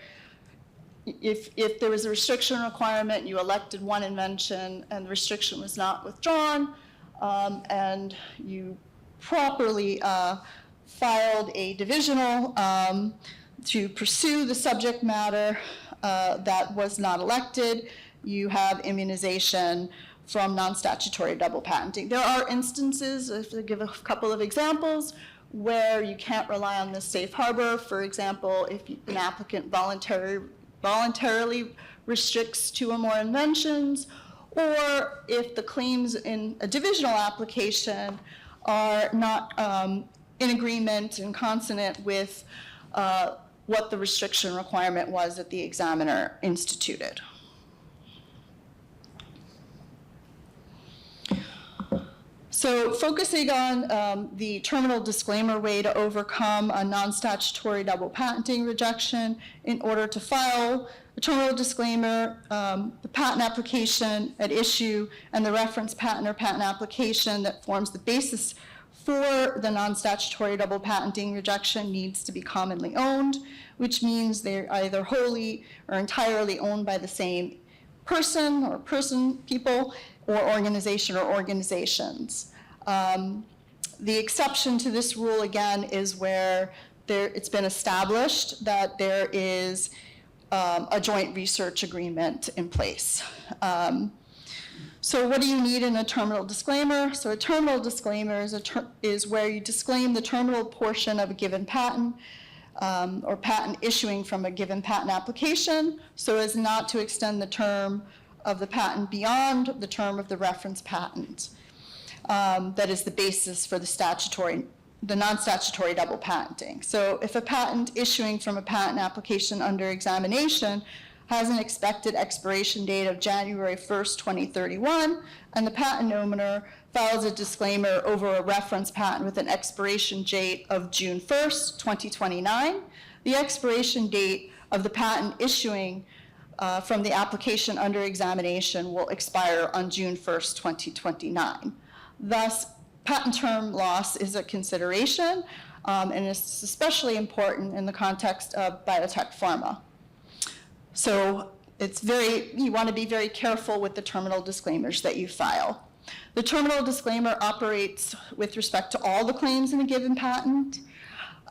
if there was a restriction requirement, you elected one invention and the restriction was not withdrawn, and you properly filed a divisional to pursue the subject matter that was not elected, you have immunization from non-statutory double patenting. There are instances, if I give a couple of examples, where you can't rely on the safe harbor. For example, if an applicant voluntarily restricts two or more inventions, or if the claims in a divisional application are not in agreement and consonant with what the restriction requirement was that the examiner instituted. So focusing on the terminal disclaimer way to overcome a non-statutory double patenting rejection, in order to file a terminal disclaimer, the patent application at issue and the reference patent or patent application that forms the basis for the non-statutory double patenting rejection needs to be commonly owned, which means they're either wholly or entirely owned by the same person or people, or organization or organizations. The exception to this rule, again, is where it's been established that there is a joint research agreement in place. So what do you need in a terminal disclaimer? So a terminal disclaimer is where you disclaim the terminal portion of a given patent or patent issuing from a given patent application so as not to extend the term of the patent beyond the term of the reference patent. That is the basis for the non-statutory double patenting. So if a patent issuing from a patent application under examination has an expected expiration date of January 1st, 2031, and the patent owner files a disclaimer over a reference patent with an expiration date of June 1st, 2029, the expiration date of the patent issuing from the application under examination will expire on June 1st, 2029. Thus, patent term loss is a consideration, and it's especially important in the context of biotech pharma. So you want to be very careful with the terminal disclaimers that you file. The terminal disclaimer operates with respect to all the claims in a given patent,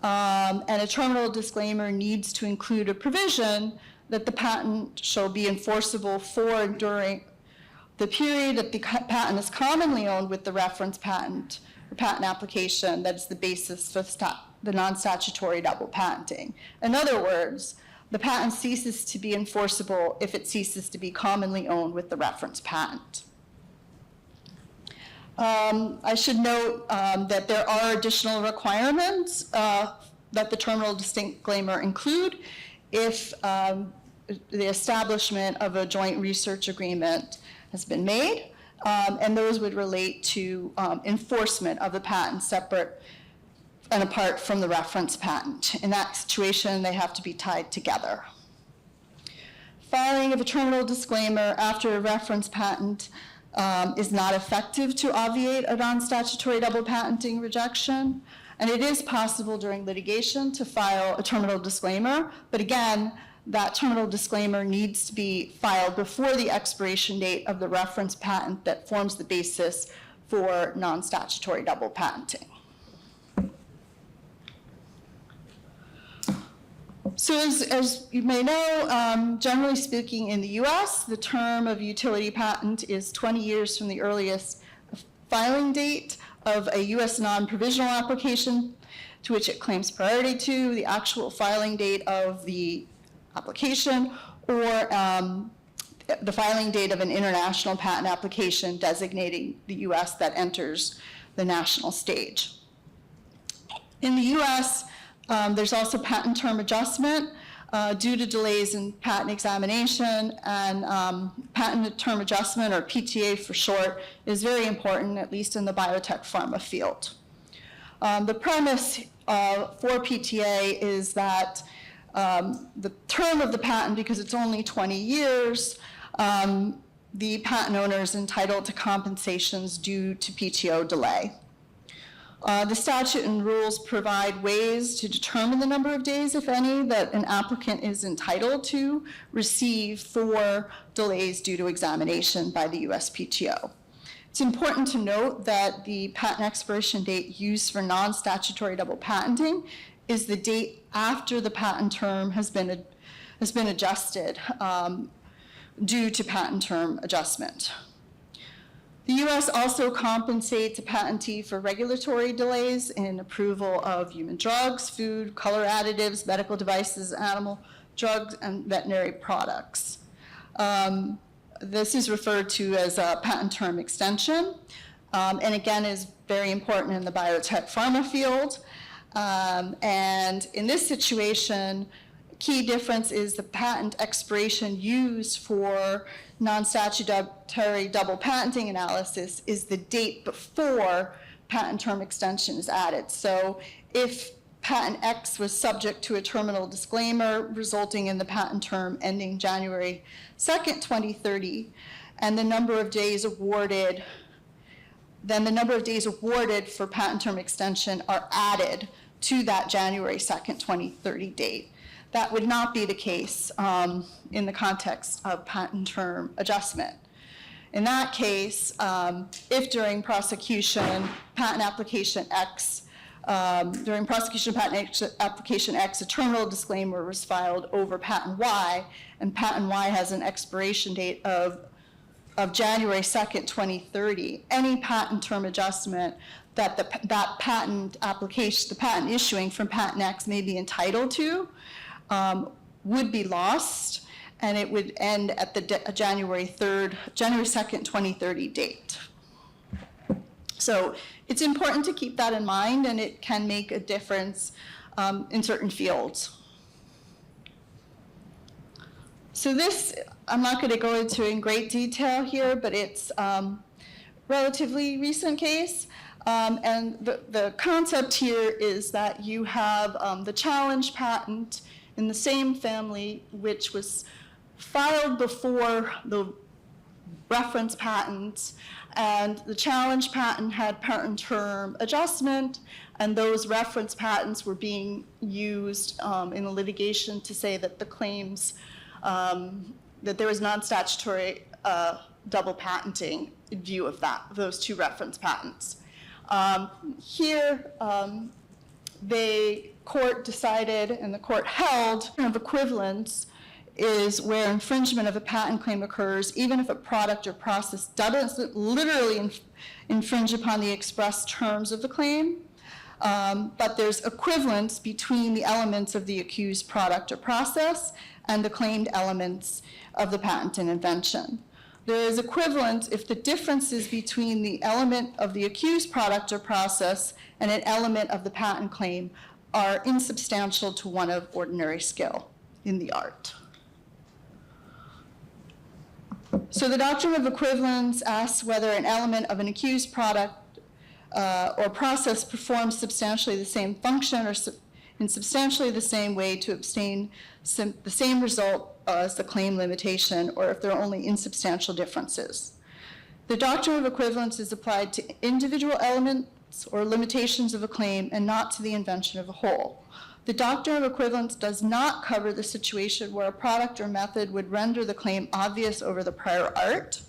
and a terminal disclaimer needs to include a provision that the patent shall be enforceable for and during the period that the patent is commonly owned with the reference patent or patent application that is the basis for the non-statutory double patenting. In other words, the patent ceases to be enforceable if it ceases to be commonly owned with the reference patent. I should note that there are additional requirements that the terminal disclaimer include if the establishment of a joint research agreement has been made, and those would relate to enforcement of the patent separate and apart from the reference patent. In that situation, they have to be tied together. Filing of a terminal disclaimer after a reference patent is not effective to obviate a non-statutory double patenting rejection, and it is possible during litigation to file a terminal disclaimer, but again, that terminal disclaimer needs to be filed before the expiration date of the reference patent that forms the basis for non-statutory double patenting. So as you may know, generally speaking in the US, the term of utility patent is 20 years from the earliest filing date of a US non-provisional application to which it claims priority to, the actual filing date of the application, or the filing date of an international patent application designating the US that enters the national stage. In the US, there's also patent term adjustment due to delays in patent examination, and patent term adjustment, or PTA for short, is very important, at least in the biotech pharma field. The premise for PTA is that the term of the patent, because it's only 20 years, the patent owner is entitled to compensations due to PTO delay. The statute and rules provide ways to determine the number of days, if any, that an applicant is entitled to receive for delays due to examination by the USPTO. It's important to note that the patent expiration date used for non-statutory double patenting is the date after the patent term has been adjusted due to patent term adjustment. The U.S. also compensates a patentee for regulatory delays in approval of human drugs, food, color additives, medical devices, animal drugs, and veterinary products. This is referred to as a patent term extension, and again is very important in the biotech pharma field. And in this situation, key difference is the patent expiration used for non-statutory double patenting analysis is the date before patent term extension is added. So if patent X was subject to a terminal disclaimer resulting in the patent term ending January 2nd, 2030, and the number of days awarded, then the number of days awarded for patent term extension are added to that January 2nd, 2030 date. That would not be the case in the context of patent term adjustment. In that case, if during prosecution patent application X, a terminal disclaimer was filed over patent Y, and patent Y has an expiration date of January 2nd, 2030, any patent term adjustment that that patent application, the patent issuing from patent X may be entitled to, would be lost, and it would end at the January 2nd, 2030 date. So it's important to keep that in mind, and it can make a difference in certain fields. So this, I'm not going to go into in great detail here, but it's relatively recent case. And the concept here is that you have the challenge patent in the same family, which was filed before the reference patent, and the challenge patent had patent term adjustment, and those reference patents were being used in the litigation to say that the claims, that there was non-statutory double patenting in view of those two reference patents. Here, the court decided, and the court held, of equivalence is where infringement of a patent claim occurs, even if a product or process doesn't literally infringe upon the express terms of the claim, but there's equivalence between the elements of the accused product or process and the claimed elements of the patent and invention. There is equivalence if the differences between the element of the accused product or process and an element of the patent claim are insubstantial to one of ordinary skill in the art. So the doctrine of equivalence asks whether an element of an accused product or process performs substantially the same function or in substantially the same way to obtain the same result as the claim limitation, or if there are only insubstantial differences. The doctrine of equivalence is applied to individual elements or limitations of a claim and not to the invention of a whole. The doctrine of equivalence does not cover the situation where a product or method would render the claim obvious over the prior art,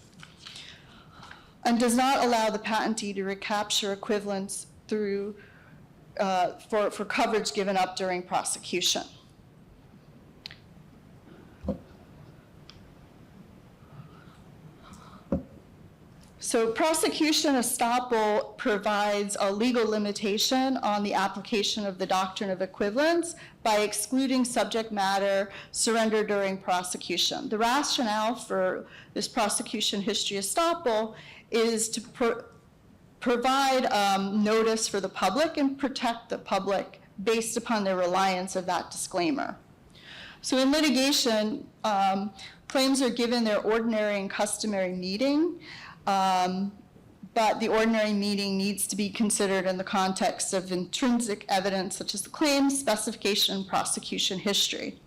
and does not allow the patentee to recapture equivalence through for coverage given up during prosecution. So prosecution estoppel provides a legal limitation on the application of the doctrine of equivalence by excluding subject matter surrendered during prosecution. The rationale for this prosecution history estoppel is to provide notice for the public and protect the public based upon their reliance of that disclaimer. So in litigation, claims are given their ordinary and customary meaning. but the ordinary meaning needs to be considered in the context of intrinsic evidence such as the claim, specification, and prosecution history.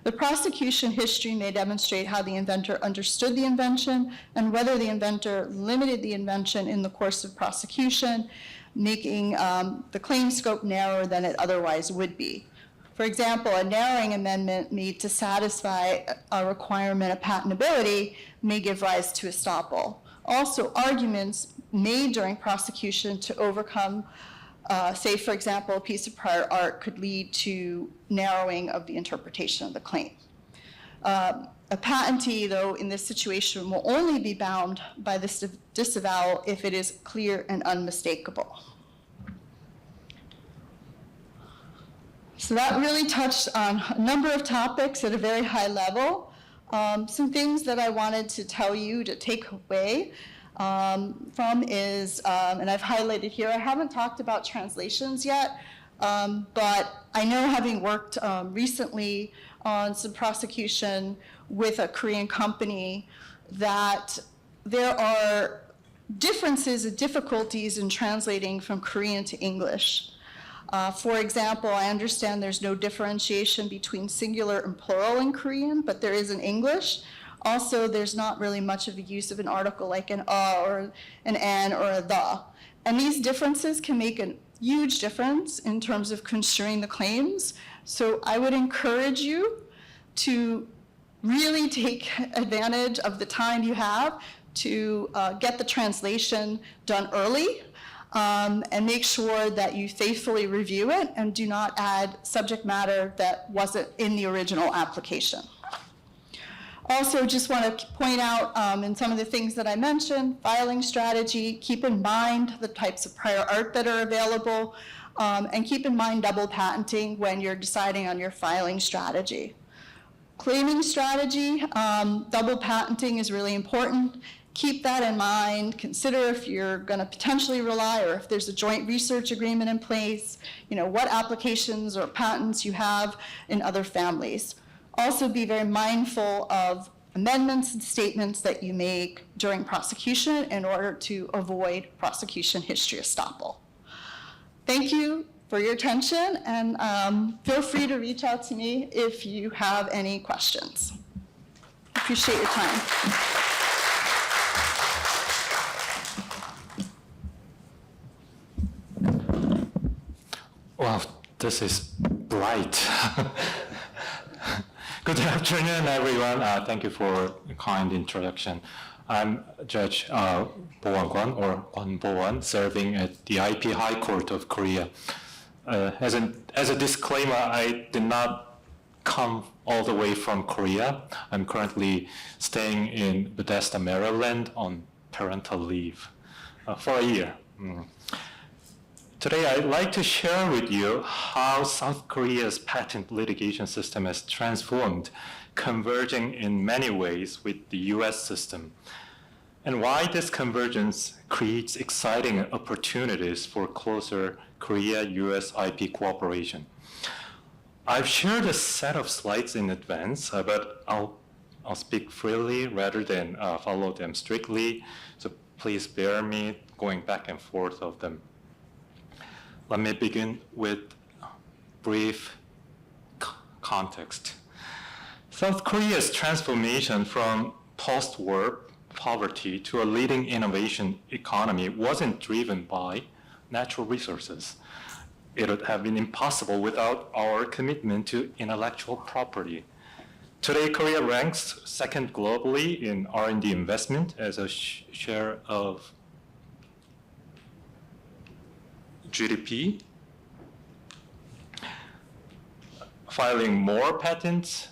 The prosecution history may demonstrate how the inventor understood the invention and whether the inventor limited the invention in the course of prosecution, making the claim scope narrower than it otherwise would be. For example, a narrowing amendment made to satisfy a requirement of patentability may give rise to estoppel. Also, arguments made during prosecution to overcome, say, for example, a piece of prior art could lead to narrowing of the interpretation of the claim. A patentee, though, in this situation will only be bound by this disavowal if it is clear and unmistakable. So that really touched on a number of topics at a very high level. Some things that I wanted to tell you to take away from is, and I've highlighted here, I haven't talked about translations yet, but I know, having worked recently on some prosecution with a Korean company, that there are differences and difficulties in translating from Korean to English. For example, I understand there's no differentiation between singular and plural in Korean, but there is in English. Also, there's not really much of a use of an article like an or an and or a the. And these differences can make a huge difference in terms of construing the claims. So I would encourage you to really take advantage of the time you have to get the translation done early. And make sure that you faithfully review it and do not add subject matter that wasn't in the original application. Also, just want to point out in some of the things that I mentioned, filing strategy, keep in mind the types of prior art that are available, and keep in mind double patenting when you're deciding on your filing strategy. Claiming strategy, double patenting is really important. Keep that in mind. Consider if you're going to potentially rely, or if there's a joint research agreement in place, what applications or patents you have in other families. Also, be very mindful of amendments and statements that you make during prosecution in order to avoid prosecution history estoppel. Thank you for your attention, and feel free to reach out to me if you have any questions. Appreciate your time. Wow, this is bright. Good afternoon, everyone. Thank you for a kind introduction. I'm Judge Bo-won Kwon, or Kwon Bo-won, serving at the IP High Court of Korea. As a disclaimer, I did not come all the way from Korea. I'm currently staying in Bethesda, Maryland on parental leave for a year. Today, I'd like to share with you how South Korea's patent litigation system has transformed, converging in many ways with the US system, and why this convergence creates exciting opportunities for closer Korea-US IP cooperation. I've shared a set of slides in advance, but I'll speak freely rather than follow them strictly, so please bear me going back and forth of them. Let me begin with brief context. South Korea's transformation from post-war poverty to a leading innovation economy wasn't driven by natural resources. It would have been impossible without our commitment to intellectual property. Today, Korea ranks second globally in R&D investment as a share of GDP, filing more patents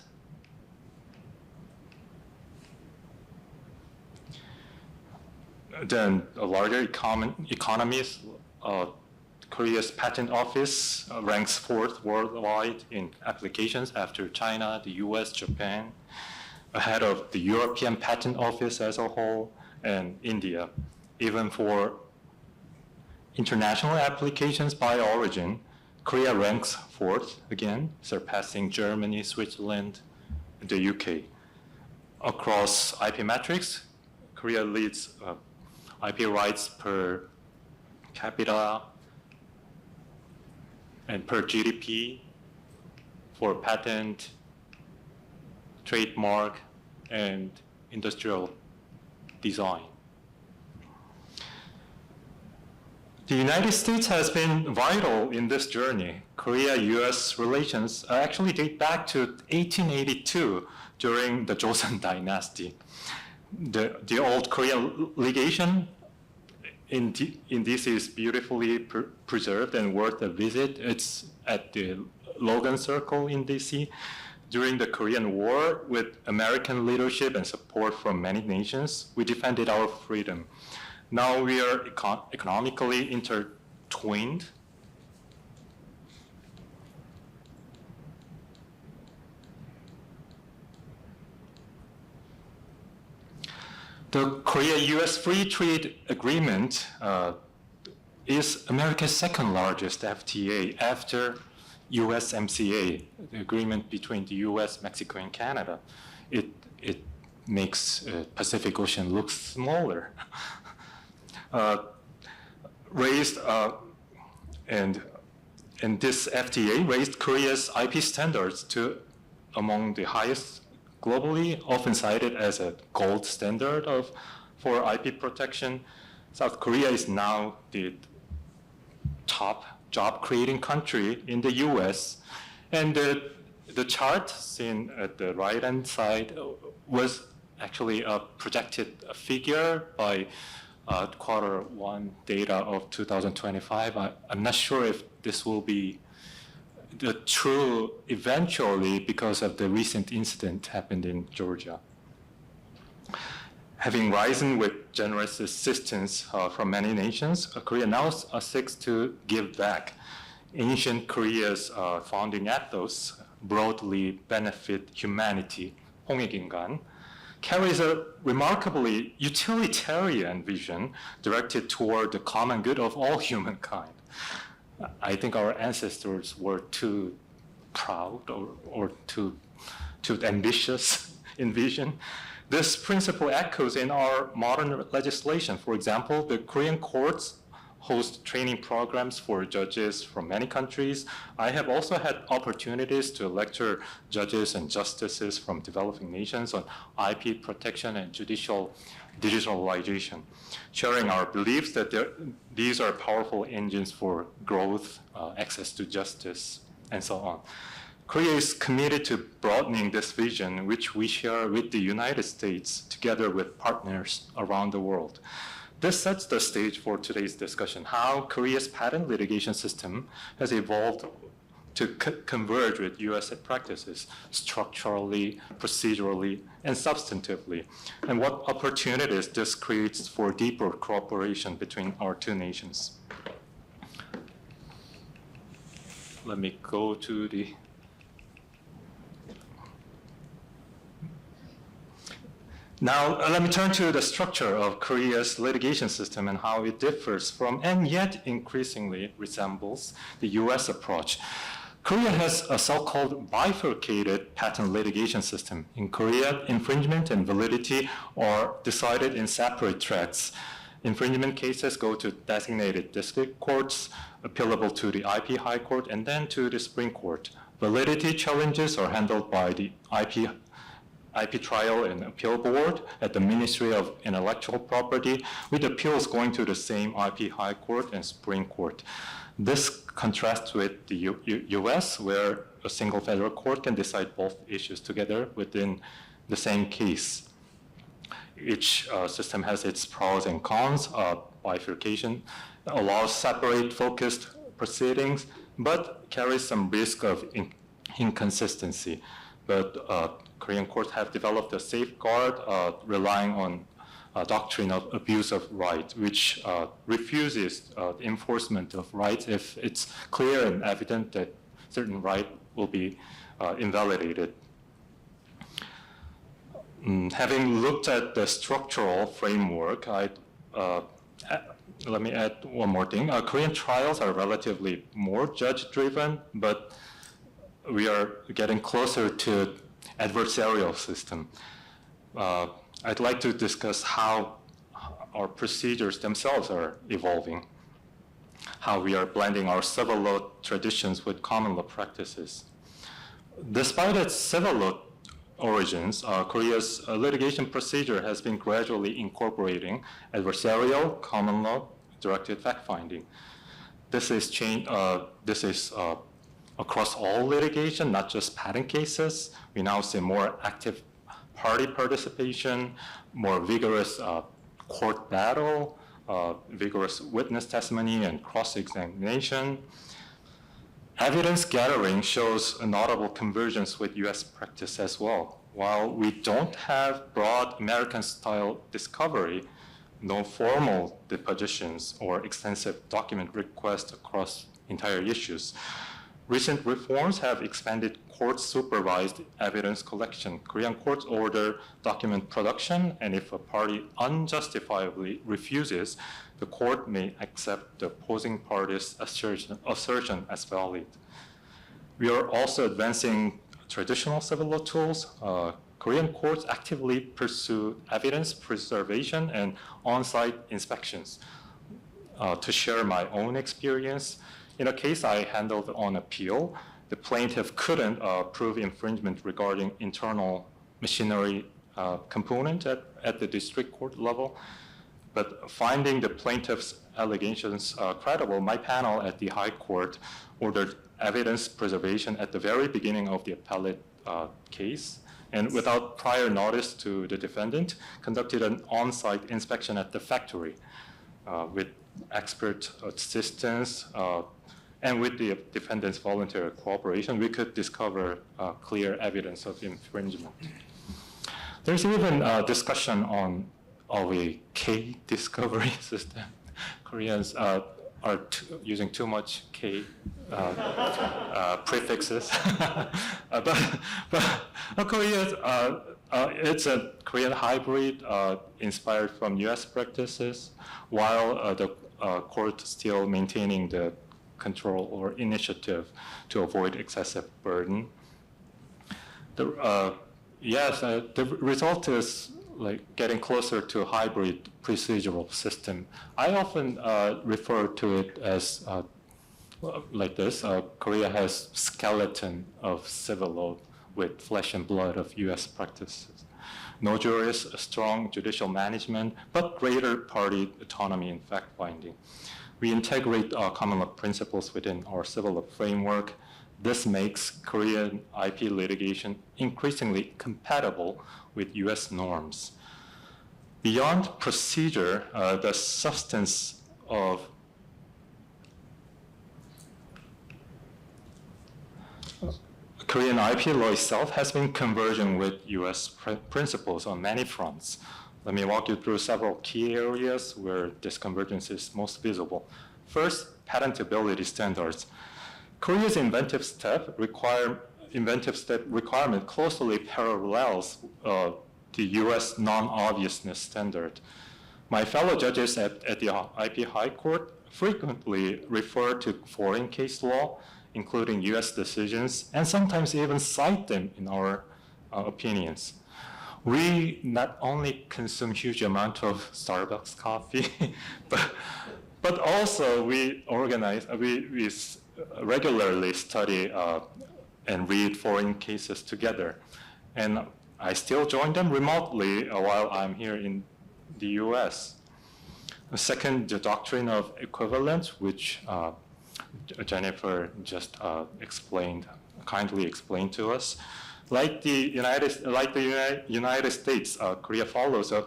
than larger economies. Korea's patent office ranks fourth worldwide in applications after China, the US, Japan, ahead of the European Patent Office as a whole, and India. Even for international applications by origin, Korea ranks fourth again, surpassing Germany, Switzerland, and the UK. Across IP metrics, Korea leads IP rights per capita and per GDP for patent, trademark, and industrial design. The United States has been vital in this journey. Korea-U.S. relations actually date back to 1882 during the Joseon Dynasty. The old Korean legation in DC is beautifully preserved and worth a visit. It's at the Logan Circle in DC. During the Korean War, with American leadership and support from many nations, we defended our freedom. Now we are economically intertwined. The Korea-U.S. Free Trade Agreement is America's second largest FTA after USMCA, the agreement between the U.S., Mexico, and Canada. It makes Pacific Ocean look smaller. And this FTA raised Korea's IP standards to among the highest globally, often cited as a gold standard for IP protection. South Korea is now the top job-creating country in the U.S. And the chart seen at the right-hand side was actually a projected figure by Q1 data of 2025. I'm not sure if this will be the true eventually because of the recent incident happened in Georgia. Having risen with generous assistance from many nations, Korea now seeks to give back. Ancient Korea's founding ethos, broadly benefit humanity, 홍익인간, carries a remarkably utilitarian vision directed toward the common good of all humankind. I think our ancestors were too proud or too ambitious in vision. This principle echoes in our modern legislation. For example, the Korean courts host training programs for judges from many countries. I have also had opportunities to lecture judges and justices from developing nations on IP protection and judicial digitalization, sharing our beliefs that these are powerful engines for growth, access to justice, and so on. Korea is committed to broadening this vision, which we share with the United States, together with partners around the world. This sets the stage for today's discussion, how Korea's patent litigation system has evolved to converge with U.S. practices structurally, procedurally, and substantively, and what opportunities this creates for deeper cooperation between our two nations. Let me go to the... Now, let me turn to the structure of Korea's litigation system and how it differs from and yet increasingly resembles the U.S. approach. Korea has a so-called bifurcated patent litigation system. In Korea, infringement and validity are decided in separate tracks. Infringement cases go to designated district courts, appealable to the IP High Court, and then to the Supreme Court. Validity challenges are handled by the IP Trial and Appeal Board at the Ministry of Intellectual Property, with appeals going to the same IP High Court and Supreme Court. This contrasts with the U.S., where a single federal court can decide both issues together within the same case. Each system has its pros and cons. Bifurcation allows separate, focused proceedings, but carries some risk of inconsistency. But Korean courts have developed a safeguard relying on a doctrine of abuse of right, which refuses enforcement of rights if it's clear and evident that certain right will be invalidated. Having looked at the structural framework, let me add one more thing. Korean trials are relatively more judge-driven, but we are getting closer to adversarial system. I'd like to discuss how our procedures themselves are evolving, how we are blending our civil law traditions with common law practices. Despite its civil law origins, Korea's litigation procedure has been gradually incorporating adversarial, common law, directed fact-finding. This is across all litigation, not just patent cases. We now see more active party participation, more vigorous court battle, vigorous witness testimony and cross-examination. Evidence gathering shows a notable convergence with US practice as well. While we don't have broad American-style discovery, no formal depositions or extensive document requests across entire issues, recent reforms have expanded court-supervised evidence collection. Korean courts order document production, and if a party unjustifiably refuses, the court may accept the opposing party's assertion as valid. We are also advancing traditional civil law tools. Korean courts actively pursue evidence preservation and on-site inspections. To share my own experience, in a case I handled on appeal, the plaintiff couldn't prove infringement regarding internal machinery component at the district court level. But finding the plaintiff's allegations credible, my panel at the High Court ordered evidence preservation at the very beginning of the appellate case, and without prior notice to the defendant, conducted an on-site inspection at the factory with expert assistance, and with the defendant's voluntary cooperation, we could discover clear evidence of infringement. There's even a discussion of a K discovery system. Koreans are using too much K prefixes. but Korea, it's a Korean hybrid inspired from US practices, while the court still maintaining the control or initiative to avoid excessive burden. The result is like getting closer to a hybrid procedural system. I often refer to it as like this. Korea has skeleton of civil law with flesh and blood of US practices. No juries, strong judicial management, but greater party autonomy in fact-finding. We integrate common law principles within our civil law framework. This makes Korean IP litigation increasingly compatible with US norms. Beyond procedure, the substance of Korean IP law itself has been converging with US principles on many fronts. Let me walk you through several key areas where this convergence is most visible. First, patentability standards. Korea's inventive step requirement closely parallels the US non-obviousness standard. My fellow judges at the IP High Court frequently refer to foreign case law, including US decisions, and sometimes even cite them in our opinions. We not only consume huge amount of Starbucks coffee, but also we regularly study and read foreign cases together. And I still join them remotely while I'm here in the US. Second, the doctrine of equivalence, which Jennifer just kindly explained to us. Like the United States, Korea follows a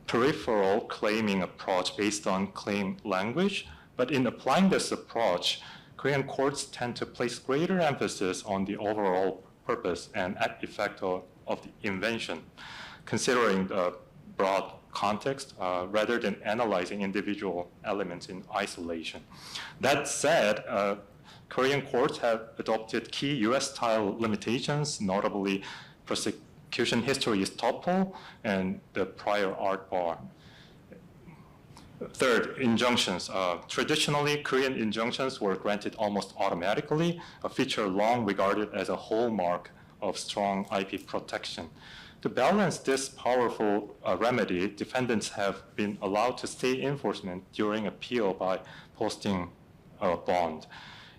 peripheral claiming approach based on claim language, but in applying this approach, Korean courts tend to place greater emphasis on the overall purpose and effect of the invention, considering the broad context rather than analyzing individual elements in isolation. That said, Korean courts have adopted key US-style limitations, notably prosecution history estoppel and the prior art bar. Third, injunctions. Traditionally, Korean injunctions were granted almost automatically, a feature long regarded as a hallmark of strong IP protection. To balance this powerful remedy, defendants have been allowed to stay enforcement during appeal by posting a bond.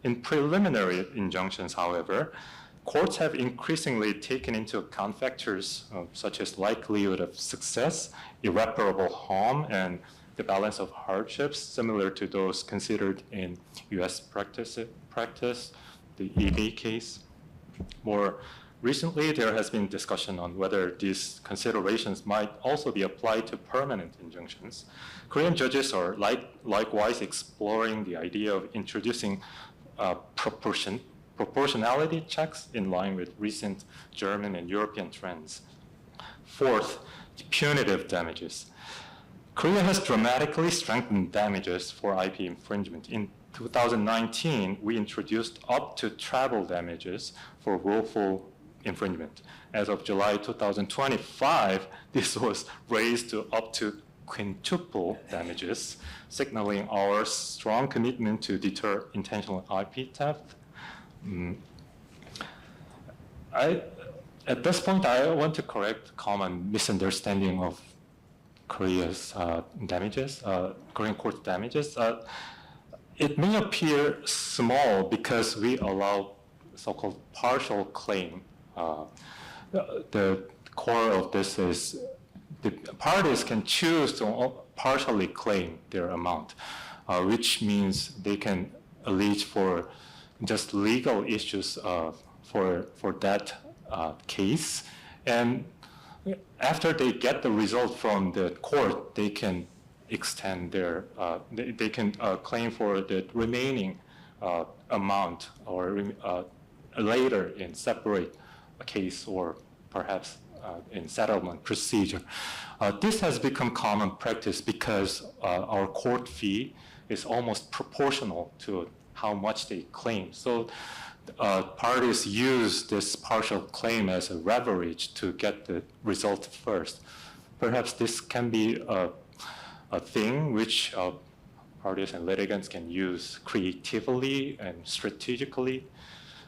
In preliminary injunctions, however, courts have increasingly taken into account factors such as likelihood of success, irreparable harm, and the balance of hardships, similar to those considered in U.S. practice, the eBay case. More recently, there has been discussion on whether these considerations might also be applied to permanent injunctions. Korean judges are likewise exploring the idea of introducing proportionality checks in line with recent German and European trends. Fourth, punitive damages. Korea has dramatically strengthened damages for IP infringement. In 2019, we introduced up to treble damages for willful infringement. As of July 2025, this was raised to up to quintuple damages, signaling our strong commitment to deter intentional IP theft. At this point, I want to correct a common misunderstanding of Korea's damages, Korean court damages. It may appear small because we allow so-called partial claim. The core of this is the parties can choose to partially claim their amount, which means they can allege for just legal issues for that case. And after they get the result from the court, they can extend their, they can claim for the remaining amount or later in separate case or perhaps in settlement procedure. This has become common practice because our court fee is almost proportional to how much they claim. So parties use this partial claim as a leverage to get the result first. Perhaps this can be a thing which parties and litigants can use creatively and strategically.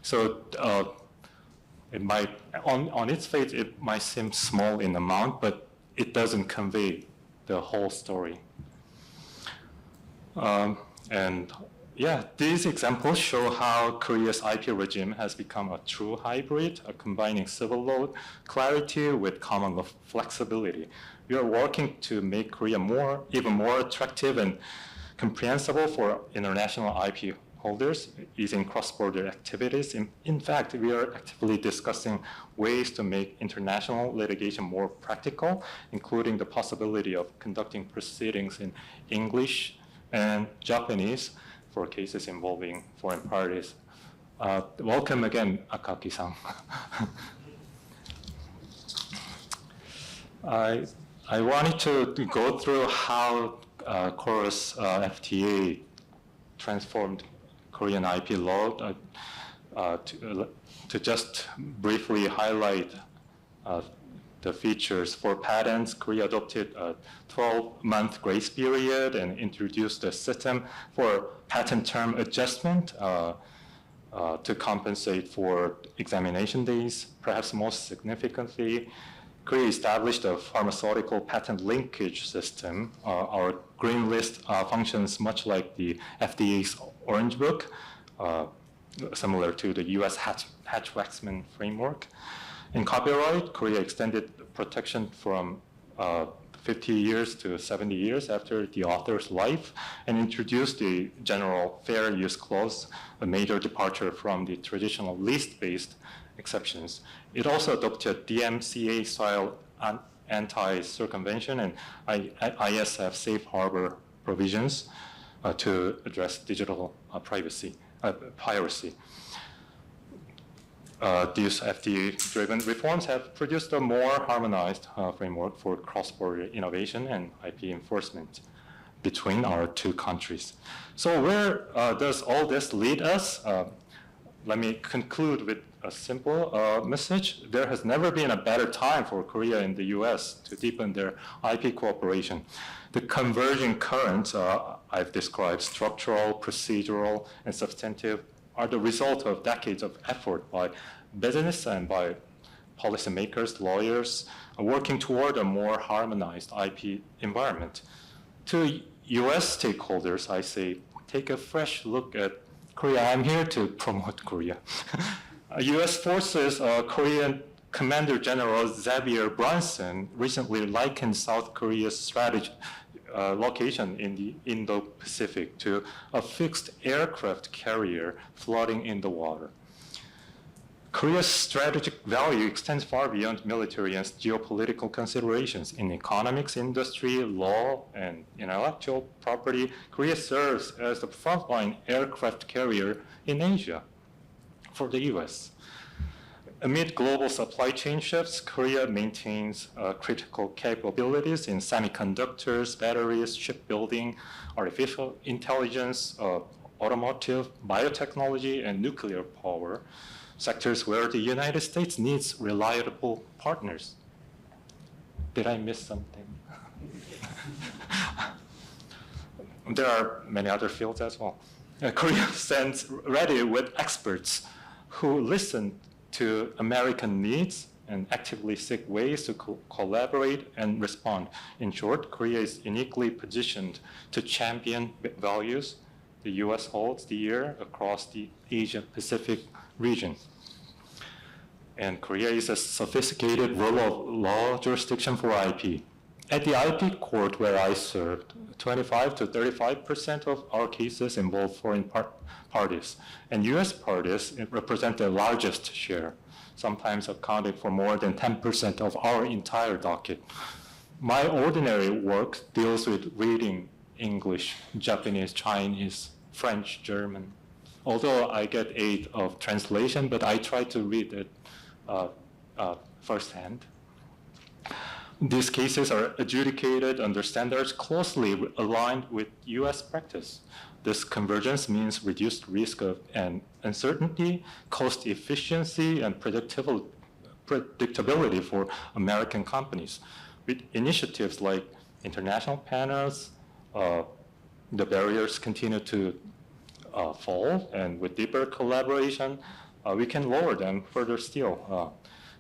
So it might, on its face, it might seem small in amount, but it doesn't convey the whole story. And yeah, these examples show how Korea's IP regime has become a true hybrid, combining civil law clarity with common law flexibility. We are working to make Korea even more attractive and comprehensible for international IP holders using cross-border activities. In fact, we are actively discussing ways to make international litigation more practical, including the possibility of conducting proceedings in English and Japanese for cases involving foreign parties. Welcome again, Akaki-san. I wanted to go through how Korea's FTA transformed Korean IP law to just briefly highlight the features. For patents, Korea adopted a 12-month grace period and introduced a system for patent term adjustment to compensate for examination days. Perhaps most significantly, Korea established a pharmaceutical patent linkage system. Our green list functions much like the FDA's Orange Book, similar to the US Hatch-Waxman framework. In copyright, Korea extended protection from 50 years to 70 years after the author's life and introduced the general fair use clause, a major departure from the traditional list-based exceptions. It also adopted DMCA-style anti-circumvention and ISF safe harbor provisions to address digital piracy. These FTA-driven reforms have produced a more harmonized framework for cross-border innovation and IP enforcement between our two countries. So where does all this lead us? Let me conclude with a simple message. There has never been a better time for Korea and the US to deepen their IP cooperation. The converging currents I've described, structural, procedural, and substantive, are the result of decades of effort by business and by policymakers, lawyers, are working toward a more harmonized IP environment. To US stakeholders, I say, take a fresh look at Korea. I'm here to promote Korea. US Forces Korean Commander General Xavier Brunson recently likened South Korea's strategy location in the Indo-Pacific to a fixed aircraft carrier floating in the water. Korea's strategic value extends far beyond military and geopolitical considerations. In economics, industry, law, and intellectual property, Korea serves as the frontline aircraft carrier in Asia for the US. Amid global supply chain shifts, Korea maintains critical capabilities in semiconductors, batteries, shipbuilding, artificial intelligence, automotive, biotechnology, and nuclear power, sectors where the United States needs reliable partners. Did I miss something? There are many other fields as well. Korea stands ready with experts who listen to American needs and actively seek ways to collaborate and respond. In short, Korea is uniquely positioned to champion values the US holds dear across the Asia-Pacific region. And Korea is a sophisticated rule of law jurisdiction for IP. At the IP court where I served, 25 to 35% of our cases involve foreign parties, and US parties represent the largest share, sometimes accounting for more than 10% of our entire docket. My ordinary work deals with reading English, Japanese, Chinese, French, German. Although I get aid of translation, but I try to read it firsthand. These cases are adjudicated under standards closely aligned with US practice. This convergence means reduced risk of and uncertainty, cost efficiency, and predictability for American companies. With initiatives like international panels, the barriers continue to fall, and with deeper collaboration, we can lower them further still.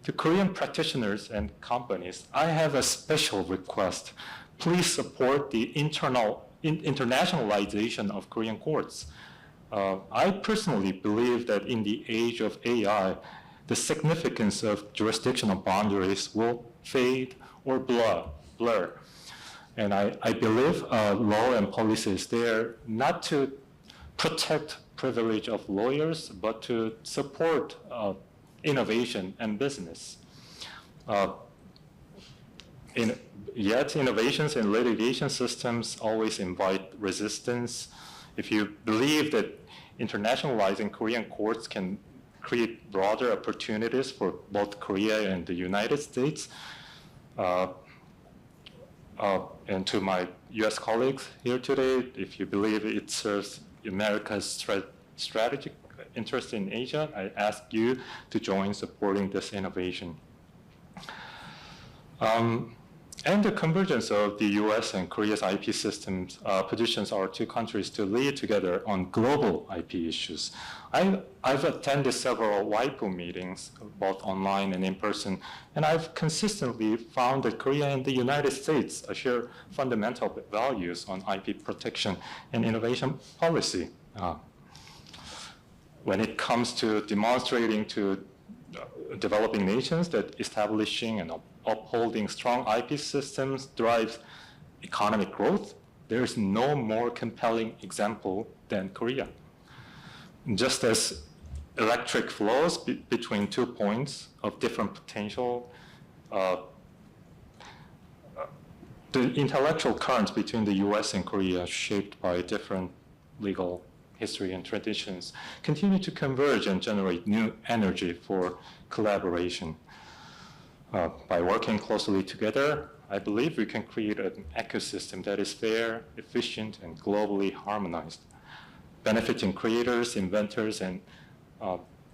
To Korean practitioners and companies, I have a special request. Please support the internationalization of Korean courts. I personally believe that in the age of AI, the significance of jurisdictional boundaries will fade or blur. And I believe law and policy is there not to protect privilege of lawyers, but to support innovation and business. Yet innovations in litigation systems always invite resistance. If you believe that internationalizing Korean courts can create broader opportunities for both Korea and the United States, and to my US colleagues here today, if you believe it serves America's strategic interest in Asia, I ask you to join supporting this innovation. And the convergence of the US and Korea's IP systems positions our two countries to lead together on global IP issues. I've attended several WIPO meetings, both online and in person, and I've consistently found that Korea and the United States share fundamental values on IP protection and innovation policy. When it comes to demonstrating to developing nations that establishing and upholding strong IP systems drives economic growth, there is no more compelling example than Korea. Just as electric flows between 2 points of different potential, the intellectual currents between the US and Korea, shaped by different legal history and traditions, continue to converge and generate new energy for collaboration. By working closely together, I believe we can create an ecosystem that is fair, efficient, and globally harmonized, benefiting creators, inventors, and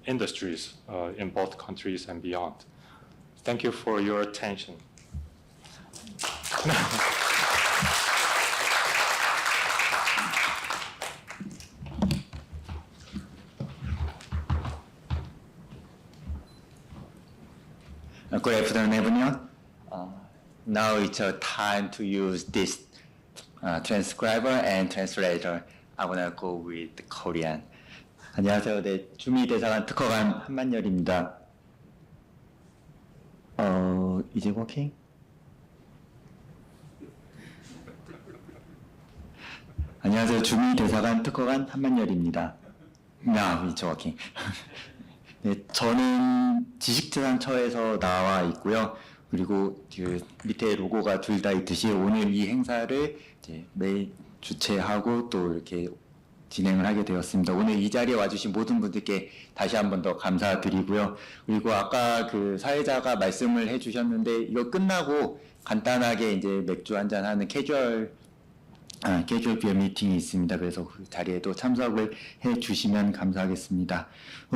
industries in both countries and beyond. Thank you for your attention. Good afternoon, everyone. Now it's time to use this transcriber and translator. I wanna go with Korean. 안녕하세요. 네, 주미대사관 특허관 한만열입니다. Is it working? 안녕하세요. 주미대사관 특허관 한만열입니다. Now it's working. 네, 저는 지식재산처에서 나와 있고요. 그리고 그 밑에 로고가 둘 다 있듯이 오늘 이 행사를 이제 매일 주최하고 또 이렇게 진행을 하게 되었습니다. 오늘 이 자리에 와주신 모든 분들께 다시 한 번 더 감사드리고요. 그리고 아까 그 사회자가 말씀을 해주셨는데 이거 끝나고 간단하게 이제 맥주 한잔 하는 캐주얼 비어 미팅이 있습니다. 그래서 그 자리에도 참석을 해주시면 감사하겠습니다.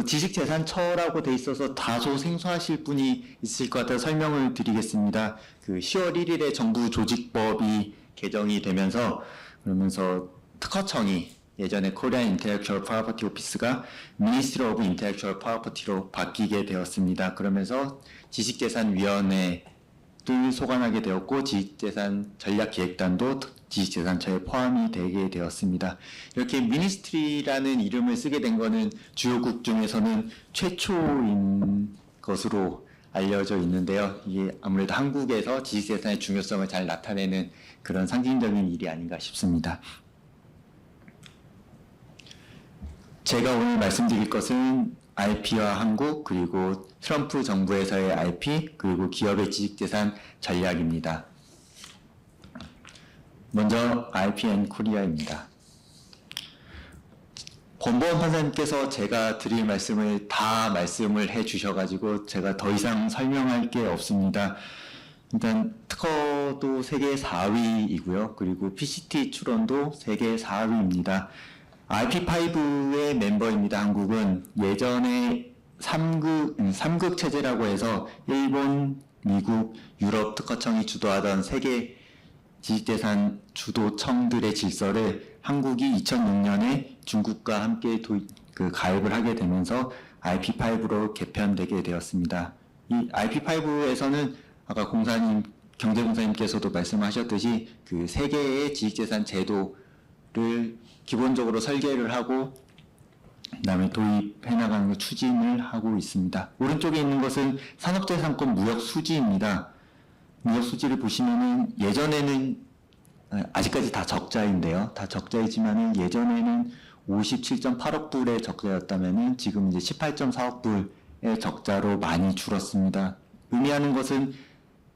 지식재산처라고 돼 있어서 다소 생소하실 분이 있을 것 같아서 설명을 드리겠습니다. 그 10월 1일에 정부 조직법이 개정이 되면서 그러면서 특허청이 예전에 코리안 인텔렉츄얼 프로퍼티 오피스가 미니스트리 오브 인텔렉츄얼 프로퍼티로 바뀌게 되었습니다. 그러면서 지식재산위원회를 소관하게 되었고 지식재산 전략기획단도 지식재산처에 포함이 되게 되었습니다. 이렇게 미니스트리라는 이름을 쓰게 된 것은 주요국 중에서는 최초인 것으로 알려져 있는데요. 이게 아무래도 한국에서 지식재산의 중요성을 잘 나타내는 그런 상징적인 일이 아닌가 싶습니다. 제가 오늘 말씀드릴 것은 IP와 한국, 그리고 트럼프 정부에서의 IP, 그리고 기업의 지식재산 전략입니다. 먼저 IP 앤 코리아입니다. 권보원 판사님께서 제가 드릴 말씀을 다 말씀을 해주셔가지고 제가 더 이상 설명할 게 없습니다. 일단 특허도 세계 4위이고요. 그리고 PCT 출원도 세계 4위입니다. IP5의 멤버입니다. 한국은 예전에 3극 체제라고 해서 일본, 미국, 유럽 특허청이 주도하던 세계 지식재산 주도청들의 질서를 한국이 2006년에 중국과 함께 가입을 하게 되면서 IP5로 개편되게 되었습니다. 이 IP5에서는 아까 경제공사님께서도 말씀하셨듯이 그 세계의 지식재산 제도를 기본적으로 설계를 하고 그다음에 도입해 나가는 걸 추진을 하고 있습니다. 오른쪽에 있는 것은 산업재산권 무역수지입니다. 무역수지를 보시면은 예전에는 아직까지 다 적자인데요. 다 적자이지만은 예전에는 57.8억 불의 적자였다면은 지금 이제 18.4억 불의 적자로 많이 줄었습니다. 의미하는 것은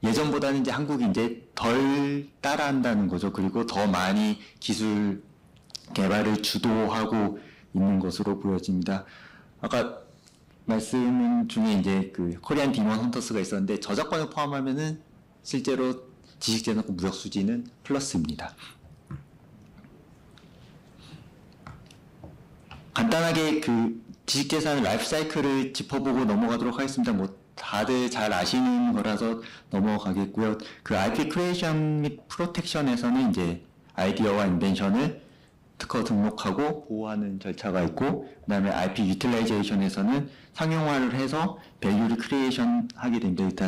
예전보다는 이제 한국이 이제 덜 따라한다는 거죠. 그리고 더 많이 기술 개발을 주도하고 있는 것으로 보여집니다. 아까 말씀 중에 이제 그 코리안 디먼 헌터스가 있었는데 저작권을 포함하면은 실제로 지식재산권 무역수지는 플러스입니다. 간단하게 그 지식재산 라이프 사이클을 짚어보고 넘어가도록 하겠습니다. 뭐 다들 잘 아시는 거라서 넘어가겠고요. 그 IP 크리에이션 및 프로텍션에서는 이제 아이디어와 인벤션을 특허 등록하고 보호하는 절차가 있고, 그 다음에 IP 유틸라이제이션에서는 상용화를 해서 밸류를 크리에이션 하게 됩니다.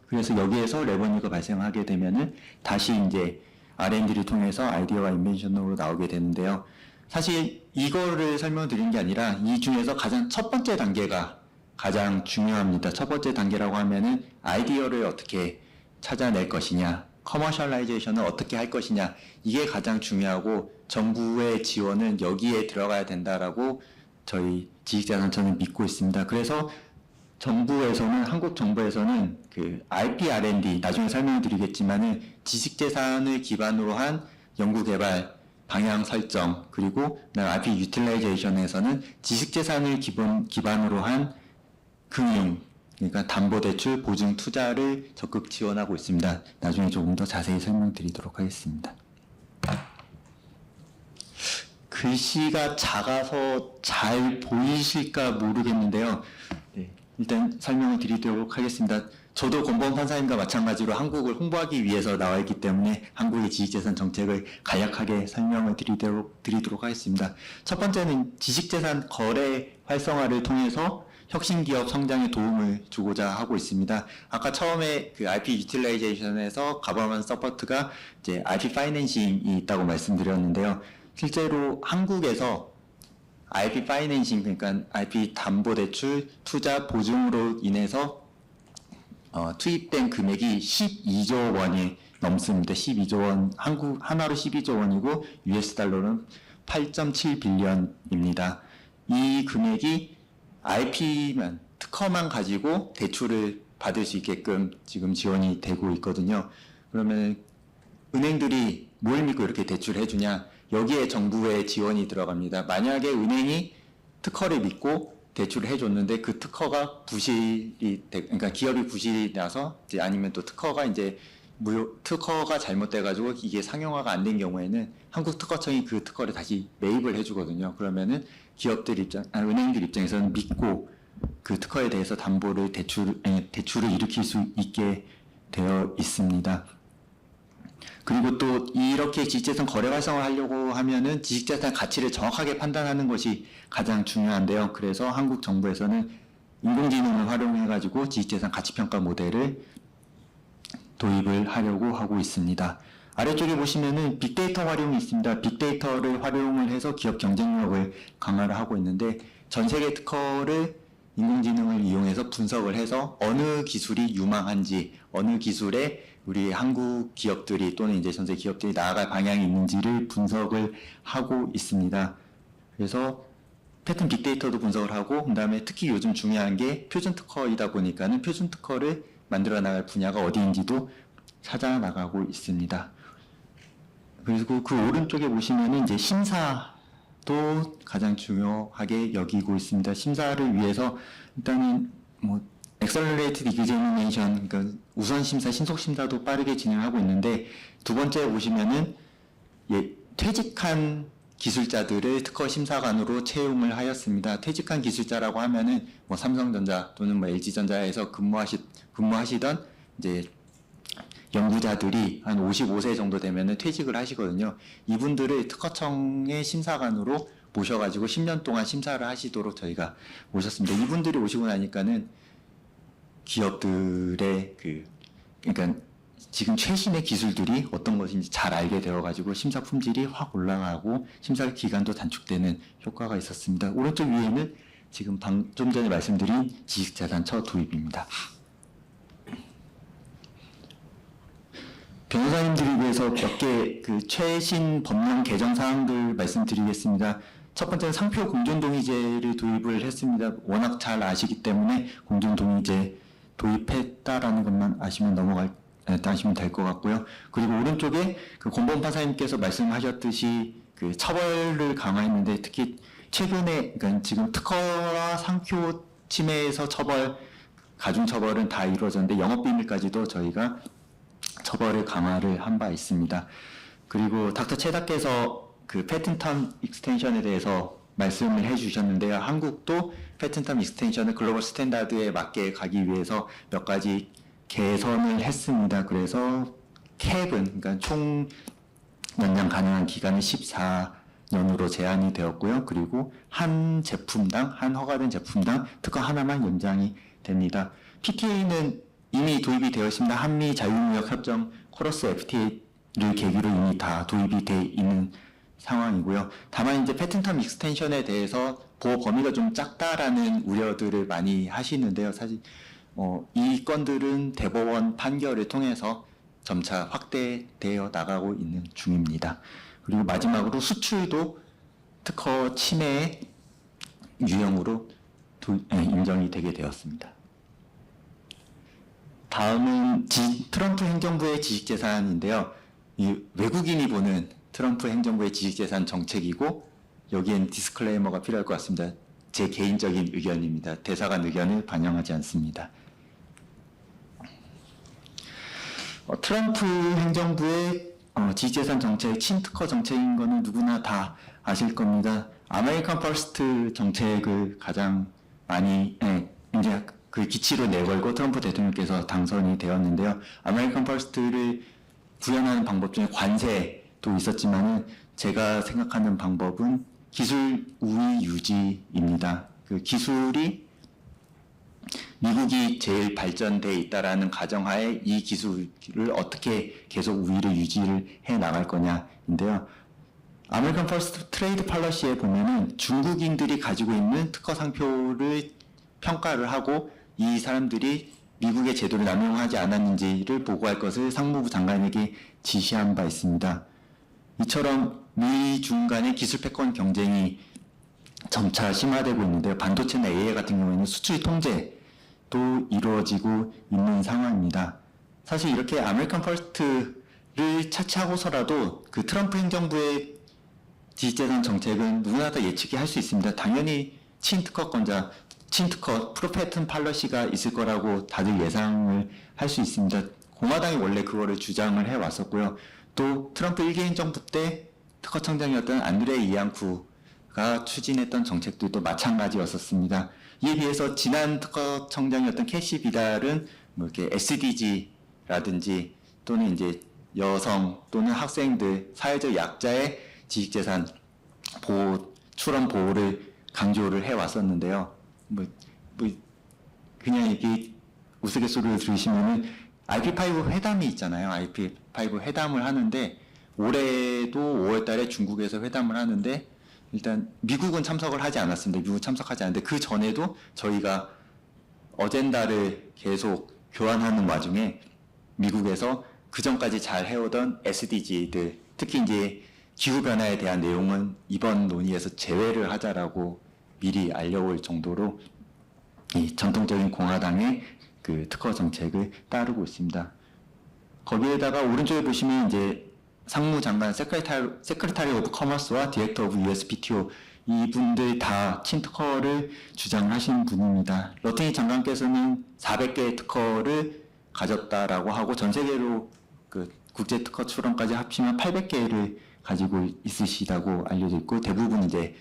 그래서 여기에서 레버뉴가 발생하게 되면은 다시 이제 R&D를 통해서 아이디어와 인벤션으로 나오게 되는데요. 사실 이거를 설명드린 게 아니라 이 중에서 가장 첫 번째 단계가 가장 중요합니다. 첫 번째 단계라고 하면은 아이디어를 어떻게 찾아낼 것이냐, 커머셜라이제이션을 어떻게 할 것이냐, 이게 가장 중요하고 정부의 지원은 여기에 들어가야 된다라고 저희 지식재산처는 믿고 있습니다. 그래서 정부에서는, 한국 정부에서는 그 IP R&D, 나중에 설명드리겠지만은 지식재산을 기반으로 한 연구개발, 방향 설정, 그리고 IP 유틸라이제이션에서는 지식재산을 기반으로 한 금융, 그러니까 담보대출, 보증 투자를 적극 지원하고 있습니다. 나중에 조금 더 자세히 설명드리도록 하겠습니다. 글씨가 작아서 잘 보이실까 모르겠는데요. 네, 일단 설명을 드리도록 하겠습니다. 저도 권보원 판사님과 마찬가지로 한국을 홍보하기 위해서 나와 있기 때문에 한국의 지식재산 정책을 간략하게 설명을 드리도록 하겠습니다. 첫 번째는 지식재산 거래 활성화를 통해서 혁신 기업 성장에 도움을 주고자 하고 있습니다. 아까 처음에 그 IP 유틸라이제이션에서 가버먼트 서포트가 이제 IP 파이낸싱이 있다고 말씀드렸는데요. 실제로 한국에서 IP 파이낸싱, 그러니까 IP 담보 대출 투자 보증으로 인해서 투입된 금액이 12조 원이 넘습니다. 12조 원, 한국 하나로 12조 원이고 US 달러는 8.7 빌리언입니다. 이 금액이 IP만 특허만 가지고 대출을 받을 수 있게끔 지금 지원이 되고 있거든요. 그러면 은행들이 뭘 믿고 이렇게 대출을 해주냐? 여기에 정부의 지원이 들어갑니다. 만약에 은행이 특허를 믿고 대출을 해줬는데 그 특허가 그러니까 기업이 부실이 나서 이제 아니면 또 특허가 잘못돼가지고 이게 상용화가 안 된 경우에는 한국 특허청이 그 특허를 다시 매입을 해주거든요. 그러면은 은행들 입장에서는 믿고 그 특허에 대해서 대출을 일으킬 수 있게 되어 있습니다. 그리고 또 이렇게 지식재산 거래 활성화를 하려고 하면은 지식재산 가치를 정확하게 판단하는 것이 가장 중요한데요. 그래서 한국 정부에서는 인공지능을 활용해가지고 지식재산 가치평가 모델을 도입을 하려고 하고 있습니다. 아래쪽에 보시면은 빅데이터 활용이 있습니다. 빅데이터를 활용을 해서 기업 경쟁력을 강화를 하고 있는데 전 세계 특허를 인공지능을 이용해서 분석을 해서 어느 기술이 유망한지, 어느 기술에 우리 한국 기업들이 또는 이제 전 세계 기업들이 나아갈 방향이 있는지를 분석을 하고 있습니다. 그래서 패턴 빅데이터도 분석을 하고, 그 다음에 특히 요즘 중요한 게 표준 특허이다 보니까는 표준 특허를 만들어 나갈 분야가 어디인지도 찾아 나가고 있습니다. 그리고 그 오른쪽에 보시면은 이제 심사도 가장 중요하게 여기고 있습니다. 심사를 위해서 일단은 Accelerated Examination, 그러니까 우선 심사, 신속 심사도 빠르게 진행하고 있는데, 두 번째 보시면은 퇴직한 기술자들을 특허 심사관으로 채용을 하였습니다. 퇴직한 기술자라고 하면은 삼성전자 또는 LG전자에서 근무하시던 이제 연구자들이 한 55세 정도 되면은 퇴직을 하시거든요. 이분들을 특허청의 심사관으로 모셔가지고 10년 동안 심사를 하시도록 저희가 모셨습니다. 이분들이 오시고 나니까는 기업들의 그러니까 지금 최신의 기술들이 어떤 것인지 잘 알게 되어가지고 심사 품질이 확 올라가고 심사 기간도 단축되는 효과가 있었습니다. 오른쪽 위에는 지금 좀 전에 말씀드린 지식재산 첫 도입입니다. 변호사님들을 위해서 몇 개 최신 법령 개정 사항들 말씀드리겠습니다. 첫 번째는 상표 공존동의제를 도입을 했습니다. 워낙 잘 아시기 때문에 공존동의제 도입했다라는 것만 아시면 될 것 같고요. 그리고 오른쪽에 권범 판사님께서 말씀하셨듯이 처벌을 강화했는데, 특히 최근에 그러니까 지금 특허와 상표 침해에서 가중 처벌은 다 이루어졌는데 영업비밀까지도 저희가 처벌을 강화를 한 바 있습니다. 그리고 닥터 최다께서 패턴텀 익스텐션에 대해서 말씀을 해주셨는데요. 한국도 패턴텀 익스텐션을 글로벌 스탠다드에 맞게 가기 위해서 몇 가지 개선을 했습니다. 그래서 캡은, 그러니까 총 연장 가능한 기간은 14년으로 제한이 되었고요. 그리고 한 허가된 제품당 특허 하나만 연장이 됩니다. PTA는 이미 도입이 되어 있습니다. 한미 자유무역협정 코러스 FTA를 계기로 이미 다 도입이 되어 있는 상황이고요. 다만 이제 패턴텀 익스텐션에 대해서 보호 범위가 좀 작다라는 우려들을 많이 하시는데요. 사실 이 건들은 대법원 판결을 통해서 점차 확대되어 나가고 있는 중입니다. 그리고 마지막으로 수출도 특허 침해 유형으로 인정이 되게 되었습니다. 다음은 트럼프 행정부의 지식재산인데요. 이 외국인이 보는 트럼프 행정부의 지식재산 정책이고, 여기엔 디스클레이머가 필요할 것 같습니다. 제 개인적인 의견입니다. 대사관 의견을 반영하지 않습니다. 트럼프 행정부의 지식재산 정책, 친특허 정책인 거는 누구나 다 아실 겁니다. 아메리칸 퍼스트 정책을 가장 많이 이제 그 기치로 내걸고 트럼프 대통령께서 당선이 되었는데요. 아메리칸 퍼스트를 구현하는 방법 중에 관세도 있었지만은 제가 생각하는 방법은 기술 우위 유지입니다. 그 기술이 미국이 제일 발전돼 있다라는 가정하에 이 기술을 어떻게 계속 우위를 유지를 해 나갈 거냐인데요. 아메리칸 퍼스트 트레이드 팔러시에 보면은 중국인들이 가지고 있는 특허 상표를 평가를 하고 이 사람들이 미국의 제도를 남용하지 않았는지를 보고할 것을 상무부 장관에게 지시한 바 있습니다. 이처럼 미중 간의 기술 패권 경쟁이 점차 심화되고 있는데요. 반도체나 AI 같은 경우에는 수출 통제도 이루어지고 있는 상황입니다. 사실 이렇게 아메리칸 퍼스트를 차치하고서라도 그 트럼프 행정부의 지식재산 정책은 누구나 다 예측이 할 수 있습니다. 당연히 친특허권자, 친특허, 프로페튼 팔러시가 있을 거라고 다들 예상을 할 수 있습니다. 공화당이 원래 그거를 주장을 해왔었고요. 또 트럼프 1기 행정부 때 특허청장이었던 안드레 이앙쿠가 추진했던 정책들도 마찬가지였었습니다. 이에 비해서 지난 특허청장이었던 캐시 비달은 뭐 이렇게 SDG라든지 또는 이제 여성 또는 학생들, 사회적 약자의 지식재산 보호, 출원 보호를 강조를 해왔었는데요. 그냥 이렇게 우스갯소리를 들으시면은 IP5 회담이 있잖아요. IP5 회담을 하는데 올해도 5월달에 중국에서 회담을 하는데 일단 미국은 참석을 하지 않았습니다. 미국 참석하지 않았는데 그 전에도 저희가 어젠다를 계속 교환하는 와중에 미국에서 그 전까지 잘 해오던 SDG들, 특히 이제 기후변화에 대한 내용은 이번 논의에서 제외를 하자라고 미리 알려올 정도로 이 전통적인 공화당의 그 특허 정책을 따르고 있습니다. 거기에다가 오른쪽에 보시면 이제 상무장관 세크레타리 오브 커머스와 디렉터 오브 USPTO 이분들 다 친특허를 주장하신 분입니다. 러팅이 장관께서는 400개의 특허를 가졌다라고 하고 전 세계로 그 국제 특허 출원까지 합치면 800개를 가지고 있으시다고 알려져 있고 대부분 이제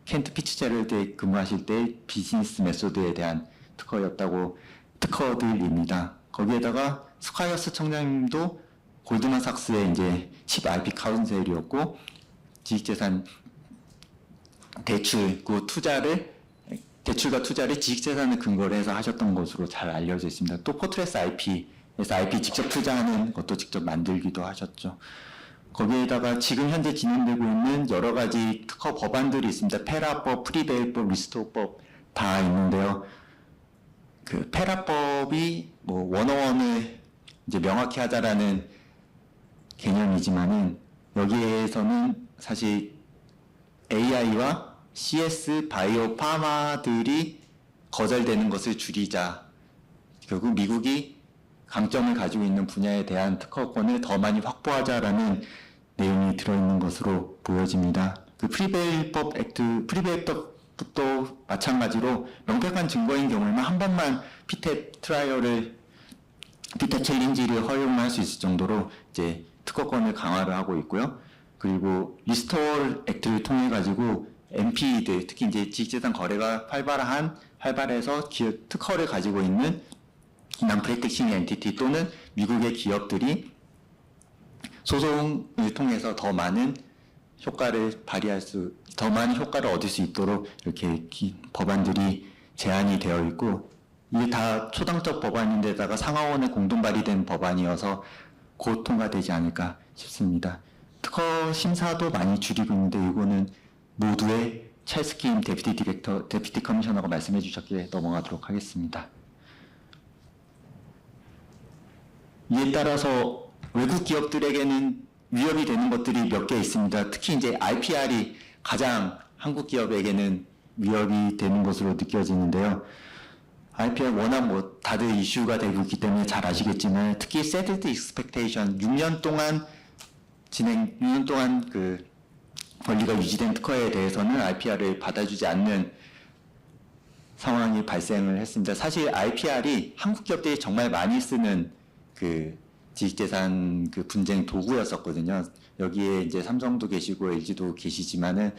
켄트 피츠제럴드에 근무하실 때 비즈니스 메소드에 대한 특허들입니다. 거기에다가 스콰이어스 청장님도 골드만삭스의 이제 칩 IP 카운셀이었고 지식재산 대출과 투자를 지식재산을 근거로 해서 하셨던 것으로 잘 알려져 있습니다. 또 포트레스 IP에서 IP 직접 투자하는 것도 직접 만들기도 하셨죠. 거기에다가 지금 현재 진행되고 있는 여러 가지 특허 법안들이 있습니다. 페라법, 프리베일법, 리스토법 다 있는데요. 그 페라법이 뭐 원어원을 이제 명확히 하자라는 개념이지만은 여기에서는 사실 AI와 CS, 바이오, 파마들이 거절되는 것을 줄이자. 결국 미국이 강점을 가지고 있는 분야에 대한 특허권을 더 많이 확보하자라는 내용이 들어있는 것으로 보여집니다. 그 프리베일법도 마찬가지로 명백한 증거인 경우에만 한 번만 피켓 챌린지를 허용할 수 있을 정도로 이제 특허권을 강화를 하고 있고요. 그리고 리스토어 액트를 통해 가지고 MP들, 특히 이제 지식재산 거래가 활발해서 기업 특허를 가지고 있는 non-practicing entity 또는 미국의 기업들이 소송을 통해서 더 많은 효과를 얻을 수 있도록 이렇게 법안들이 제안이 되어 있고 이게 다 초당적 법안인데다가 상하원에 공동 발의된 법안이어서 곧 통과되지 않을까 싶습니다. 특허 심사도 많이 줄이고 있는데 이거는 모두의 찰스 킴 데피티 커미셔너가 말씀해 주셨기에 넘어가도록 하겠습니다. 이에 따라서 외국 기업들에게는 위협이 되는 것들이 몇 개 있습니다. 특히 이제 IPR이 가장 한국 기업에게는 위협이 되는 것으로 느껴지는데요. IPR 워낙 뭐 다들 이슈가 되고 있기 때문에 잘 아시겠지만 특히 settled expectation 6년 동안 그 권리가 유지된 특허에 대해서는 IPR을 받아주지 않는 상황이 발생을 했습니다. 사실 IPR이 한국 기업들이 정말 많이 쓰는 그 지식재산 그 분쟁 도구였었거든요. 여기에 이제 삼성도 계시고 LG도 계시지만은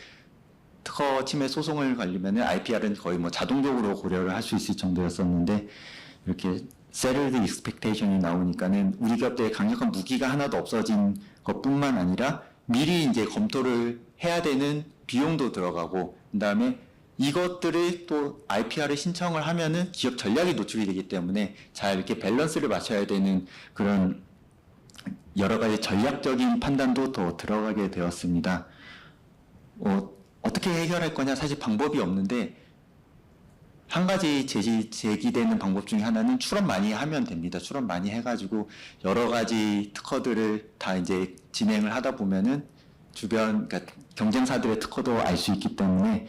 특허 침해 소송을 걸리면은 IPR은 거의 뭐 자동적으로 고려를 할 수 있을 정도였었는데 이렇게 settled expectation이 나오니까는 우리 기업들의 강력한 무기가 하나도 없어진 것뿐만 아니라 미리 이제 검토를 해야 되는 비용도 들어가고 그다음에 이것들을 또 IPR을 신청을 하면은 기업 전략이 노출이 되기 때문에 잘 이렇게 밸런스를 맞춰야 되는 그런 여러 가지 전략적인 판단도 더 들어가게 되었습니다. 어떻게 해결할 거냐 사실 방법이 없는데 한 가지 제기되는 방법 중에 하나는 출원 많이 하면 됩니다. 출원 많이 해가지고 여러 가지 특허들을 다 이제 진행을 하다 보면은 주변 그러니까 경쟁사들의 특허도 알 수 있기 때문에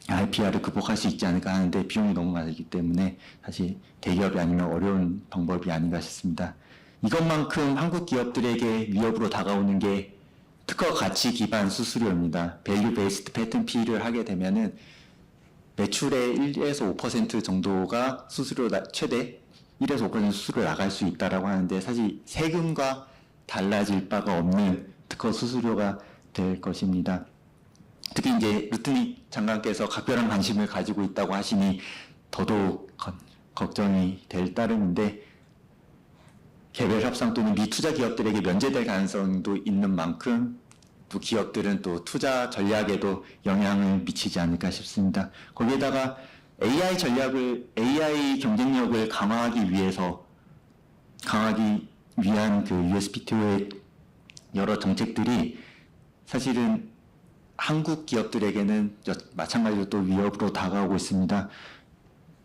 IPR을 극복할 수 있지 않을까 하는데 비용이 너무 많기 때문에 사실 대기업이 아니면 어려운 방법이 아닌가 싶습니다. 이것만큼 한국 기업들에게 위협으로 다가오는 게 특허 가치 기반 수수료입니다. 밸류 베이스드 패턴 피를 하게 되면은 매출의 1에서 5% 정도가 수수료 최대 1에서 5% 수수료 나갈 수 있다라고 하는데 사실 세금과 달라질 바가 없는 특허 수수료가 될 것입니다. 특히 이제 루트닉 장관께서 각별한 관심을 가지고 있다고 하시니 더더욱 걱정이 될 따름인데 개별 협상 또는 미투자 기업들에게 면제될 가능성도 있는 만큼 또 기업들은 또 투자 전략에도 영향을 미치지 않을까 싶습니다. 거기에다가 AI 경쟁력을 강화하기 위한 그 USPTO의 여러 정책들이 사실은 한국 기업들에게는 마찬가지로 또 위협으로 다가오고 있습니다.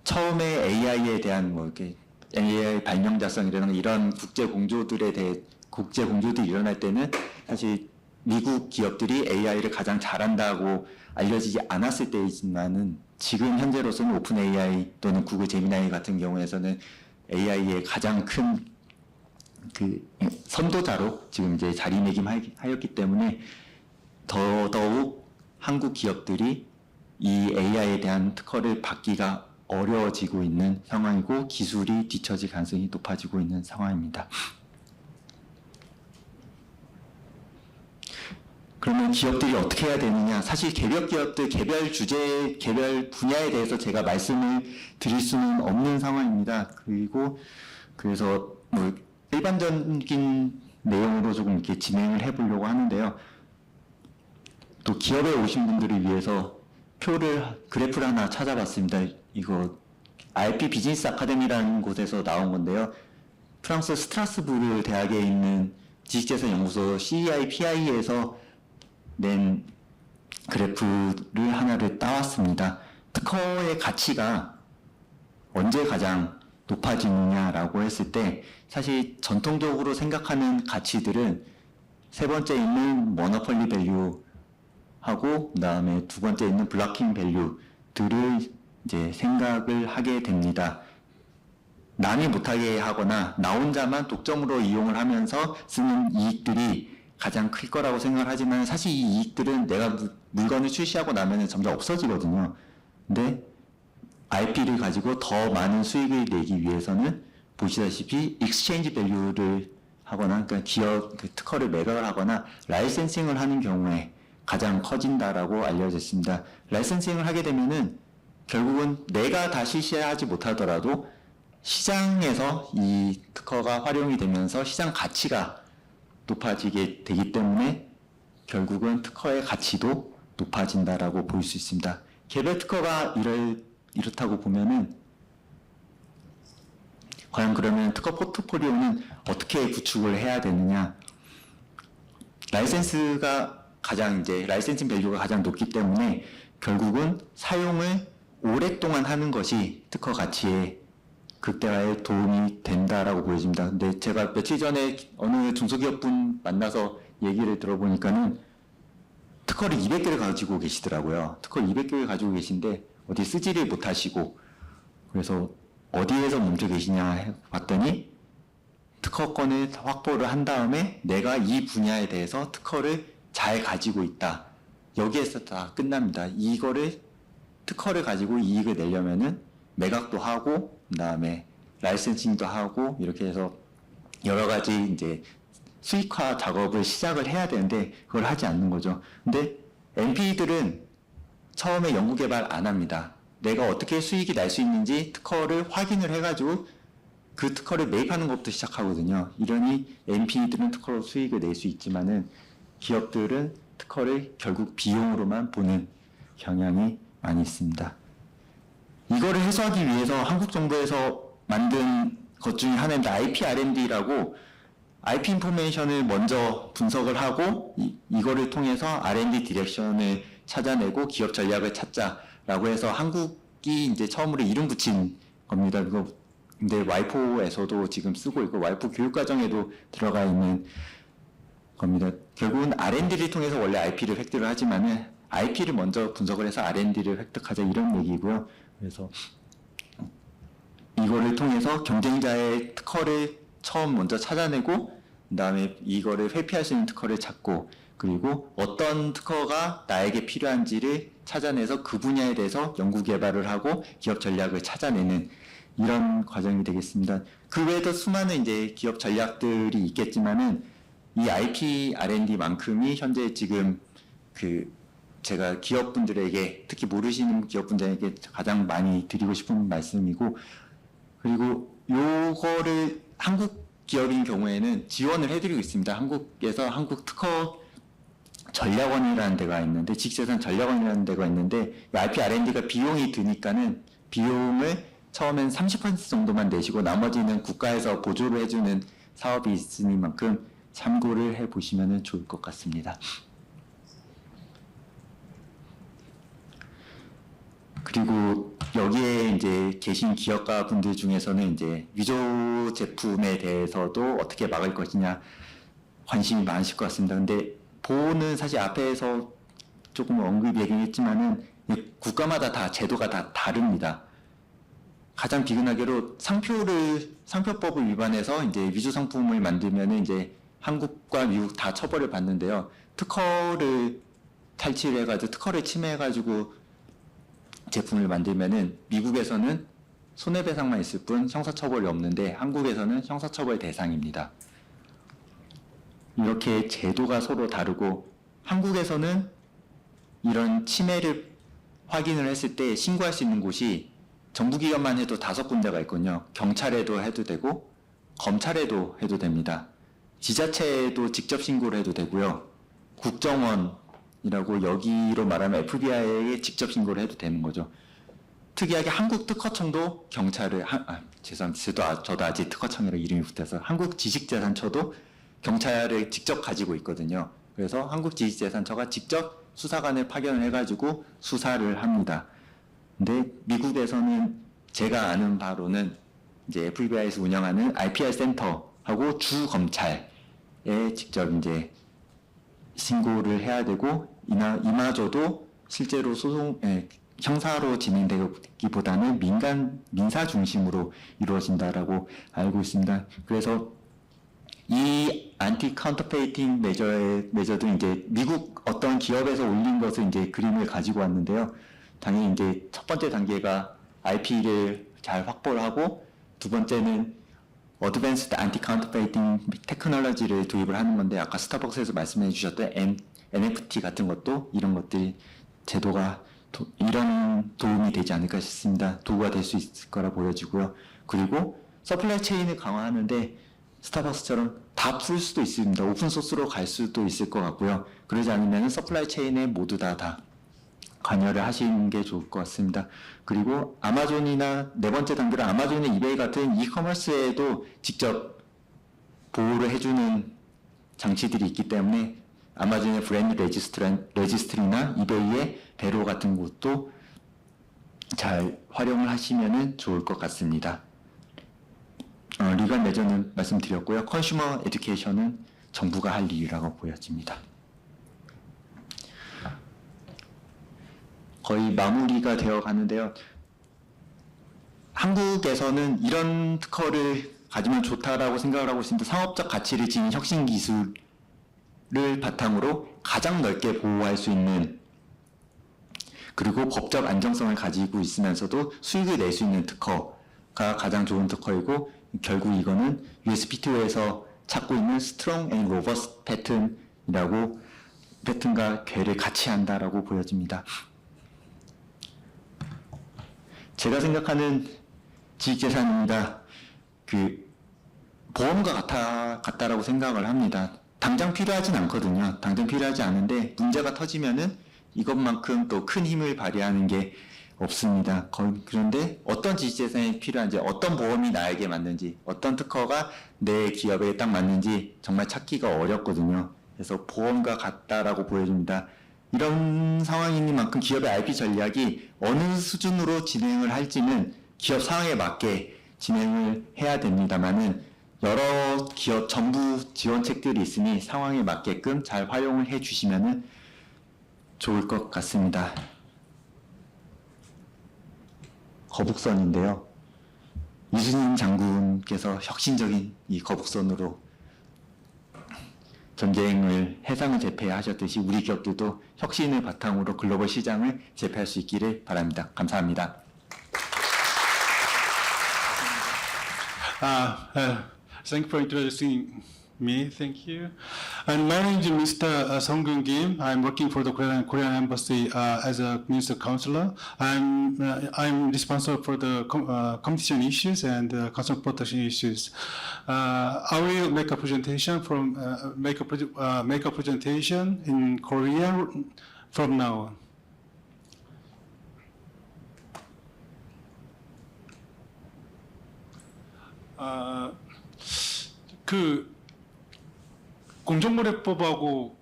처음에 AI에 대한 뭐 이렇게 AI 발명자성이라는 이런 국제 공조들이 일어날 때는 사실 미국 기업들이 AI를 가장 잘한다고 알려지지 않았을 때이지만은 지금 현재로서는 오픈 AI 또는 구글 제미나이 같은 경우에서는 AI의 가장 큰 그 선도자로 지금 이제 자리매김하였기 때문에 더더욱 한국 기업들이 이 AI에 대한 특허를 받기가 어려워지고 있는 상황이고 기술이 뒤처질 가능성이 높아지고 있는 상황입니다. 그러면 기업들이 어떻게 해야 되느냐? 사실 개별 기업들, 개별 주제, 개별 분야에 대해서 제가 말씀을 드릴 수는 없는 상황입니다. 그래서 뭐 일반적인 내용으로 조금 이렇게 진행을 해보려고 하는데요. 또 기업에 오신 분들을 위해서 그래프를 하나 찾아봤습니다. 이거 IP 비즈니스 아카데미라는 곳에서 나온 건데요. 프랑스 스트라스부르 대학에 있는 지식재산 연구소 CEIPI에서 낸 그래프를 하나를 따왔습니다. 특허의 가치가 언제 가장 높아지느냐라고 했을 때 사실 전통적으로 생각하는 가치들은 세 번째 있는 모노폴리 밸류 하고 그다음에 두 번째 있는 블로킹 밸류들을 이제 생각을 하게 됩니다. 남이 못하게 하거나 나 혼자만 독점으로 이용을 하면서 쓰는 이익들이 가장 클 거라고 생각을 하지만 사실 이 이익들은 내가 물건을 출시하고 나면 점점 없어지거든요. 근데 IP를 가지고 더 많은 수익을 내기 위해서는 보시다시피 익스체인지 밸류를 하거나 그러니까 기업 특허를 매각을 하거나 라이센싱을 하는 경우에 가장 커진다라고 알려졌습니다. 라이센싱을 하게 되면은 결국은 내가 다 실시하지 못하더라도 시장에서 이 특허가 활용이 되면서 시장 가치가 높아지게 되기 때문에 결국은 특허의 가치도 높아진다라고 볼 수 있습니다. 개별 특허가 이렇다고 보면은 과연 그러면 특허 포트폴리오는 어떻게 구축을 해야 되느냐? 라이센싱 밸류가 가장 높기 때문에 결국은 사용을 오랫동안 하는 것이 특허 가치에 극대화에 도움이 된다라고 보여집니다. 근데 제가 며칠 전에 어느 중소기업분 만나서 얘기를 들어보니까는 특허를 200개를 가지고 계시더라고요. 특허를 200개를 가지고 계신데 어디 쓰지를 못하시고 그래서 어디에서 멈춰 계시냐 봤더니 특허권을 확보를 한 다음에 내가 이 분야에 대해서 특허를 잘 가지고 있다. 여기에서 다 끝납니다. 특허를 가지고 이익을 내려면은 매각도 하고 그다음에 라이센싱도 하고 이렇게 해서 여러 가지 이제 수익화 작업을 시작을 해야 되는데 그걸 하지 않는 거죠. 근데 NP들은 처음에 연구개발 안 합니다. 내가 어떻게 수익이 날 수 있는지 특허를 확인을 해가지고 그 특허를 매입하는 것부터 시작하거든요. 이러니 NP들은 특허로 수익을 낼 수 있지만은 기업들은 특허를 결국 비용으로만 보는 경향이 많이 있습니다. 이거를 해소하기 위해서 한국 정부에서 만든 것 중에 하나인데 IP R&D라고 IP 인포메이션을 먼저 분석을 하고 이거를 통해서 R&D 디렉션을 찾아내고 기업 전략을 찾자라고 해서 한국이 이제 처음으로 이름 붙인 겁니다. 이거 근데 와이포에서도 지금 쓰고 있고 와이포 교육과정에도 들어가 있는 겁니다. 결국은 R&D를 통해서 원래 IP를 획득을 하지만은 IP를 먼저 분석을 해서 R&D를 획득하자 이런 얘기고요. 그래서 이거를 통해서 경쟁자의 특허를 처음 먼저 찾아내고 그다음에 이거를 회피할 수 있는 특허를 찾고 그리고 어떤 특허가 나에게 필요한지를 찾아내서 그 분야에 대해서 연구 개발을 하고 기업 전략을 찾아내는 이런 과정이 되겠습니다. 그 외에도 수많은 이제 기업 전략들이 있겠지만은 이 IP R&D만큼이 현재 지금 제가 기업분들에게 특히 모르시는 기업분들에게 가장 많이 드리고 싶은 말씀이고 그리고 요거를 한국 기업인 경우에는 지원을 해드리고 있습니다. 한국에서 한국 특허 전략원이라는 데가 있는데 지식재산 전략원이라는 데가 있는데 IP R&D가 비용이 드니까는 비용을 처음엔 30% 정도만 내시고 나머지는 국가에서 보조를 해주는 사업이 있으니만큼 참고를 해보시면 좋을 것 같습니다. 그리고 여기에 이제 계신 기업가 분들 중에서는 이제 위조 제품에 대해서도 어떻게 막을 것이냐 관심이 많으실 것 같습니다. 근데 보호는 사실 앞에서 조금 언급이긴 했지만은 국가마다 다 제도가 다 다릅니다. 가장 비근하게로 상표법을 위반해서 이제 위조 상품을 만들면은 이제 한국과 미국 다 처벌을 받는데요. 특허를 탈취해가지고 특허를 침해해가지고 제품을 만들면은 미국에서는 손해배상만 있을 뿐 형사처벌이 없는데 한국에서는 형사처벌 대상입니다. 이렇게 제도가 서로 다르고 한국에서는 이런 침해를 확인을 했을 때 신고할 수 있는 곳이 정부기관만 해도 5군데가 있거든요. 경찰에도 해도 되고 검찰에도 해도 됩니다. 지자체에도 직접 신고를 해도 되고요. 국정원이라고 여기로 말하면 FBI에 직접 신고를 해도 되는 거죠. 특이하게 한국특허청도 경찰을 죄송합니다. 저도 아직 특허청이라 이름이 붙어서 한국 지식재산처도 경찰을 직접 가지고 있거든요. 그래서 한국 지식재산처가 직접 수사관을 파견을 해가지고 수사를 합니다. 근데 미국에서는 제가 아는 바로는 이제 FBI에서 운영하는 IP센터하고 주 검찰에 직접 이제 신고를 해야 되고 이마저도 실제로 형사로 진행되기보다는 민사 중심으로 이루어진다라고 알고 있습니다. 그래서 이 안티 카운터페이팅 메저도 이제 미국 어떤 기업에서 올린 것을 이제 그림을 가지고 왔는데요. 당연히 이제 첫 번째 단계가 IP를 잘 확보를 하고 두 번째는 어드밴스드 안티 카운터페이팅 테크놀로지를 도입을 하는 건데 아까 스타벅스에서 말씀해 주셨던 NFT 같은 것도 이런 것들이 제도가 이런 도움이 되지 않을까 싶습니다. 도구가 될 수 있을 거라 보여지고요. 그리고 서플라이 체인을 강화하는데 스타벅스처럼 다 풀 수도 있습니다. 오픈소스로 갈 수도 있을 것 같고요. 그러지 않으면 서플라이 체인에 모두 다 관여를 하시는 게 좋을 것 같습니다. 그리고 아마존이나 네 번째 단계로 아마존이나 이베이 같은 이커머스에도 직접 보호를 해주는 장치들이 있기 때문에 아마존의 브랜드 레지스트리나 이베이의 배로 같은 곳도 잘 활용을 하시면 좋을 것 같습니다. 리걸 매저는 말씀드렸고요. 컨슈머 에듀케이션은 정부가 할 일이라고 보여집니다. 거의 마무리가 되어 가는데요. 한국에서는 이런 특허를 가지면 좋다라고 생각을 하고 있습니다. 상업적 가치를 지닌 혁신 기술을 바탕으로 가장 넓게 보호할 수 있는 그리고 법적 안정성을 가지고 있으면서도 수익을 낼 수 있는 특허가 가장 좋은 특허이고 결국 이거는 USPTO에서 찾고 있는 Strong and Robust Patent이라고 패턴과 궤를 같이 한다라고 보여집니다. 제가 생각하는 지식재산입니다. 보험과 같다라고 생각을 합니다. 당장 필요하진 않거든요. 당장 필요하지 않은데 문제가 터지면은 이것만큼 또 큰 힘을 발휘하는 게 없습니다. 그런데 어떤 지식재산이 필요한지, 어떤 보험이 나에게 맞는지, 어떤 특허가 내 기업에 딱 맞는지 정말 찾기가 어렵거든요. 그래서 보험과 같다라고 보여집니다. 이런 상황이니만큼 기업의 IP 전략이 어느 수준으로 진행을 할지는 기업 상황에 맞게 진행을 해야 됩니다만은 여러 기업 정부 지원책들이 있으니 상황에 맞게끔 잘 활용을 해 주시면은 좋을 것 같습니다. 거북선인데요. 이순신 장군께서 혁신적인 이 거북선으로 전쟁을 해상을 제패하셨듯이 우리 기업들도 혁신을 바탕으로 글로벌 시장을 제패할 수 있기를 바랍니다. 감사합니다. Thank you for introducing me. Thank you. And my name is Mr. Song-Gun Kim. I'm working for the Korean Embassy as a minister counselor. I'm responsible for the competition issues and consumer protection issues. I will make a presentation make a presentation in Korea from now on. 공정거래법하고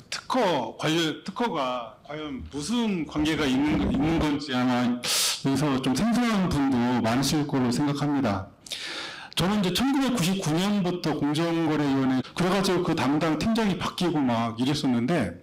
특허가 과연 무슨 관계가 있는 건지 아마 여기서 좀 생소한 분도 많으실 거로 생각합니다. 저는 이제 1999년부터 공정거래위원회 그래가지고 그 담당 팀장이 바뀌고 막 이랬었는데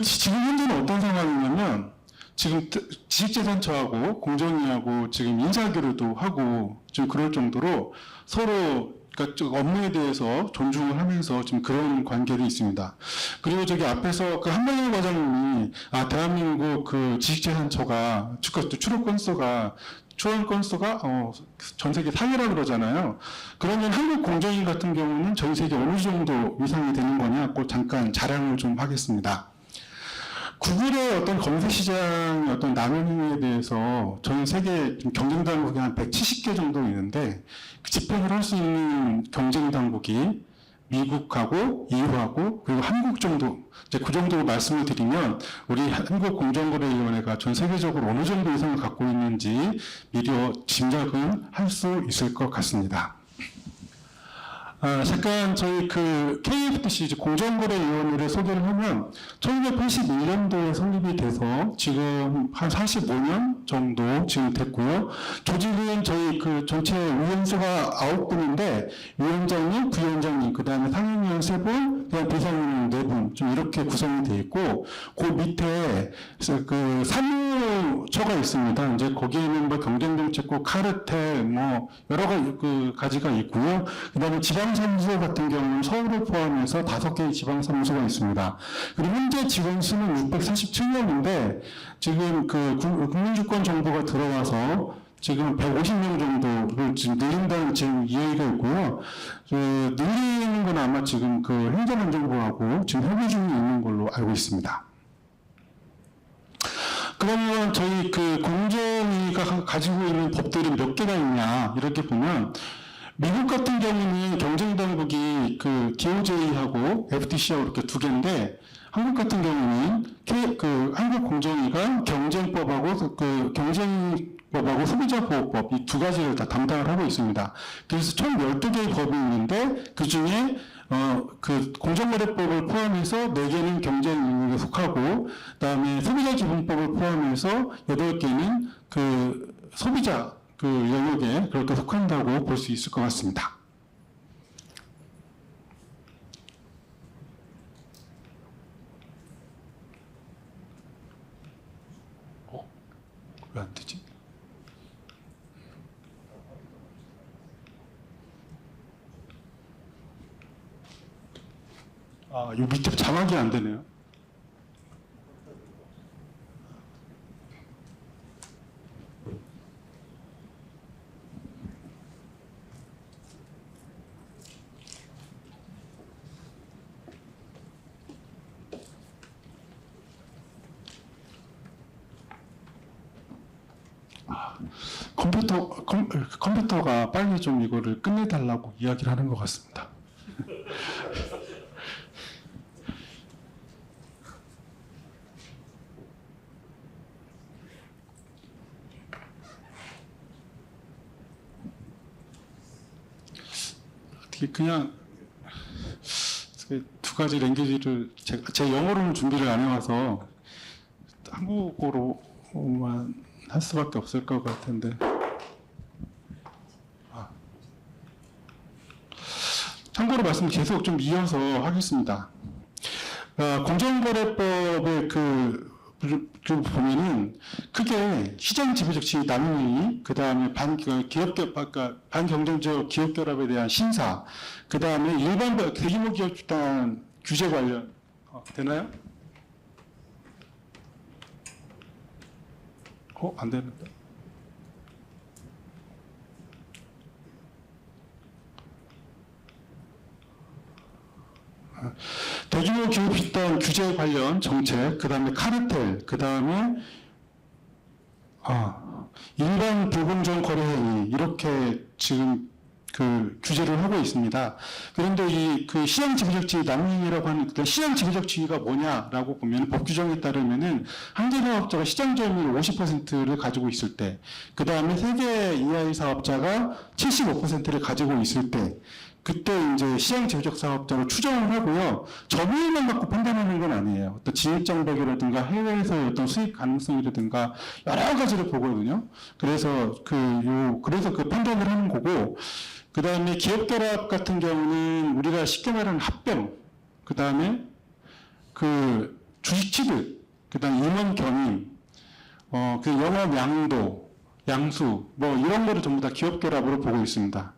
지금 현재는 어떤 상황이냐면 지금 지식재산처하고 공정위하고 지금 인사교류도 하고 지금 그럴 정도로 서로 그러니까 업무에 대해서 존중을 하면서 지금 그런 관계도 있습니다. 그리고 저기 앞에서 그 한명희 과장님이 대한민국 지식재산처가 출원 건수가 전 세계 상위라고 그러잖아요. 그러면 한국 공정위 같은 경우는 전 세계 어느 정도 이상이 되는 거냐? 꼭 잠깐 자랑을 좀 하겠습니다. 구글의 어떤 검색 시장의 어떤 남용 행위에 대해서 전 세계 경쟁 당국이 한 170개 정도 있는데 그 집행을 할 수 있는 경쟁 당국이 미국하고 EU하고 그리고 한국 정도 이제 그 정도로 말씀을 드리면 우리 한국공정거래위원회가 전 세계적으로 어느 정도 이상을 갖고 있는지 미리 짐작은 할 수 있을 것 같습니다. 잠깐 저희 KFTC 공정거래위원회를 소개를 하면 1981년도에 설립이 돼서 지금 한 45년 정도 지금 됐고요. 조직은 저희 전체 위원수가 9분인데 위원장님, 부위원장님, 그 다음에 상임위원 3분, 그다음 비상위원 4분 좀 이렇게 구성이 되어 있고 그 밑에 사무처가 있습니다. 이제 거기에는 뭐 경쟁정책국, 카르텔 뭐 여러 가지가 있고요. 그 다음에 지방사무소 같은 경우는 서울을 포함해서 5개의 지방사무소가 있습니다. 그리고 현재 직원 수는 647명인데 지금 국민주권정보가 들어와서 지금 150명 정도를 지금 늘린다는 지금 이야기가 있고요. 늘리는 건 아마 지금 행정안전부하고 지금 협의 중에 있는 걸로 알고 있습니다. 그러면 저희 공정위가 가지고 있는 법들이 몇 개가 있냐 이렇게 보면 미국 같은 경우는 경쟁당국이 DOJ하고 FTC하고 이렇게 2개인데 한국 같은 경우는 한국공정위가 경쟁법하고 경쟁법하고 소비자보호법 이 2가지를 다 담당을 하고 있습니다. 그래서 총 12개의 법이 있는데 그 중에 공정거래법을 포함해서 4개는 경쟁에 속하고 그다음에 소비자기본법을 포함해서 8개는 소비자 영역에 그렇게 속한다고 볼 수 있을 것 같습니다. 왜 안 되지? 요 밑에 자막이 안 되네요. 컴퓨터가 빨리 좀 이거를 끝내달라고 이야기를 하는 것 같습니다. 그냥 두 가지 랭귀지를 제 영어로는 준비를 안 해와서 한국어로만 할 수밖에 없을 것 같은데. 참고로 말씀 계속 좀 이어서 하겠습니다. 공정거래법의 그 보면은 크게 시장 지배적 지위 남용이, 그 다음에 반경쟁적 기업 결합에 대한 심사, 그 다음에 일반 대규모 기업 집단 규제 관련 되나요? 안 되는데. 대규모 기업 집단 규제 관련 정책, 그 다음에 카르텔, 그 다음에 일반 불공정 거래 행위, 이렇게 지금 그 규제를 하고 있습니다. 그런데 이 그 시장 지배적 지위 남용이라고 하는 그 시장 지배적 지위가 뭐냐라고 보면 법 규정에 따르면은 한 개 사업자가 시장 점유율 50%를 가지고 있을 때, 그 다음에 3개 이하의 사업자가 75%를 가지고 있을 때, 그때 이제 시장 지배적 사업자로 추정을 하고요. 점유율만 갖고 판단하는 건 아니에요. 어떤 진입 장벽이라든가 해외에서의 어떤 수익 가능성이라든가 여러 가지를 보거든요. 그래서 그 판단을 하는 거고, 그 다음에 기업 결합 같은 경우는 우리가 쉽게 말하는 합병, 그 다음에 그 주식 취득, 그 다음 임원 겸임, 그 영업 양도, 양수, 뭐 이런 거를 전부 다 기업 결합으로 보고 있습니다.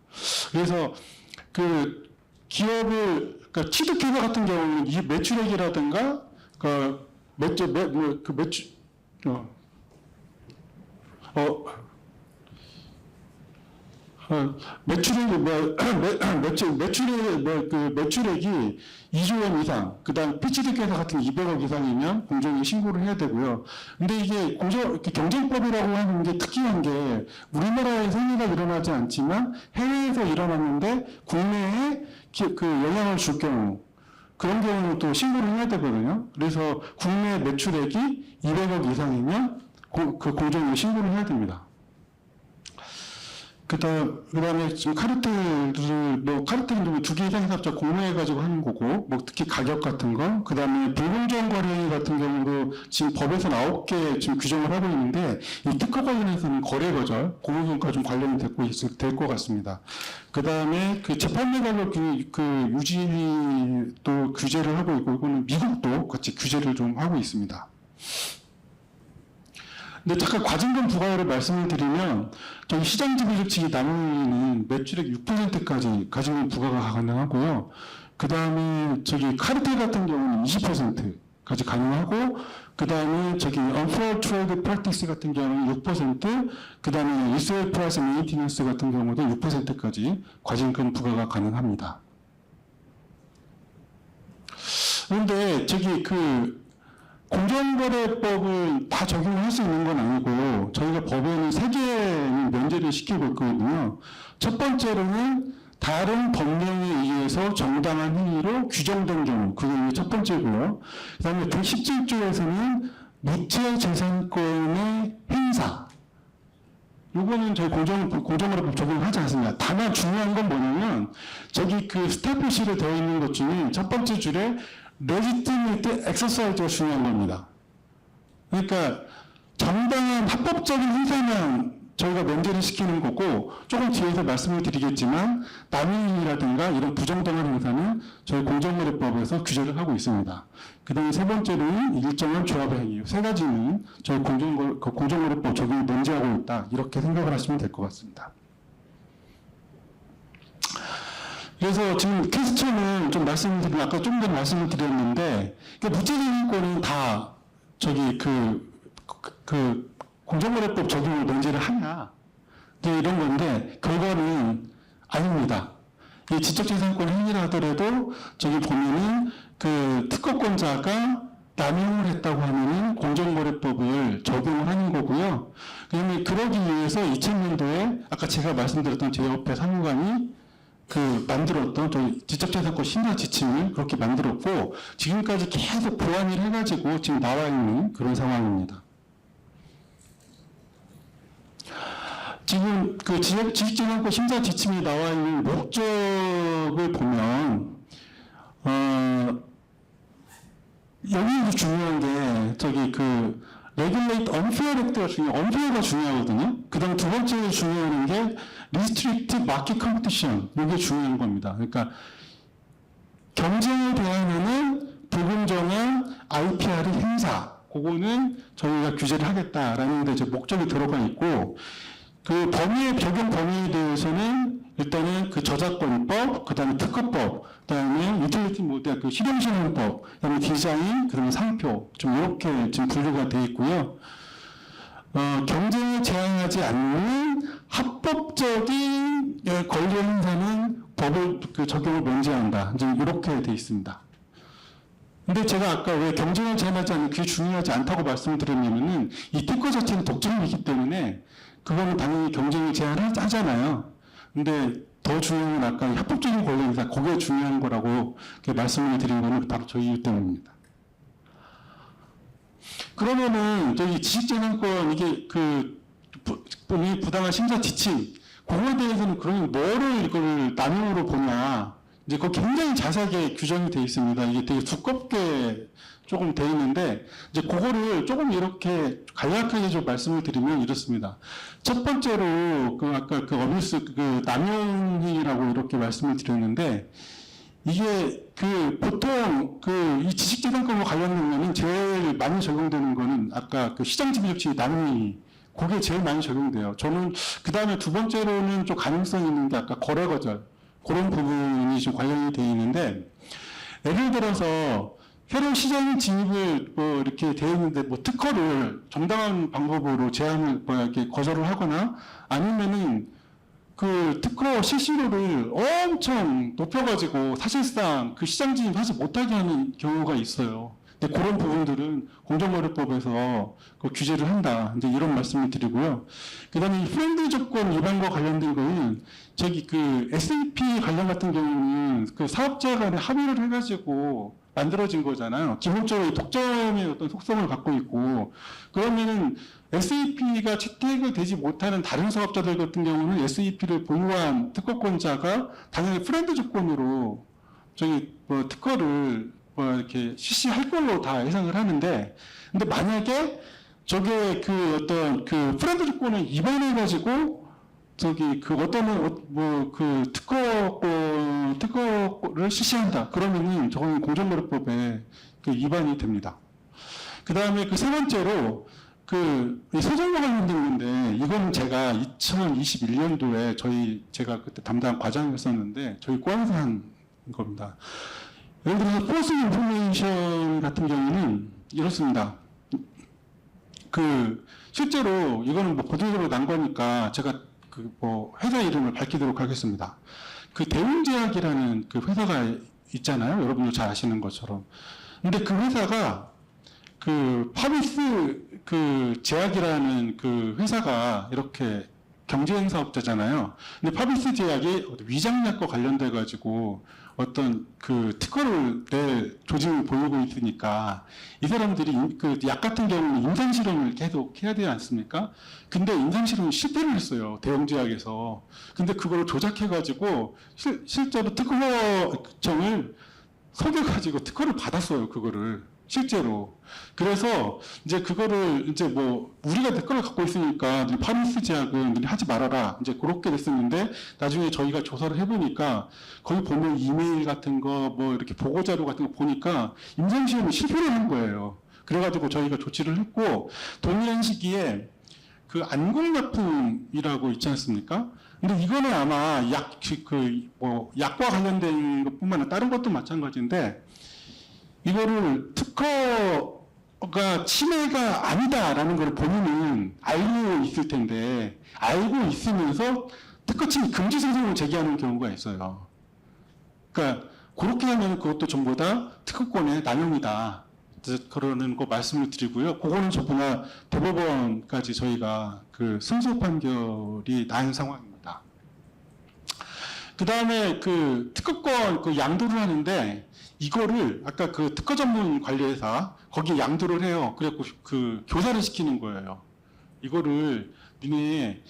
그래서 그 기업을, 그러니까 취득회사 같은 경우는 이 매출액이라든가, 매출액이 2조 원 이상, 그 다음 피취득회사 같은 200억 이상이면 공정위에 신고를 해야 되고요. 근데 이게 경쟁법이라고 하는 게 특이한 게 우리나라에 생리가 일어나지 않지만 해외에서 일어났는데 국내에 그 영향을 줄 경우, 그런 경우는 또 신고를 해야 되거든요. 그래서 국내 매출액이 200억 이상이면 그 공정위에 신고를 해야 됩니다. 그 다음에 지금 카르텔은 2개 이상 사업자 공모해가지고 하는 거고, 뭐 특히 가격 같은 거, 그 다음에 불공정 거래 같은 경우도 지금 법에서 9개 지금 규정을 하고 있는데, 이 특허 관련해서는 거래 거절, 고소성과 좀 관련이 될 것 같습니다. 그 다음에 그 재판매 가격 그 유지도 규제를 하고 있고, 이거는 미국도 같이 규제를 좀 하고 있습니다. 근데 잠깐 과징금 부과율을 말씀을 드리면, 저희 시장 지배적 지위 남용인은 매출액 6%까지 과징금 부과가 가능하고요. 그 다음에 저기 카르텔 같은 경우는 20%까지 가능하고, 그 다음에 저기 unfair trade practice 같은 경우는 6%, 그 다음에 resale price maintenance 같은 경우도 6%까지 과징금 부과가 가능합니다. 그런데 저기 공정거래법을 다 적용할 수 있는 건 아니고, 저희가 법에는 3개는 면제를 시키고 있거든요. 첫 번째로는 다른 법령에 의해서 정당한 행위로 규정된 경우, 그게 첫 번째고요. 그 다음에 117조에서는 무채재산권의 행사, 요거는 저희 공정거래법 적용하지 않습니다. 다만 중요한 건 뭐냐면, 저기 그 스타 표시로 되어 있는 것 중에 첫 번째 줄에 legitimate exercise가 중요한 겁니다. 그러니까 정당한 합법적인 행사만 저희가 면제를 시키는 거고, 조금 뒤에서 말씀을 드리겠지만 남용이라든가 이런 부정당한 행사는 저희 공정거래법에서 규제를 하고 있습니다. 그 다음에 세 번째로는 일정한 조합의 행위, 3가지는 저희 공정거래법 적용을 면제하고 있다, 이렇게 생각을 하시면 될 것 같습니다. 그래서 지금 퀘스천은 좀 아까 좀 전에 말씀을 드렸는데, 무채재산권은 다 저기 공정거래법 적용을 면제를 하냐, 이런 건데, 결과는 아닙니다. 이 지적재산권 행위를 하더라도 저기 보면은 그 특허권자가 남용을 했다고 하면은 공정거래법을 적용을 하는 거고요. 그다음에 그러기 위해서 2000년도에 아까 제가 말씀드렸던 제 옆에 사무관이 만들었던 저희 지적재산권 심사 지침을 그렇게 만들었고, 지금까지 계속 보완을 해가지고 지금 나와 있는 그런 상황입니다. 지금 그 지식재산권 심사 지침이 나와 있는 목적을 보면 여기서 중요한 게 저기 그 regulate unfair act가 unfair가 중요하거든요. 그다음 두 번째로 중요한 게 restrict market competition 이게 중요한 겁니다. 그러니까 경쟁에 대항하는 불공정한 IPR 행사 그거는 저희가 규제를 하겠다라는 데 이제 목적이 들어가 있고 그 범위의 적용 범위에 대해서는 일단은 그 저작권법, 그다음에 특허법, 그다음에 유틸리티 모델, 그 실용시행법, 그다음에 디자인, 그다음에 상표 좀 이렇게 지금 분류가 되어 있고요. 경쟁에 제한하지 않는 합법적인 권리 행사는 법을 그 적용을 면제한다. 이제 이렇게 되어 있습니다. 근데 제가 아까 왜 경쟁을 제한하지 않는 그게 중요하지 않다고 말씀드렸냐면은 이 특허 자체는 독점이기 때문에 그거는 당연히 경쟁을 제한하잖아요. 근데 더 중요한 건 아까 합법적인 권리 행사, 그게 중요한 거라고 말씀을 드린 거는 바로 저희 이유 때문입니다. 그러면은 저기 지식재산권 이게 그 부당한 심사 지침, 그거에 대해서는 그러면 뭐를 이걸 남용으로 보냐? 이제 그거 굉장히 자세하게 규정이 되어 있습니다. 이게 되게 두껍게 조금 되어 있는데, 이제 그거를 조금 이렇게 간략하게 좀 말씀을 드리면 이렇습니다. 첫 번째로, 그 아까 그 어뷰스, 그 남용행위라고 이렇게 말씀을 드렸는데, 이게 그 보통 그 이 지식재산권과 관련된 거는 제일 많이 적용되는 거는 아까 그 시장지배조치 남용행위, 그게 제일 많이 적용돼요. 저는 그 다음에 두 번째로는 좀 가능성이 있는 게 아까 거래거절, 그런 부분이 좀 관련이 되어 있는데, 예를 들어서 새로운 시장 진입을 뭐 이렇게 되어 있는데 뭐 특허를 정당한 방법으로 제한을 뭐 이렇게 거절을 하거나 아니면은 그 특허 실시료를 엄청 높여가지고 사실상 그 시장 진입하지 못하게 하는 경우가 있어요. 근데 그런 부분들은 공정거래법에서 그 규제를 한다. 이제 이런 말씀을 드리고요. 그 다음에 이 프렌드 조건 위반과 관련된 거는 저기 그 SAP 관련 같은 경우는 그 사업자 간에 합의를 해가지고 만들어진 거잖아요. 기본적으로 독점의 어떤 속성을 갖고 있고, 그러면은 SAP가 채택을 되지 못하는 다른 사업자들 같은 경우는 SAP를 보유한 특허권자가 당연히 프렌드 조건으로 저기 뭐 특허를 뭐 이렇게 실시할 걸로 다 예상을 하는데, 근데 만약에 저게 그 어떤 그 프렌드 조건을 위반해가지고 저기 그 어떤 뭐 그 특허를 실시한다. 그러면은 저거는 공정거래법에 그 위반이 됩니다. 그 다음에 그 세 번째로 그 소송과 관련된 건데, 이거는 제가 2021년도에 제가 그때 담당 과장이었었는데 저희 과에서 한 겁니다. 예를 들어서 포스 인포메이션 같은 경우는 이렇습니다. 그 실제로 이거는 뭐 보도적으로 난 거니까 제가 그 뭐 회사 이름을 밝히도록 하겠습니다. 그 대웅제약이라는 그 회사가 있잖아요. 여러분도 잘 아시는 것처럼. 근데 그 회사가 그 파비스 그 제약이라는 그 회사가 이렇게 경쟁 사업자잖아요. 근데 파비스 제약이 위장약과 관련돼 가지고 어떤 그 특허를 낼 조직을 보이고 있으니까 이 사람들이 그 약 같은 경우는 임상 실험을 계속 해야 되지 않습니까? 근데 임상 실험이 실패를 했어요. 대형제약에서. 근데 그걸 조작해 가지고 실제로 특허청을 속여가지고 특허를 받았어요. 그거를. 실제로. 그래서 이제 그거를 이제 뭐 우리가 특허를 갖고 있으니까 파리스 제약은 하지 말아라. 이제 그렇게 됐었는데 나중에 저희가 조사를 해보니까 거기 보면 이메일 같은 거 뭐 이렇게 보고자료 같은 거 보니까 임상시험이 실패를 한 거예요. 그래가지고 저희가 조치를 했고, 동일한 시기에 그 안공약품이라고 있지 않습니까? 근데 이거는 아마 약과 관련된 것뿐만 아니라 다른 것도 마찬가지인데, 이거를 특허가 침해가 아니다라는 걸 본인은 알고 있을 텐데, 알고 있으면서 특허 침해 금지 소송을 제기하는 경우가 있어요. 그러니까 그렇게 하면 그것도 전부 다 특허권의 남용이다. 그러는 거 말씀을 드리고요. 그거는 저보다 대법원까지 저희가 그 승소 판결이 난 상황입니다. 그 다음에 그 특허권 그 양도를 하는데, 이거를 아까 그 특허 전문 관리회사 거기에 양도를 해요. 그래갖고 그 교사를 시키는 거예요. 이거를 니네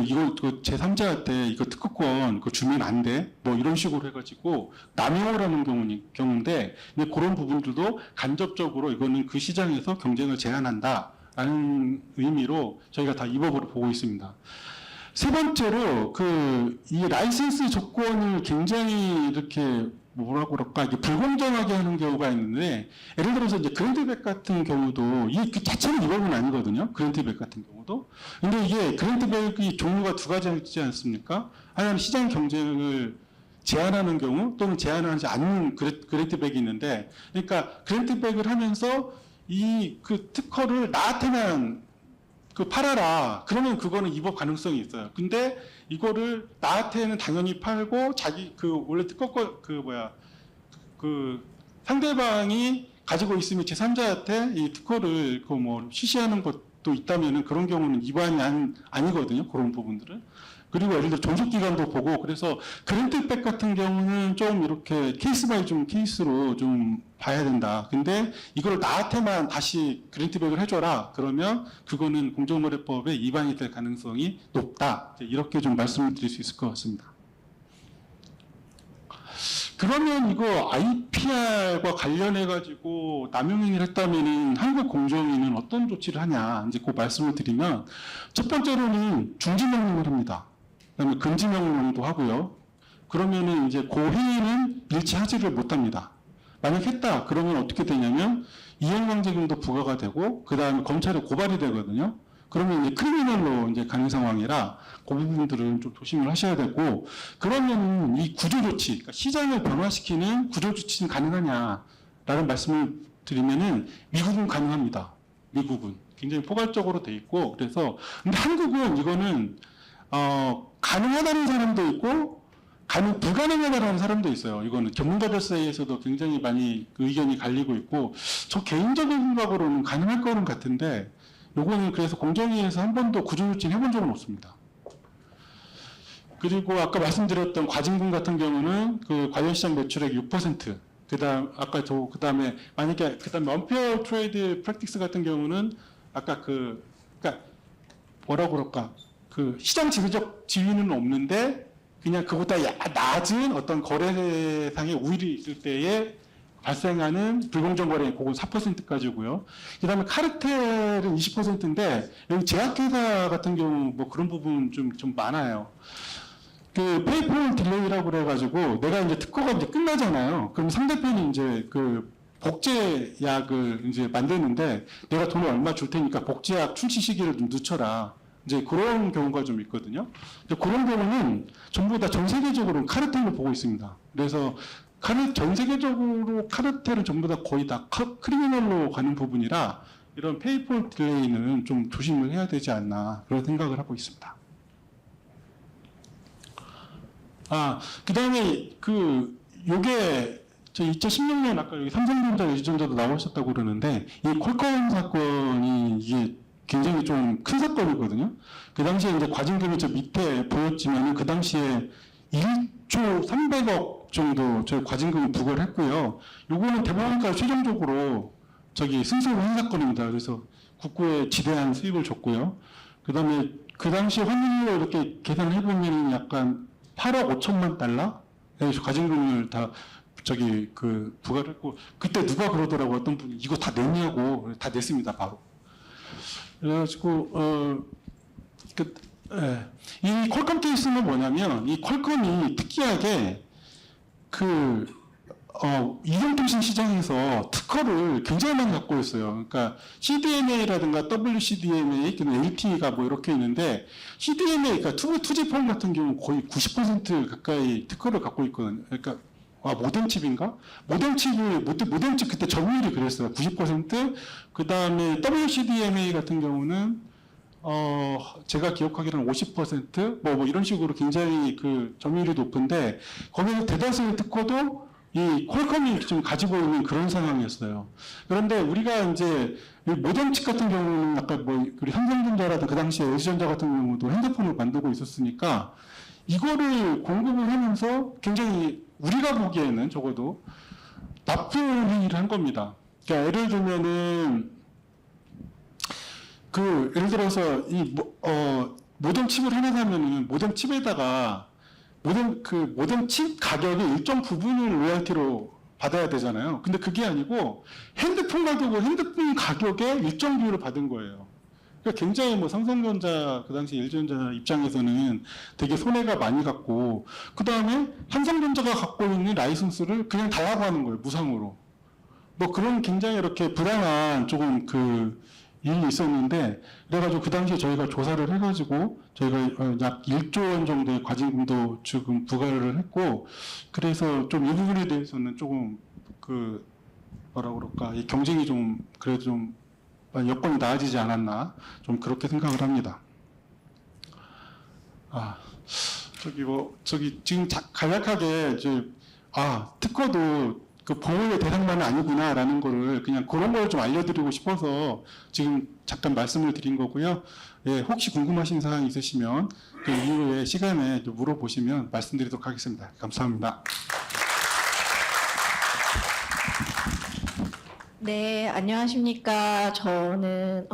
이거 제3자한테 이거 특허권 그거 주면 안 돼. 뭐 이런 식으로 해가지고 남용을 하는 경우인데 근데 그런 부분들도 간접적으로 이거는 그 시장에서 경쟁을 제한한다라는 의미로 저희가 다 이 법으로 보고 있습니다. 세 번째로 이 라이센스 조건을 굉장히 이렇게 뭐라고 그럴까 이게 불공정하게 하는 경우가 있는데 예를 들어서 이제 그랜트백 같은 경우도 그 자체는 이 법은 아니거든요. 그랜트백 같은 경우도. 근데 이게 그랜트백이 종류가 두 가지 있지 않습니까? 하나는 시장 경쟁을 제한하는 경우 또는 제한하지 않는 그랜트백이 있는데 그러니까 그랜트백을 하면서 그 특허를 나한테만 팔아라. 그러면 그거는 위법 가능성이 있어요. 근데 이거를 나한테는 당연히 팔고 자기 원래 특허권 상대방이 가지고 있으면 제3자한테 이 특허를 시시하는 것도 있다면은 그런 경우는 위반이 아니거든요. 그런 부분들은. 그리고 예를 들어 존속기간도 보고 그래서 그랜트백 같은 경우는 좀 이렇게 케이스 바이 케이스로 좀 봐야 된다. 근데 이걸 나한테만 다시 그랜트백을 해줘라. 그러면 그거는 공정거래법에 위반이 될 가능성이 높다. 이렇게 좀 말씀을 드릴 수 있을 것 같습니다. 그러면 이거 IPR과 관련해가지고 남용행위를 했다면은 한국 공정위는 어떤 조치를 하냐. 이제 그 말씀을 드리면 첫 번째로는 중지명령을 합니다. 그다음에 금지명령도 하고요. 그러면은 이제 그 행위는 일치하지를 못합니다. 만약 했다 그러면 어떻게 되냐면 이행강제금도 부과가 되고 그다음에 검찰에 고발이 되거든요. 그러면 이제 크리미널로 이제 가는 상황이라 그 부분들은 좀 조심을 하셔야 되고 그러면 이 구조조치, 그러니까 시장을 변화시키는 구조조치는 가능하냐라는 말씀을 드리면은 미국은 가능합니다. 미국은 굉장히 포괄적으로 돼 있고 그래서 근데 한국은 이거는 가능하다는 사람도 있고 불가능하다는 사람도 있어요. 이거는 전문가들 사이에서도 굉장히 많이 의견이 갈리고 있고 저 개인적인 생각으로는 가능할 거는 같은데 요거는 그래서 공정위에서 한 번도 구조조치를 해본 적은 없습니다. 그리고 아까 말씀드렸던 과징금 같은 경우는 그 관련시장 매출액 6%, 그다음에 만약에 언페어 트레이드 프랙티스 같은 경우는 아까 그러니까 뭐라고 그럴까 시장 지배적 지위는 없는데 그냥 그보다 낮은 어떤 거래상의 우위를 있을 때에 발생하는 불공정 거래 그건 4%까지고요. 그다음에 카르텔은 20%인데 여기 제약회사 같은 경우 뭐 그런 부분 좀 많아요. 페이퍼 딜레이라고 그래가지고 내가 이제 특허가 이제 끝나잖아요. 그럼 상대편이 이제 복제약을 이제 만드는데 내가 돈을 얼마 줄 테니까 복제약 출시 시기를 좀 늦춰라. 이제 그런 경우가 좀 있거든요. 그런 경우는 전부 다 전 세계적으로 카르텔로 보고 있습니다. 그래서 전 세계적으로 카르텔은 전부 다 거의 다 크리미널로 가는 부분이라 이런 페이퍼 딜레이는 좀 조심을 해야 되지 않나 그런 생각을 하고 있습니다. 그다음에 요게 저 2016년 아까 여기 삼성전자 유전자도 나오셨다고 그러는데 이 퀄컴 사건이 이게 굉장히 좀 큰 사건이거든요. 그 당시에 이제 과징금이 저 밑에 보였지만은 그 당시에 1조 300억 정도 저 과징금을 부과를 했고요. 요거는 대법원까지 최종적으로 승소를 한 사건입니다. 그래서 국고에 지대한 수익을 줬고요. 그다음에 그 당시 환율로 이렇게 계산해 보면 약간 8억 5천만 달러 과징금을 다 부과를 했고 그때 누가 그러더라고 어떤 분이 이거 다 냈냐고 다 냈습니다 바로. 그래가지고 이 퀄컴 케이스는 뭐냐면 이 퀄컴이 특이하게 이동통신 시장에서 특허를 굉장히 많이 갖고 있어요. 그러니까 CDMA라든가 WCDMA, LTE가 뭐 이렇게 있는데 CDMA, 그러니까 2G폰 같은 경우 거의 90% 가까이 특허를 갖고 있거든요. 그러니까 모뎀칩인가? 모뎀칩 그때 점유율이 그랬어요. 90%. 그 다음에 WCDMA 같은 경우는 제가 기억하기로는 50% 뭐 이런 식으로 굉장히 점유율이 높은데 거기서 대다수의 특허도 이 퀄컴이 좀 가지고 있는 그런 상황이었어요. 그런데 우리가 이제 모뎀칩 같은 경우는 아까 우리 삼성전자라든 그 당시에 LG전자 같은 경우도 핸드폰을 만들고 있었으니까 이거를 공급을 하면서 굉장히 우리가 보기에는 적어도 나쁜 행위를 한 겁니다. 그러니까 예를 들면은 예를 들어서 모뎀 칩을 하나 사면은 모뎀 칩에다가 모뎀 칩 가격의 일정 부분을 로열티로 받아야 되잖아요. 근데 그게 아니고 핸드폰 가격의 일정 비율을 받은 거예요. 그러니까 굉장히 삼성전자, 그 당시 LG전자 입장에서는 되게 손해가 많이 갔고, 그 다음에 삼성전자가 갖고 있는 라이선스를 그냥 달라고 하는 거예요, 무상으로. 그런 굉장히 이렇게 불안한 조금 일이 있었는데, 그래가지고 그 당시에 저희가 조사를 해가지고, 저희가 약 1조 원 정도의 과징금도 지금 부과를 했고, 그래서 좀 이 부분에 대해서는 조금 이 경쟁이 좀, 그래도 좀, 여건이 나아지지 않았나, 좀 그렇게 생각을 합니다. 지금 간략하게, 특허도 보호의 대상만은 아니구나라는 거를 그냥 그런 걸 좀 알려드리고 싶어서 지금 잠깐 말씀을 드린 거고요. 예, 혹시 궁금하신 사항 있으시면 그 이후에 시간에 물어보시면 말씀드리도록 하겠습니다. 감사합니다. 네, 안녕하십니까. 저는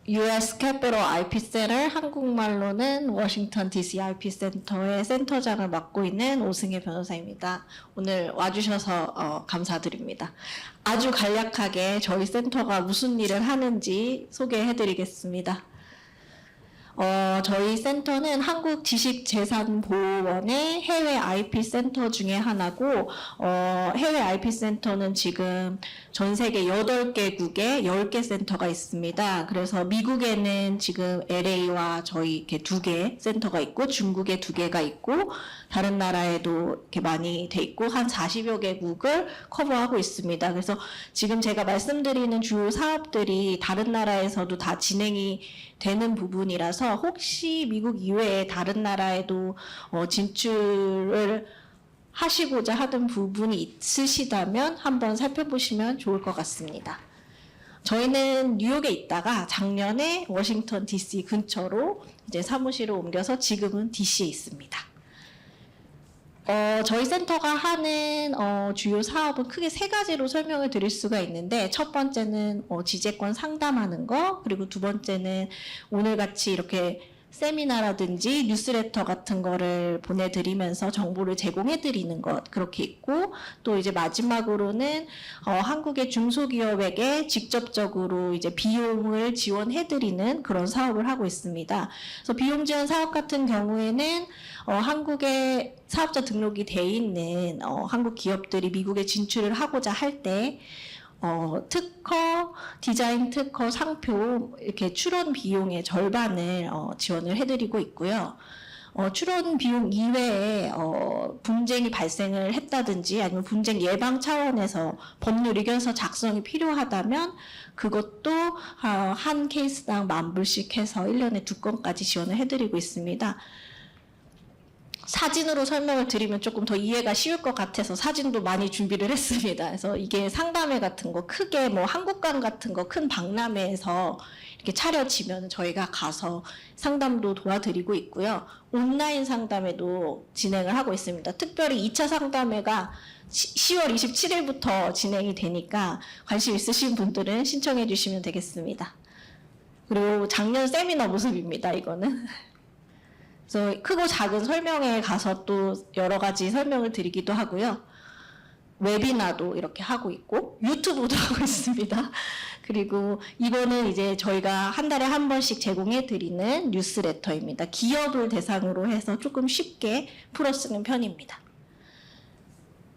U.S. Capital IP센터, 한국말로는 워싱턴 DC IP센터의 센터장을 맡고 있는 오승혜 변호사입니다. 오늘 와주셔서 감사드립니다. 아주 간략하게 저희 센터가 무슨 일을 하는지 소개해드리겠습니다. 저희 센터는 한국 지식재산보호원의 해외 IP센터 중에 하나고, 해외 IP센터는 지금 전 세계 8개국에 10개 센터가 있습니다. 그래서 미국에는 지금 LA와 저희 이렇게 2개 센터가 있고, 중국에 2개가 있고, 다른 나라에도 이렇게 많이 돼 있고, 한 40여 개국을 커버하고 있습니다. 그래서 지금 제가 말씀드리는 주요 사업들이 다른 나라에서도 다 진행이 되는 부분이라서 혹시 미국 이외에 다른 나라에도 진출을 하시고자 하는 부분이 있으시다면 한번 살펴보시면 좋을 것 같습니다. 저희는 뉴욕에 있다가 작년에 워싱턴 DC 근처로 이제 사무실을 옮겨서 지금은 DC에 있습니다. 저희 센터가 하는 주요 사업은 크게 3가지로 설명을 드릴 수가 있는데, 첫 번째는 지재권 상담하는 거, 그리고 두 번째는 오늘같이 이렇게 세미나라든지 뉴스레터 같은 거를 보내드리면서 정보를 제공해드리는 것, 그렇게 있고, 또 이제 마지막으로는 한국의 중소기업에게 직접적으로 이제 비용을 지원해드리는 그런 사업을 하고 있습니다. 그래서 비용 지원 사업 같은 경우에는 한국에 사업자 등록이 돼 있는 한국 기업들이 미국에 진출을 하고자 할 때 특허, 디자인 특허, 상표 이렇게 출원 비용의 절반을 지원을 해드리고 있고요. 출원 비용 이외에 분쟁이 발생을 했다든지 아니면 분쟁 예방 차원에서 법률 의견서 작성이 필요하다면 그것도 한 케이스당 10,000불씩 해서 1년에 2건까지 지원을 해드리고 있습니다. 사진으로 설명을 드리면 조금 더 이해가 쉬울 것 같아서 사진도 많이 준비를 했습니다. 그래서 이게 상담회 같은 거, 크게 한국관 같은 거 큰 박람회에서 이렇게 차려지면 저희가 가서 상담도 도와드리고 있고요. 온라인 상담회도 진행을 하고 있습니다. 특별히 2차 상담회가 10월 27일부터 진행이 되니까 관심 있으신 분들은 신청해 주시면 되겠습니다. 그리고 작년 세미나 모습입니다, 이거는. 그래서 크고 작은 설명회에 가서 또 여러 가지 설명을 드리기도 하고요. 웨비나도 이렇게 하고 있고 유튜브도 하고 있습니다. 그리고 이거는 이제 저희가 한 달에 한 번씩 제공해 드리는 뉴스레터입니다. 기업을 대상으로 해서 조금 쉽게 풀어쓰는 편입니다.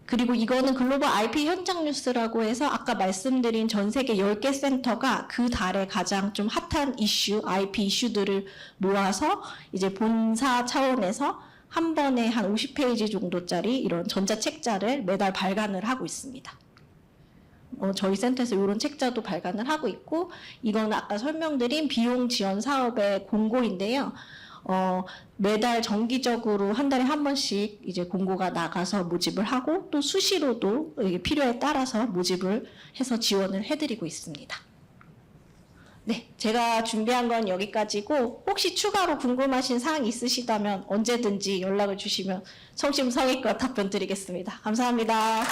그리고 이거는 글로벌 IP 현장 뉴스라고 해서 아까 말씀드린 전 세계 10개 센터가 그 달에 가장 좀 핫한 이슈, IP 이슈들을 모아서 이제 본사 차원에서 한 번에 한 50페이지 정도짜리 이런 전자책자를 매달 발간을 하고 있습니다. 저희 센터에서 이런 책자도 발간을 하고 있고, 이건 아까 설명드린 비용 지원 사업의 공고인데요. 매달 정기적으로 한 달에 한 번씩 이제 공고가 나가서 모집을 하고 또 수시로도 필요에 따라서 모집을 해서 지원을 해드리고 있습니다. 네, 제가 준비한 건 여기까지고 혹시 추가로 궁금하신 사항 있으시다면 언제든지 연락을 주시면 성심성의껏 답변 드리겠습니다. 감사합니다.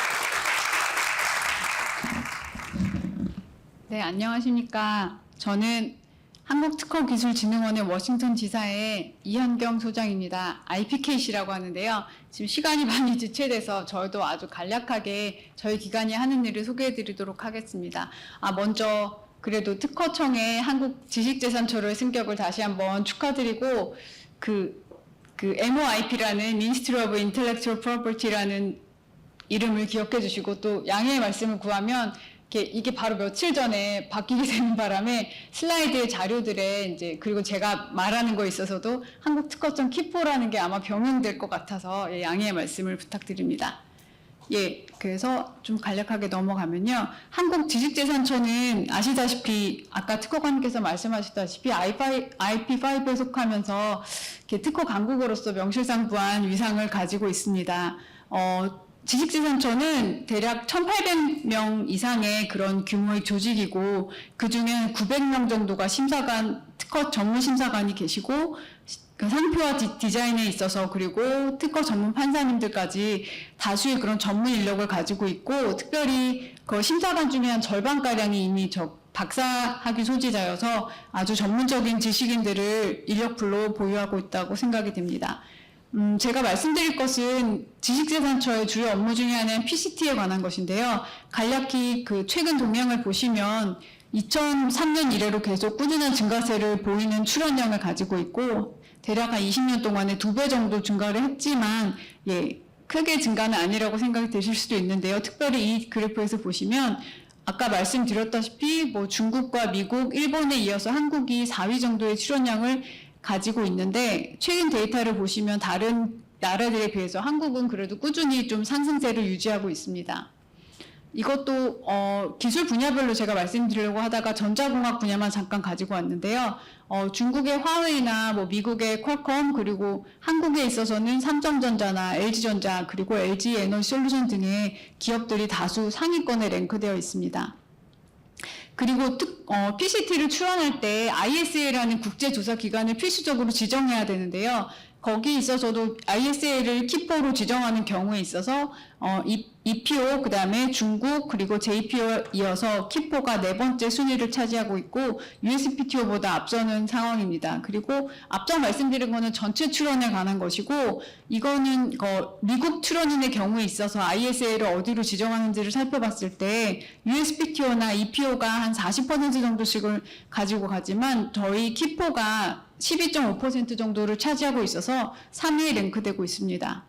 네, 안녕하십니까. 저는 한국특허기술진흥원의 워싱턴 지사의 이현경 소장입니다. IPKC라고 하는데요. 지금 시간이 많이 지체돼서 저도 아주 간략하게 저희 기관이 하는 일을 소개해드리도록 하겠습니다. 먼저 그래도 특허청의 한국 지식재산처로의 승격을 다시 한번 축하드리고 그 MOIP라는 Ministry of Intellectual Property라는 이름을 기억해 주시고 또 양해의 말씀을 구하면 이게 바로 며칠 전에 바뀌게 되는 바람에 슬라이드의 자료들에 이제 그리고 제가 말하는 거에 있어서도 한국특허청 키포라는 게 아마 병행될 것 같아서 양해의 말씀을 부탁드립니다. 그래서 좀 간략하게 넘어가면요. 한국지식재산처는 아시다시피 아까 특허관님께서 말씀하셨다시피 IP5에 속하면서 특허 강국으로서 명실상부한 위상을 가지고 있습니다. 지식재산처는 대략 1,800명 이상의 그런 규모의 조직이고 그중에 900명 정도가 특허 전문 심사관이 계시고 그 상표와 디자인에 있어서 그리고 특허 전문 판사님들까지 다수의 그런 전문 인력을 가지고 있고 특별히 그 심사관 중에 한 절반가량이 이미 박사학위 소지자여서 아주 전문적인 지식인들을 인력풀로 보유하고 있다고 생각이 됩니다. 제가 말씀드릴 것은 지식재산처의 주요 업무 중에 하나인 PCT에 관한 것인데요. 간략히 그 최근 동향을 보시면 2003년 이래로 계속 꾸준한 증가세를 보이는 출연량을 가지고 있고 대략 한 20년 동안에 2배 정도 증가를 했지만 크게 증가는 아니라고 생각이 드실 수도 있는데요. 특별히 이 그래프에서 보시면 아까 말씀드렸다시피 중국과 미국, 일본에 이어서 한국이 4위 정도의 출연량을 가지고 있는데 최근 데이터를 보시면 다른 나라들에 비해서 한국은 그래도 꾸준히 좀 상승세를 유지하고 있습니다. 이것도 기술 분야별로 제가 말씀드리려고 하다가 전자공학 분야만 잠깐 가지고 왔는데요. 중국의 화웨이나 미국의 퀄컴 그리고 한국에 있어서는 삼성전자나 LG전자 그리고 LG 에너지솔루션 등의 기업들이 다수 상위권에 랭크되어 있습니다. 그리고 PCT를 출원할 때 ISA라는 국제조사기관을 필수적으로 지정해야 되는데요. 거기 있어서도 ISA를 키포로 지정하는 경우에 있어서 EPO, 그 다음에 중국, 그리고 JPO 이어서 키포가 4번째 순위를 차지하고 있고 USPTO보다 앞서는 상황입니다. 그리고 앞서 말씀드린 거는 전체 출원에 관한 것이고 이거는 미국 출원인의 경우에 있어서 ISA를 어디로 지정하는지를 살펴봤을 때 USPTO나 EPO가 한 40% 정도씩을 가지고 가지만 저희 키포가 12.5% 정도를 차지하고 있어서 3위에 랭크되고 있습니다.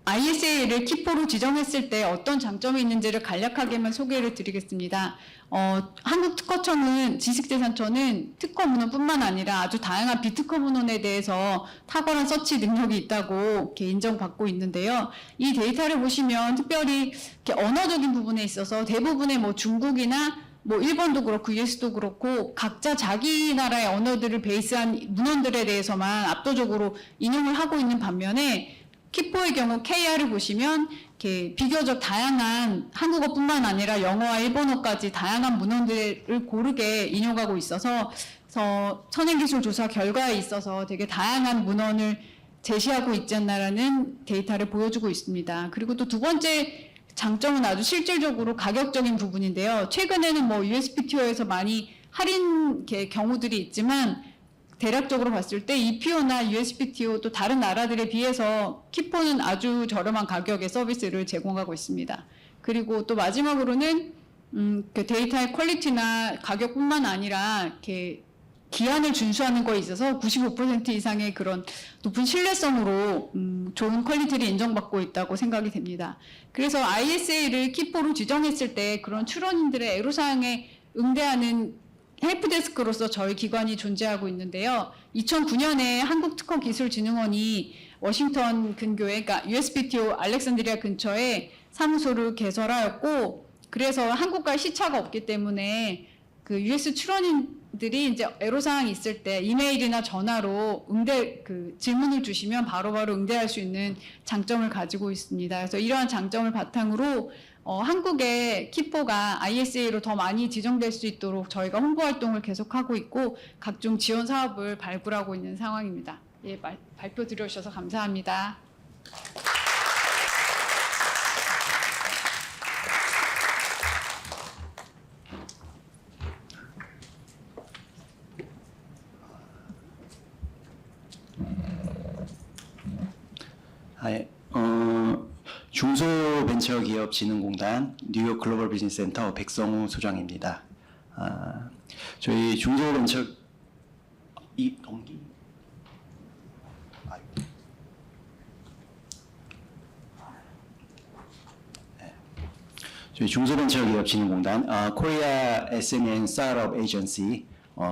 ISA를 키포로 지정했을 때 어떤 장점이 있는지를 간략하게만 소개를 드리겠습니다. 한국특허청은 지식재산처는 특허 문헌뿐만 아니라 아주 다양한 비특허 문헌에 대해서 탁월한 서치 능력이 있다고 인정받고 있는데요. 이 데이터를 보시면 특별히 언어적인 부분에 있어서 대부분의 중국이나 일본도 그렇고 US도 그렇고 각자 자기 나라의 언어들을 베이스한 문헌들에 대해서만 압도적으로 인용을 하고 있는 반면에 키포의 경우 KR을 보시면 비교적 다양한 한국어뿐만 아니라 영어와 일본어까지 다양한 문헌들을 고르게 인용하고 있어서 선행기술조사 결과에 있어서 되게 다양한 문헌을 제시하고 있지 않나라는 데이터를 보여주고 있습니다. 그리고 또 두 번째 장점은 아주 실질적으로 가격적인 부분인데요. 최근에는 USPTO에서 많이 할인 경우들이 있지만 대략적으로 봤을 때 EPO나 USPTO 또 다른 나라들에 비해서 키포는 아주 저렴한 가격의 서비스를 제공하고 있습니다. 그리고 또 마지막으로는 데이터의 퀄리티나 가격뿐만 아니라 기한을 준수하는 거에 있어서 95% 이상의 그런 높은 신뢰성으로 좋은 퀄리티를 인정받고 있다고 생각이 됩니다. 그래서 ISA를 키포로 지정했을 때 그런 출원인들의 애로사항에 응대하는 헬프데스크로서 저희 기관이 존재하고 있는데요. 2009년에 한국특허기술진흥원이 워싱턴 근교에, 그러니까 USPTO 알렉산드리아 근처에 사무소를 개설하였고, 그래서 한국과 시차가 없기 때문에 US 출원인들이 이제 애로사항이 있을 때 이메일이나 전화로 질문을 주시면 바로바로 응대할 수 있는 장점을 가지고 있습니다. 그래서 이러한 장점을 바탕으로 한국의 키포가 ISA로 더 많이 지정될 수 있도록 저희가 홍보 활동을 계속하고 있고 각종 지원 사업을 발굴하고 있는 상황입니다. 발표 들어주셔서 감사합니다. 중소벤처기업진흥공단 뉴욕 글로벌 비즈니스 센터 백성우 소장입니다. 저희 중소벤처 저희 중소벤처기업진흥공단 Korea SME and Startup Agency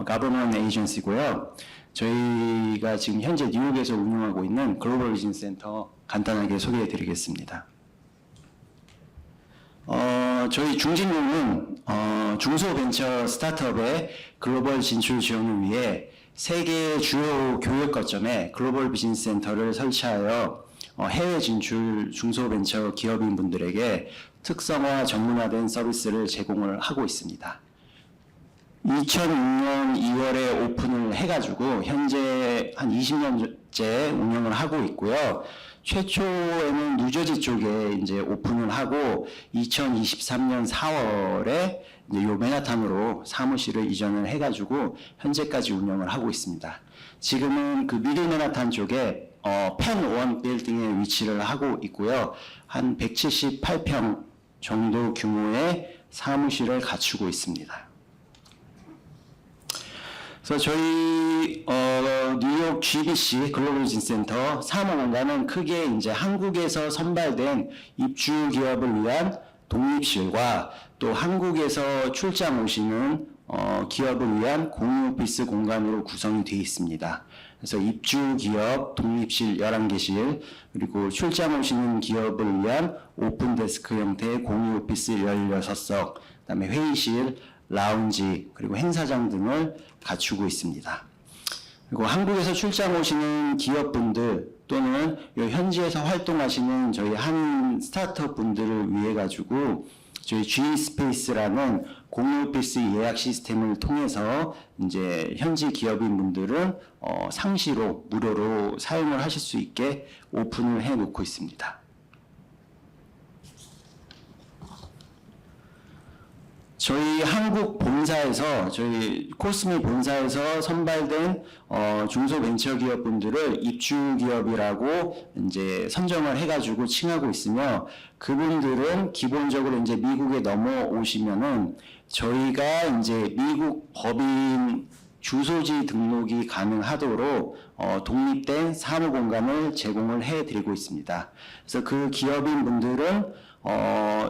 Government Agency고요. 저희가 지금 현재 뉴욕에서 운영하고 있는 글로벌 비즈니스 센터 간단하게 소개해 드리겠습니다. 저희 중진공은 중소벤처 스타트업의 글로벌 진출 지원을 위해 세계 주요 교육 거점에 글로벌 비즈니스 센터를 설치하여 해외 진출 중소벤처 기업인분들에게 특성화 전문화된 서비스를 제공을 하고 있습니다. 2006년 2월에 오픈을 해가지고 현재 한 20년째 운영을 하고 있고요. 최초에는 뉴저지 쪽에 이제 오픈을 하고 2023년 4월에 이제 요 맨하탄으로 사무실을 이전을 해가지고 현재까지 운영을 하고 있습니다. 지금은 그 미들 맨하탄 쪽에 펜1 빌딩에 위치를 하고 있고요. 한 178평 정도 규모의 사무실을 갖추고 있습니다. 그래서 저희 뉴욕 GBC 글로벌 비즈니스 센터 사무공간은 크게 이제 한국에서 선발된 입주 기업을 위한 독립실과 또 한국에서 출장 오시는 기업을 위한 공유 오피스 공간으로 구성이 되어 있습니다. 그래서 입주 기업 독립실 11개실 그리고 출장 오시는 기업을 위한 오픈 데스크 형태의 공유 오피스 16석, 그다음에 회의실, 라운지 그리고 행사장 등을 갖추고 있습니다. 그리고 한국에서 출장 오시는 기업분들 또는 현지에서 활동하시는 저희 한 스타트업 분들을 위해 가지고 저희 G스페이스라는 공유 오피스 예약 시스템을 통해서 이제 현지 기업인분들은 상시로 무료로 사용을 하실 수 있게 오픈을 해 놓고 있습니다. 저희 한국 본사에서 저희 코스미 본사에서 선발된 중소벤처기업분들을 입주기업이라고 이제 선정을 해가지고 칭하고 있으며 그분들은 기본적으로 이제 미국에 넘어오시면은 저희가 이제 미국 법인 주소지 등록이 가능하도록 독립된 사무공간을 제공을 해드리고 있습니다. 그래서 그 기업인분들은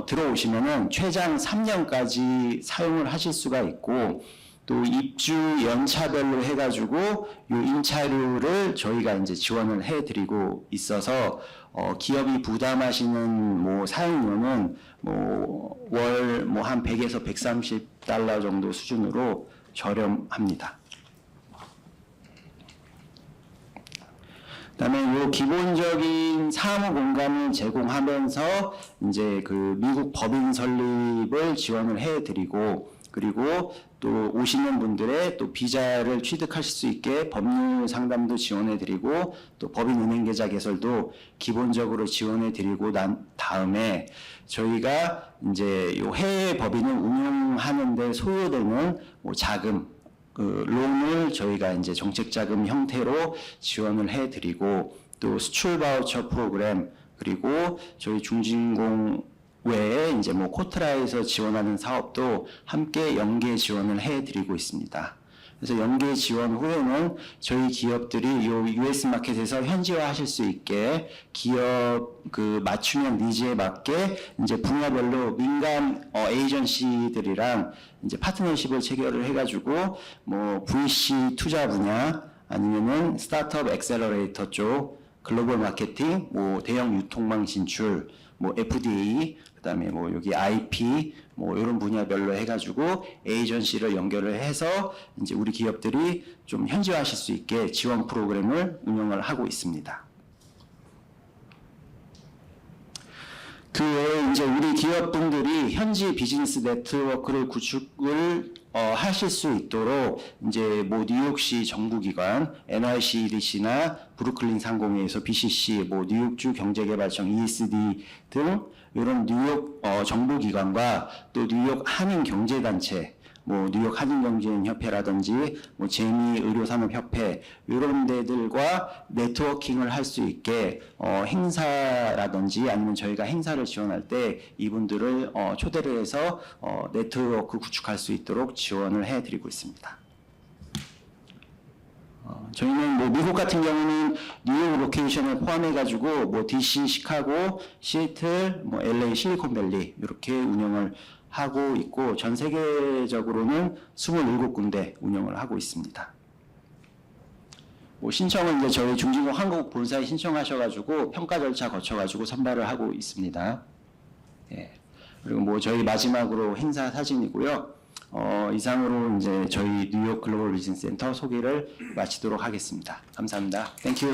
들어오시면은 최장 3년까지 사용을 하실 수가 있고 또 입주 연차별로 해가지고 요 임차료를 저희가 이제 지원을 해드리고 있어서 기업이 부담하시는 뭐 사용료는 뭐 월 뭐 한 100에서 130달러 정도 수준으로 저렴합니다. 그다음에 요 기본적인 사무 공간을 제공하면서 이제 그 미국 법인 설립을 지원을 해드리고 그리고 또 오시는 분들의 또 비자를 취득하실 수 있게 법률 상담도 지원해드리고 또 법인 은행 계좌 개설도 기본적으로 지원해드리고 난 다음에 저희가 이제 요 해외 법인을 운영하는데 소요되는 뭐 자금 그 론을 저희가 이제 정책자금 형태로 지원을 해드리고 또 수출 바우처 프로그램 그리고 저희 중진공 외에 이제 뭐 코트라에서 지원하는 사업도 함께 연계 지원을 해드리고 있습니다. 그래서 연계 지원 후에는 저희 기업들이 요 US 마켓에서 현지화하실 수 있게 기업 그 맞춤형 니즈에 맞게 이제 분야별로 민간 에이전시들이랑 이제 파트너십을 체결을 해가지고 뭐 VC 투자 분야 아니면은 스타트업 엑셀러레이터 쪽 글로벌 마케팅, 뭐 대형 유통망 진출, 뭐 FDA, 그다음에 뭐 여기 IP, 뭐 이런 분야별로 해가지고 에이전시를 연결을 해서 이제 우리 기업들이 좀 현지화하실 수 있게 지원 프로그램을 운영을 하고 있습니다. 그 외에 이제 우리 기업분들이 현지 비즈니스 네트워크를 구축을 하실 수 있도록 이제 뭐 뉴욕시 정부기관, NYCDC나 브루클린 상공회에서 BCC, 뭐 뉴욕주 경제개발청 ESD 등 이런 뉴욕 정부기관과 또 뉴욕 한인 경제단체 뭐 뉴욕 한인경제인협회라든지 뭐 재미의료산업협회 이런 데들과 네트워킹을 할 수 있게 행사라든지 아니면 저희가 행사를 지원할 때 이분들을 초대를 해서 네트워크 구축할 수 있도록 지원을 해드리고 있습니다. 저희는 뭐 미국 같은 경우는 뉴욕 로케이션을 포함해가지고 뭐 DC, 시카고, 시애틀, 뭐 LA, 실리콘밸리 이렇게 운영을 하고 있고 전 세계적으로는 27군데 운영을 하고 있습니다. 뭐 신청은 이제 저희 중진국 한국 본사에 신청하셔가지고 평가 절차 거쳐가지고 선발을 하고 있습니다. 예. 그리고 뭐 저희 마지막으로 행사 사진이고요. 이상으로 이제 저희 뉴욕 글로벌 비즈니스 센터 소개를 마치도록 하겠습니다. 감사합니다. 땡큐.